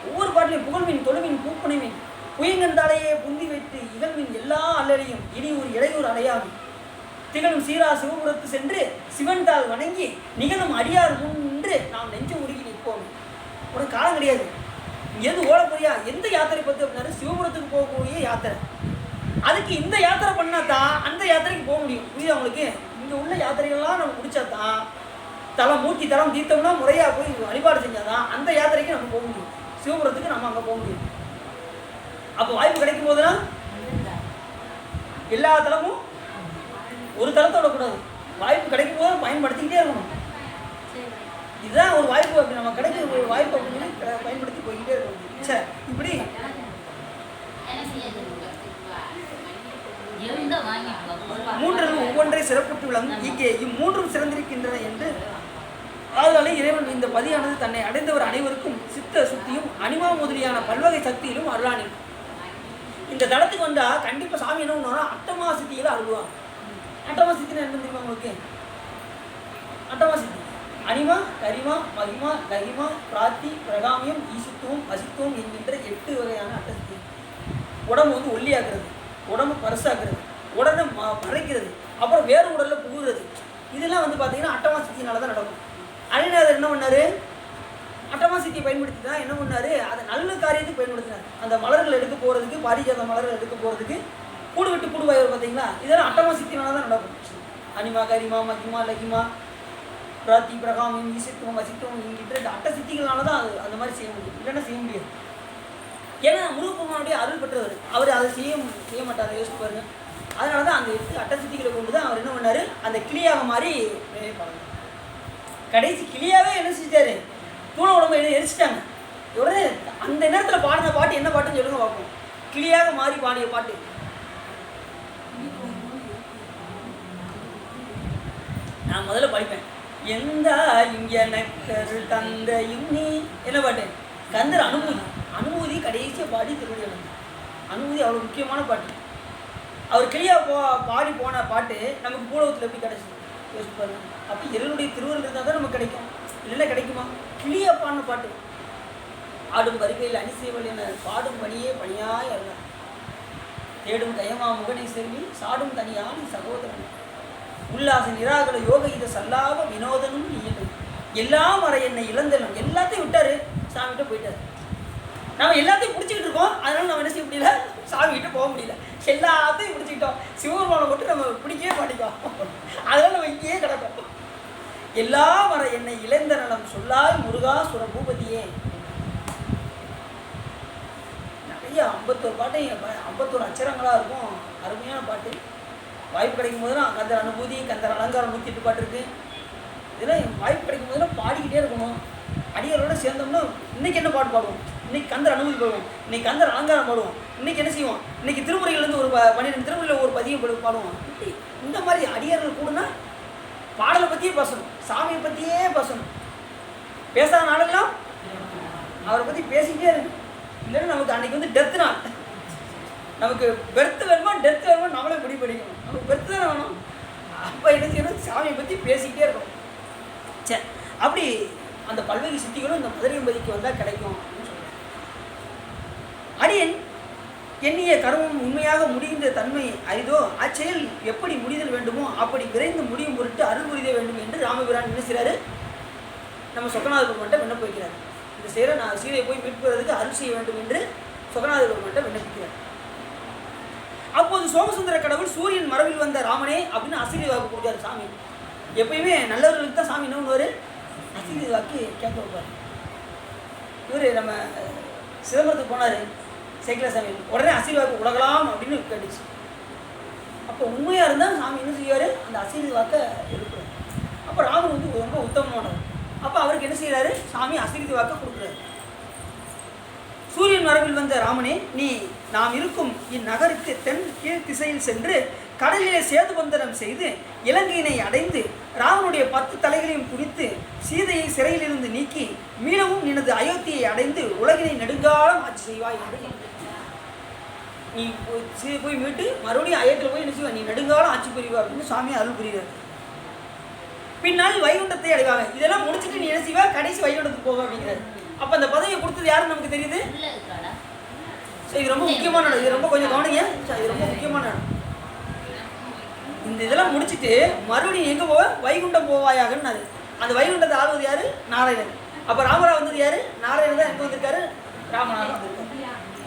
ஒவ்வொரு பாட்டிலையும் புகழ்மீன் தொழுமீன் பூப்பனைமீன் புயங்கண்டாலேயே புந்தி வைத்து இகழ்வின் எல்லா அல்லலையும் இனி ஒரு இடையூறு அடையாமல் திகழும் சீரா சிவபுரத்து சென்று சிவன் தாள் வணங்கி நிகழும் அடியார் முன்று நாம் நெஞ்ச உருகி நிற்போம். உனக்கு காலம் கிடையாது. எது ஓட போறியா? எந்த யாத்திரை பற்றி அப்படின்னாரு சிவபுரத்துக்கு போகக்கூடிய யாத்திரை. அதுக்கு இந்த யாத்திரை பண்ணா தான் அந்த யாத்திரைக்கு போக முடியும். புரியுது அவங்களுக்கு? இங்கே உள்ள யாத்திரைகள்லாம் நம்ம முடிச்சா தான் தலம் மூர்த்தி தலம் தீர்த்தம்னா முறையாக போய் வழிபாடு செஞ்சாதான் அந்த யாத்திரைக்கு நம்ம போக முடியும். சிவபுரத்துக்கு நம்ம அங்கே போக முடியும். அப்போ வாய்ப்பு கிடைக்கும் போதுலாம் எல்லா தலமும் ஒரு தளத்தை விடக்கூடாது. வாய்ப்பு கிடைக்கும் போது பயன்படுத்திக்கிட்டே இருக்கணும். இதுதான் ஒரு வாய்ப்பு. அப்படி நம்ம கிடைக்கிற ஒரு வாய்ப்பு அப்படின்னு பயன்படுத்தி போய்கிட்டே இருக்கணும். சரி, இப்படி மூன்றில் ஒவ்வொன்றை சிறப்புற்று விளங்கும் இங்கே இம்மூன்றும் சிறந்திருக்கின்றன என்று ஆதலாலே இறைவன் இந்த பதியானது தன்னை அடைந்தவர் அனைவருக்கும் சித்த சுத்தியும் அனிமா முதலியான பல்வகை சக்தியிலும் அருளானின். இந்த தளத்துக்கு வந்தால் கண்டிப்பாக சாமி என்ன பண்ணுவாங்கன்னா அட்டமா சித்திகளை அருள்வாங்க. அட்டமா சித்தினா என்ன தெரியுமா உங்களுக்கு? அட்டமா சித்தி அனிமா கரிமா மகிமா லகிமா பிராத்தி பிரகாமியம் ஈசித்துவம் அசித்துவம் என்கின்ற 8 வகையான அட்டசித்தி. உடம்பு வந்து ஒல்லியாக்குறது, உடம்பு பரிசாக்குறது, உடனே மறைக்கிறது, அப்புறம் வேறு உடலில் புகுறது. இதெல்லாம் வந்து பார்த்தீங்கன்னா அட்டமா சித்தினால தான் நடக்கும். அணிநாதர் என்ன பண்ணார்? அட்டமா சித்தியை பயன்படுத்தி தான் என்ன பண்ணார்? அதை நல்ல காரியத்துக்கு பயன்படுத்தினார். அந்த மலர்கள் எடுக்க போகிறதுக்கு, பாரிஜாத மலர்கள் எடுக்க போகிறதுக்கு கூடு விட்டு கூடு வாய்வர் பார்த்தீங்களா? இதெல்லாம் அட்டமா சித்தினால தான் நடக்கும். அனிமா கரிமா மகிமா லகிமா பிராத்தி பிரகாமியம் ஈசித்துவம் அசித்துவம் என்கின்ற அட்ட சித்திகளால தான் அது அந்த மாதிரி செய்ய முடியும். இல்லைன்னா செய்ய முடியாது. ஏன்னா முருகப்பெருமானுடைய அருள் பெற்றவர். அவர் அதை செய்ய மாட்டார். யோசிச்சு பாருங்க. அதனால தான் அந்த 8 அட்ட சித்திகளை கொண்டு தான் அவர் என்ன பண்ணார்? அந்த கிளியாக மாறி பாருங்க. கடைசி கிளியாவே என்ன செஞ்சாரு? தூண உடம்பு எரிச்சிட்டாங்க. உடனே அந்த நேரத்தில் பாடின பாட்டு என்ன பாட்டுன்னு சொல்லுங்க பார்ப்போம். கிளியாக மாறி பாடிய பாட்டு நான் முதல்ல படிப்பேன். எந்த எனக்கு தந்த இன்னி என்ன பாட்டு? கந்தர் அனுபூதி. அனுபூதி கடைசியாக பாடி திருவடி. அனுபூதி அவ்வளோ முக்கியமான பாட்டு. அவர் கிளியாக பாடி போன பாட்டு நமக்கு பூலகத்தில் எப்படி கிடைச்சிது யோசிச்சு பாருங்க. அப்போ இறைவனுடைய திருவருள் இருந்தால் தான் நமக்கு கிடைக்கும். இல்லைன்னா கிடைக்குமா? கிளியாக பாடின பாட்டு. ஆடும் வருகையில் அணிசேவல் என பாடும் பணியே பணியாய் அல்ல தேடும் கயமா முகனை செல்வி சாடும் தனியான் சகோதரன் உல்லாச நிராகல யோக இதை சல்லாவ வினோதனும் இயல்பு எல்லாம் வர என்னை இழந்தனும். எல்லாத்தையும் விட்டாரு, சாமிகிட்ட போயிட்டாரு. நம்ம எல்லாத்தையும் பிடிச்சிக்கிட்டு இருக்கோம். அதனால நம்ம என்ன செய்ய முடியல? சாமிகிட்ட போக முடியல. எல்லாத்தையும் பிடிச்சிக்கிட்டோம். சிவபெருமானை மட்டும் நம்ம பிடிக்கவே மாட்டேங்கிறோம். அதனால நம்ம இங்கேயே கிடக்கும். எல்லாம் வர என்னை இழந்த நலம் சொல்லாய் முருகா சுர பூபதியே. நிறைய 51 பாட்டையும் 51 அச்சரங்களாக இருக்கும். அருமையான பாட்டு. வாய்ப்பு கிடைக்கும் போதெல்லாம் கந்தர் அனுபூதி, கந்தர் அலங்காரம் 108 பாட்டு இருக்குது. இதெல்லாம் வாய்ப்பு கிடைக்கும் போதெல்லாம் பாடிக்கிட்டே இருக்கணும். அடியாரோட சேர்ந்தோம்னா இன்றைக்கி என்ன பாட்டு பாடுவோம்? இன்றைக்கி கந்தர் அனுபூதி பாடுவோம், இன்றைக்கி கந்தர் அலங்காரம் பாடுவோம், இன்றைக்கி என்ன செய்வோம்? இன்றைக்கி திருமுறைகள்லேருந்து ஒரு 12 திருமுறையில் ஒரு பதியம் பாடுவோம். இப்படி இந்த மாதிரி அடியார்கள் கூடனா பாடலை பற்றியே பேசணும், சாமியை பற்றியே பேசணும். பேசாத நாளெல்லாம் அவரை பற்றி பேசிக்கிட்டே இருக்கு. இல்லைன்னா நமக்கு அன்றைக்கி வந்து டெத்து நாள். நமக்கு பெர்த்து வேணுமா டெத்து வேணுமா நம்மளே முடிவு பண்ணிக்கணும். நமக்கு பெர்த்து தானே வேணும். அப்போ என்ன செய்யணும்? சாமியை பற்றி பேசிக்கிட்டே இருக்கணும். சரி, அப்படி அந்த பல்வகை சித்திகளும் இந்த மதுரையம்பதிக்கு வந்தால் கிடைக்கும் அப்படின்னு சொல்லுவாங்க. அடியன் எண்ணிய கர்மம் உண்மையாக முடிந்த தன்மை அரிதோ அச்செயல் எப்படி முடிதல் வேண்டுமோ அப்படி விரைந்து முடியும் பொருட்டு அருள் புரித வேண்டும் என்று ராமபிரான் என்ன செய்கிறாரு? நம்ம சொக்கநாத பெருமான்கிட்ட விண்ணப்ப வைக்கிறார். இந்த செயலை நான் சீதையை போய் மீட்பதற்கு அருள் செய்ய வேண்டும் என்று சொக்கநாத பெருமான்கிட்ட விண்ணப்பிக்கிறார். அப்போது சோமசுந்தர கடவுள் சூரியன் மரபில் வந்த ராமனே அப்படின்னு அசிரி வாக்கு கொடுத்தாரு சாமி. எப்பயுமே நல்லவர்களுக்கு தான் சாமி என்ன பண்ணுவார்? அசிரி வாக்கு கேட்க வைப்பார். இவர் நம்ம சிதம்பரத்துக்கு போனார் சேக்கில சாமி. உடனே அசிரி வாக்கு உலகலாம் அப்படின்னு கேட்டுச்சு. அப்போ உண்மையாக இருந்தால் சாமி என்ன செய்வார்? அந்த அசிரி வாக்கை எழுப்புறாரு. அப்போ ராமன் வந்து ரொம்ப உத்தமமானவர். அப்போ அவருக்கு என்ன செய்கிறாரு? சாமி அசிரி வாக்கை கொடுக்குறாரு. சூரியன் மரபில் வந்த ராமனே நீ நாம் இருக்கும் இந்நகருக்கு தென் கீழ் திசையில் சென்று கடலிலே சேதுபந்தனம் செய்து இலங்கையினை அடைந்து ராவனுடைய 10 தலைகளையும் குறித்து சீதையை சிறையிலிருந்து நீக்கி மீளவும் நினது அயோத்தியை அடைந்து உலகினை நெடுங்காலம் ஆட்சி செய்வாய் என்று நீ போய் மீட்டு மறுபடியும் அயோத்தியில் போய் நினைச்சுவா, நீ நெடுங்காலம் ஆட்சி புரிவா அப்படின்னு சாமி அருள் புரிகிறார். பின்னால் வைகுண்டத்தை அடைவாங்க. இதெல்லாம் முடிச்சுட்டு நீ என்ன செய்வா, கடைசி வைகுண்டத்துக்கு போக அப்படிங்கிறாரு. அப்போ அந்த பதவியை கொடுத்தது யாருன்னு நமக்கு தெரியுது. இது ரொம்ப முக்கியமான இடம். இது ரொம்ப கொஞ்சம் கவனிங்க. இது ரொம்ப முக்கியமான இடம். இந்த இதெல்லாம் முடிச்சுட்டு மறுபடியும் எங்கே போவ, வைகுண்டம் போவாயாகன்னு. அந்த வைகுண்டத்தை ஆளுவது யாரு, நாராயணன். அப்போ ராமரா வந்தது யாரு, நாராயணன் தான் எங்கே வந்திருக்காரு, ராமநாதன் வந்திருக்காரு.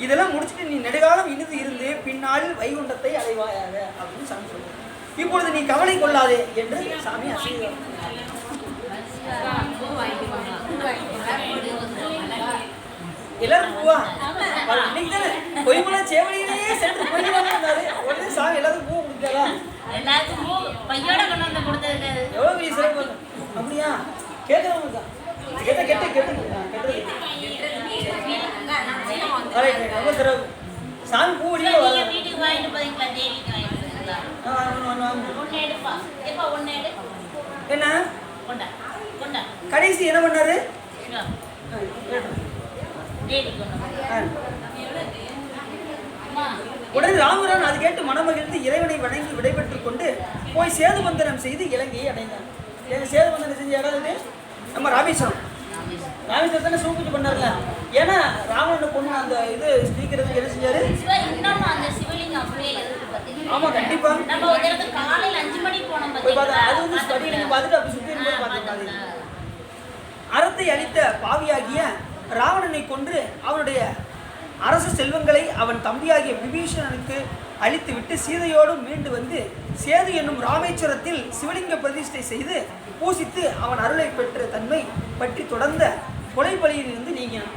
இதெல்லாம் முடிச்சுட்டு நீ நெடுகாலம் இனிது இருந்து பின்னால் வைகுண்டத்தை அடைவாயாக அப்படின்னு சாமி சொல்லுவாங்க. இப்பொழுது நீ கவலை கொள்ளாதே என்று சாமி ஆசீர்வாதம். எல்லாரும் பூவா இன்னைக்கு தானே பொய்மலை சேவலியிலேயே சென்று பொய்வாங்க. உடனே சாமி எல்லாரும் பூ கொடுத்தாரா, எவ்வளோ பெரிய சிறப்பு அப்படியா கேட்கறவங்க தான் கெட்ட கெட்ட கெட்டது ரொம்ப சிறப்பு. சாமி பூ என்ன கடைசி என்ன பண்ணாரு, உடனே ராமரான் அது கேட்டு மனமகிழ்ந்து இறைவனை வணங்கி விடைபெற்றுக் கொண்டு போய் சேதுபந்தனம் செய்து இலங்கையை அடைந்தார். சேதுபந்தனம் செஞ்ச இடம் நம்ம ராமேஸ்வரம். ராமேஸ்வரம் தானே சூப்பூஜை பண்ணார்ல. ஏன்னா ராவணனை பொண்ணு அந்த இது ஸ்ரீக்கிறதுக்கு என்ன செஞ்சாரு. ஆமா கண்டிப்பா போய் பார்த்தா அது வந்து ஸ்டடியில பார்த்துட்டு அப்படி சுற்றி பார்த்துருக்காங்க. அறத்தை அளித்த பாவியாகிய ராவணனை கொன்று அவனுடைய அரசு செல்வங்களை அவன் தம்பியாகிய விபீஷணனுக்கு அளித்துவிட்டு சீதையோடு மீண்டு வந்து சேது என்னும் ராமேஸ்வரத்தில் சிவலிங்க பிரதிஷ்டை செய்து பூசித்து அவன் அருளை பெற்ற தன்மை பற்றி தொடர்ந்த கொலைப்பலியிலிருந்து நீங்கினான்.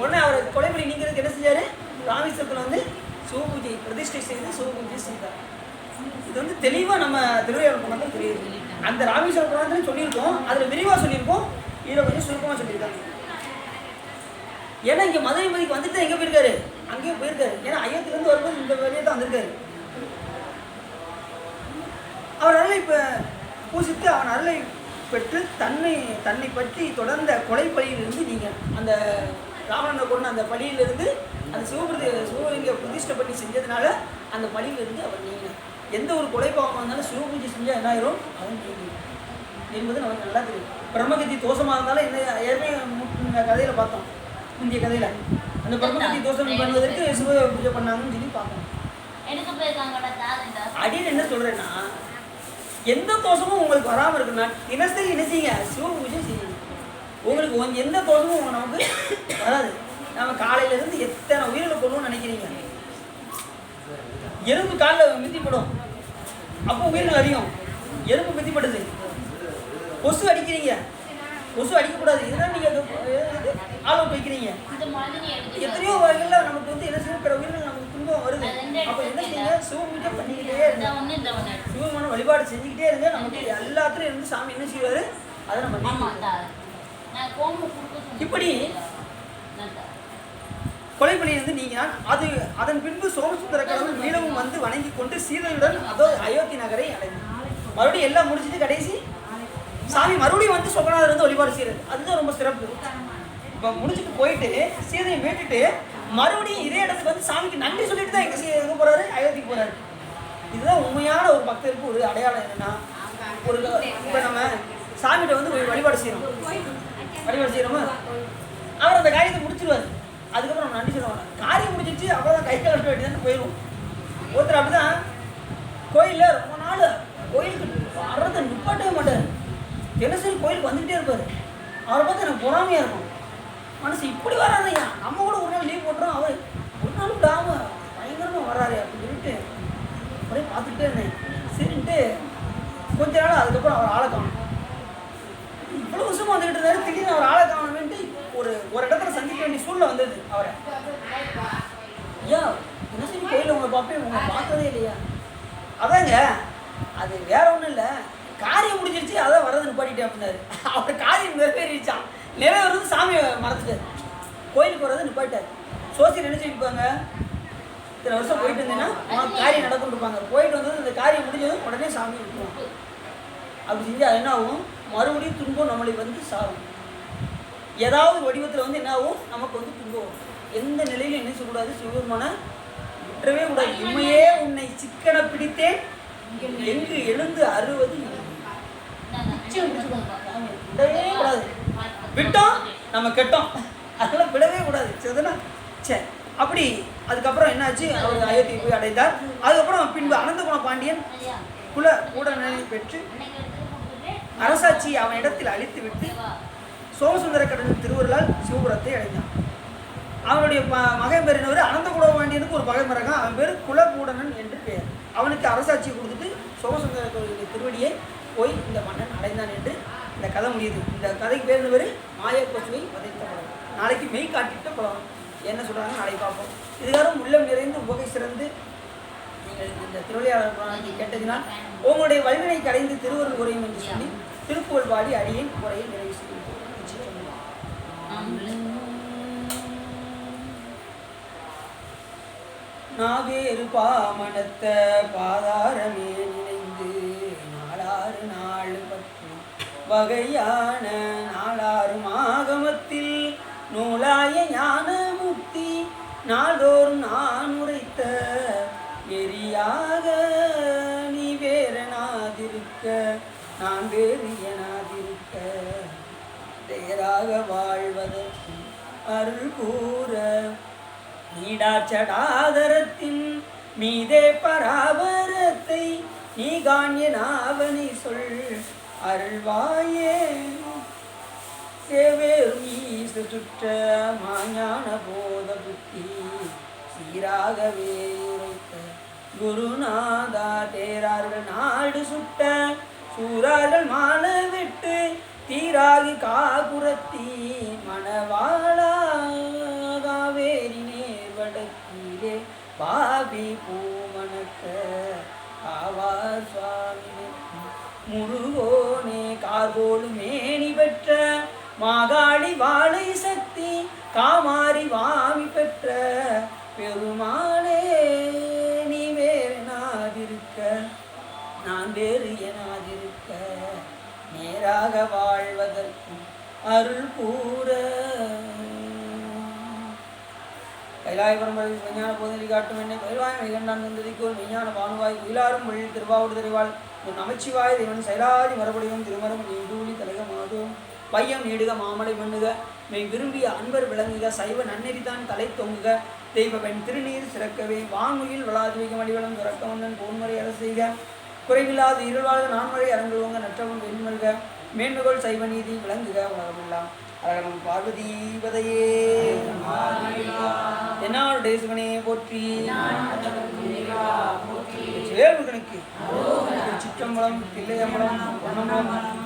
உடனே அவர் கொலைப்பலி நீங்கிறதுக்கு என்ன செஞ்சாரு, ராமேஸ்வரத்தில் வந்து சிவபூஜை பிரதிஷ்டை செய்து சிவபூஜை செய்தார். இது வந்து தெளிவாக நம்ம திருவையாளர் புராணத்தில் தெரியுது. அந்த ராமேஸ்வர புராணத்திலையும் சொல்லியிருக்கோம், அதில் விரிவாக சொல்லியிருக்கோம், இதில் கொஞ்சம் சுருக்கமாக சொல்லியிருக்காங்க. ஏன்னா இங்கே மதுரை மதிக்கு வந்துட்டு எங்கே போயிருக்காரு, அங்கேயும் போயிருக்காரு. ஏன்னா அயோத்தியிலேருந்து வரும்போது இந்த வழியை தான் வந்திருக்காரு. அவர் அருளை பூசித்து அவன் அருளை பெற்று தன்னை பற்றி தொடர்ந்த கொலைப்பலியிலிருந்து நீங்கள் அந்த ராவணனை கொண்டு அந்த பலியிலிருந்து அந்த சிவலிங்க பிரதிஷ்டை பண்ணி செஞ்சதுனால அந்த பலியிலிருந்து அவர் நீங்கள் எந்த ஒரு கொலைப்பாவமாக இருந்தாலும் சிவபூஜை செஞ்சால் என்ன ஆயிரும், அவன் நீங்க என்பது நமக்கு நல்லா தெரியும். பிரம்மகத்தி தோஷமாக இருந்தாலும் என்ன ஏற்கனவே கதையில் பார்த்தோம், இந்திய கதையில் அந்த பிரம்மகத்தி தோஷம் பண்ணுவதற்கு சிவ பூஜை பண்ணாங்கன்னு சொல்லி பார்ப்போம். அப்படின்னு என்ன சொல்கிறேன்னா, எந்த தோஷமும் உங்களுக்கு வராமல் இருக்குன்னா தினசரி என்ன செய்யுங்க, சிவ பூஜை செய்யுங்க. உங்களுக்கு எந்த தோஷமும் நமக்கு வராது. நம்ம காலையிலேருந்து எத்தனை உயிரிழை கொள்ளணும்னு நினைக்கிறீங்க. எறும்பு காலில் மித்திப்படும், அப்போ உயிர்கள் அறியும். எறும்பு மித்திப்படுது. கொசு அடிக்கிறீங்க, கொசு அடிக்கக்கூடாது. இதெல்லாம் நீங்கள் ஆள் அவுட் வைக்கிறீங்க. எத்தனையோ வகைகளில் நமக்கு வந்து என்ன செய்யும், பிற உயிர்கள் நமக்கு துன்பம் வருது. அப்போ என்ன செய்யுங்க, சிவபூஜை பண்ணிக்கிட்டே இருங்க, சிவமான வழிபாடு செஞ்சுக்கிட்டே இருங்க. நமக்கு எல்லாத்துலையும் இருந்து சாமி என்ன செய்வார், அதை நம்ம இப்படி கொலைப்பலியிலிருந்து நீங்கினான். அதன் பின்பு சோமசுந்தர கடவுள் மீளவும் வந்து வணங்கி கொண்டு சீதையுடன் அதோ அயோத்தி நகரை அடைந்தார். மறுபடியும் எல்லாம் முடிச்சுட்டு கடைசி சாமி மறுபடியும் வந்து சொக்கநாதர் வந்து வழிபாடு செய்யறது. அதுதான் ரொம்ப சிறப்பு. இப்போ முடிச்சுட்டு போயிட்டு சீதையை மீட்டுட்டு மறுபடியும் இதே இடத்துக்கு வந்து சாமிக்கு நன்றி சொல்லிட்டு தான் எங்கே போறாரு, அயோத்திக்கு போறாரு. இதுதான் உண்மையான ஒரு பக்தருக்கு ஒரு அடையாளம். என்னன்னா, ஒரு இப்போ நம்ம சாமிகிட்ட வந்து வழிபாடு செய்யறோமா, அவர் அந்த காரியத்தை முடிச்சிருவாரு. அதுக்கப்புறம் நம்ம நன்றி சொல்லுவாங்க. காரியம் முடிஞ்சிச்சு, அவ்வளோதான், கை கட்ட வேண்டியதான்னு போயிடுவோம். ஒருத்தர் அப்படிதான் கோயிலில் ரொம்ப நாள் கோயிலுக்கு வர்றதை நிப்பாட்டவே மாட்டார். தினசரி கோயிலுக்கு வந்துக்கிட்டே இருப்பார். அவரை பார்த்து எனக்கு பொறாமையாக இருக்கும். மனசு இப்படி வராதையா, நம்ம கூட ஒரு நாள் லீவ் போட்டுறோம், அவர் ஒரு நாள் விடாமல் பயங்கரமாக வர்றாரு அப்படின்னு சொல்லிட்டு ஒரே பார்த்துக்கிட்டே இருந்தேன். சரின்ட்டு கொஞ்ச நாள் அதுக்கப்புறம் அவர் ஆளை காணும். இவ்வளோ வருஷமாக வந்துக்கிட்டு இருந்தாரு, திடீர்னு அவர் ஆளை காணணுன்ட்டு ஒரு இடத்துல சந்திக்க வேண்டிய சூழ்நிலை வந்தது. அவரை ஐயா தினசரி கோயிலில் உங்களை பார்ப்பேன், உங்களை பார்க்கறதே இல்லையா. அதாங்க அது வேற ஒன்றும் இல்லை, காரியம் முடிஞ்சிருச்சு, அதான் வர்றது நிப்பாட்டிட்டேன் அப்படின்னாரு. அவர் காரியம் நிறைவேறிச்சான், நிறைவேறது சாமியை மறந்துட்டார், கோயிலுக்கு வர்றது நிப்பாட்டார். சோசியல் என்ன சொல்லியிருப்பாங்க, இத்தனை வருஷம் போயிட்டு இருந்தேன்னா உனக்கு காரியம் நடக்கும் இருப்பாங்க. போயிட்டு வந்தது இந்த காரியம் முடிஞ்சதும் உடனே சாமி விட்டுருவாங்க. அப்படி செஞ்சு அது என்ன ஆகும், மறுபடியும் துன்பம் நம்மளை வந்து சாரும். ஏதாவது வடிவத்தில் வந்து என்ன ஆகும், நமக்கு வந்து துன்பம் வரும். எந்த நிலையிலும் என்ன சொல்லக்கூடாது, சிவபெருமான விட்டுறவே கூடாது. இம்மையே உன்னை சிக்கன பிடித்தேன் எங்கு எழுந்து அறுவது விடவே கூடாது. விட்டோம் நம்ம கெட்டோம், அதெல்லாம் விடவே கூடாது. சரிதானா? சரி, அப்படி அதுக்கப்புறம் என்னாச்சு, அவர் அயோத்தியை போய் அடைந்தார். அதுக்கப்புறம் பின்பு அனந்தகுண பாண்டியன் குல கூடனை பெற்று அரசாட்சி அவன் இடத்தில் அழித்து விட்டு சோமசுந்தர கடலின் திருவருளால் சிவபுரத்தை அடைந்தான். அவனுடைய மகன் பேர் என்னவர், அனந்தகுண பாண்டியனுக்கு ஒரு பகை மரகம், அவன் பேர் குலகூடனன் என்று பெயர். அவனுக்கு அரசாட்சி கொடுத்துட்டு சோமசுந்தர கடலின் திருவடியை போய் இந்த மன்னன் அடைந்தான் என்று இந்த கதை முடியுது. இந்த கதைக்கு பேர் என்ன பேர், மாயப்பசுவை வதைத்த படம். நாளைக்கு மெய் காட்டிட்ட படம் என்ன சொல்கிறாங்க நாளைக்கு பார்ப்போம். இதுக்காரும் உள்ளம் நிறைந்து உபகை சிறந்து நீங்கள் இந்த திருவிளையாடல் புராணத்தை கேட்டதினால் உங்களுடைய வலிமையை கடைந்து திருவருள் குறையும் என்று சொல்லி திருப்புகழ் பாடி அடியின் குறையை நிறைவு செய்யும். நாவேறு பாமணத்த பாதாரமே நினைந்து நாளாறு நாள் பற்று வகையான நாளாறு ஆகமத்தில் நூலாய ஞான முக்தி நாளோறும் நான் உரைத்த எரியாக நீ வேறனாதிருக்க நான் வேறு எனாதிருக்க தேராக வாழ்வதற்கு அருள் கூற நீடாச்சடாதரத்தின் மீதே பராபரத்தை நீ காண்யனாவனை சொல் அருள்வாயே சேவேரும் ஈச சுற்ற மாஞான போத புத்தி சீராகவே உரைத்த குருநாதா தேரார்கள் நாடு சுட்ட சூரார்கள் மான விட்டு தீராகி காபுரத்தி மணவாளா காவேரி நேர்வடக்கீரே பாபி பூமணக்க காவார் சுவாமி முருகோனே கார்கோடு மேனி பெற்ற மாகாளி வாழை சக்தி காமாரி வாமி பெற்ற பெருமாளே நீ வேறு நாதிருக்க நான் வேறு எனாதிருக்க நேராக வாழ்வதற்கு அருள் கூற கைலாய பரம்பரை விஞ்ஞான போதனை காட்டும் என்னை பயில்வாய் மிகண்டான் வந்ததிக்கோள் மெய்ஞான பானுவாய் உயிலாரும் மொழியில் திருவாவூர் தெரிவாள் உன் நமச்சிவாய் தேவன் சைலாதி மறுபடியும் திருமரம் நீடூழி தலக மாதோம் பையம் நீடுக மாமலை மண்ணுக மெய் விரும்பிய அன்பர் விளங்குக சைவ நன்னெறிதான் தலை தொங்குக தெய்வ பெண் திருநீர் சிறக்கவே வான்முகில் வளாதுவிக மடிவளம் துறக்க வந்தன் போன்முறை அரசெய்க குறைவில்லாது இருள்வாழ்க நான்மறை அரங்குவங்க நற்றவன் வெண்மல்க மேன்மகள் சைவ நீதி விளங்குக உலகமெல்லாம் அழகனம் பார்வதீபதையே என்னாளுடைய சிவனே போற்றி வேல்முகனுக்கு சிற்றம்பலம் தில்லையம்பலம் பொன்னம்பலம்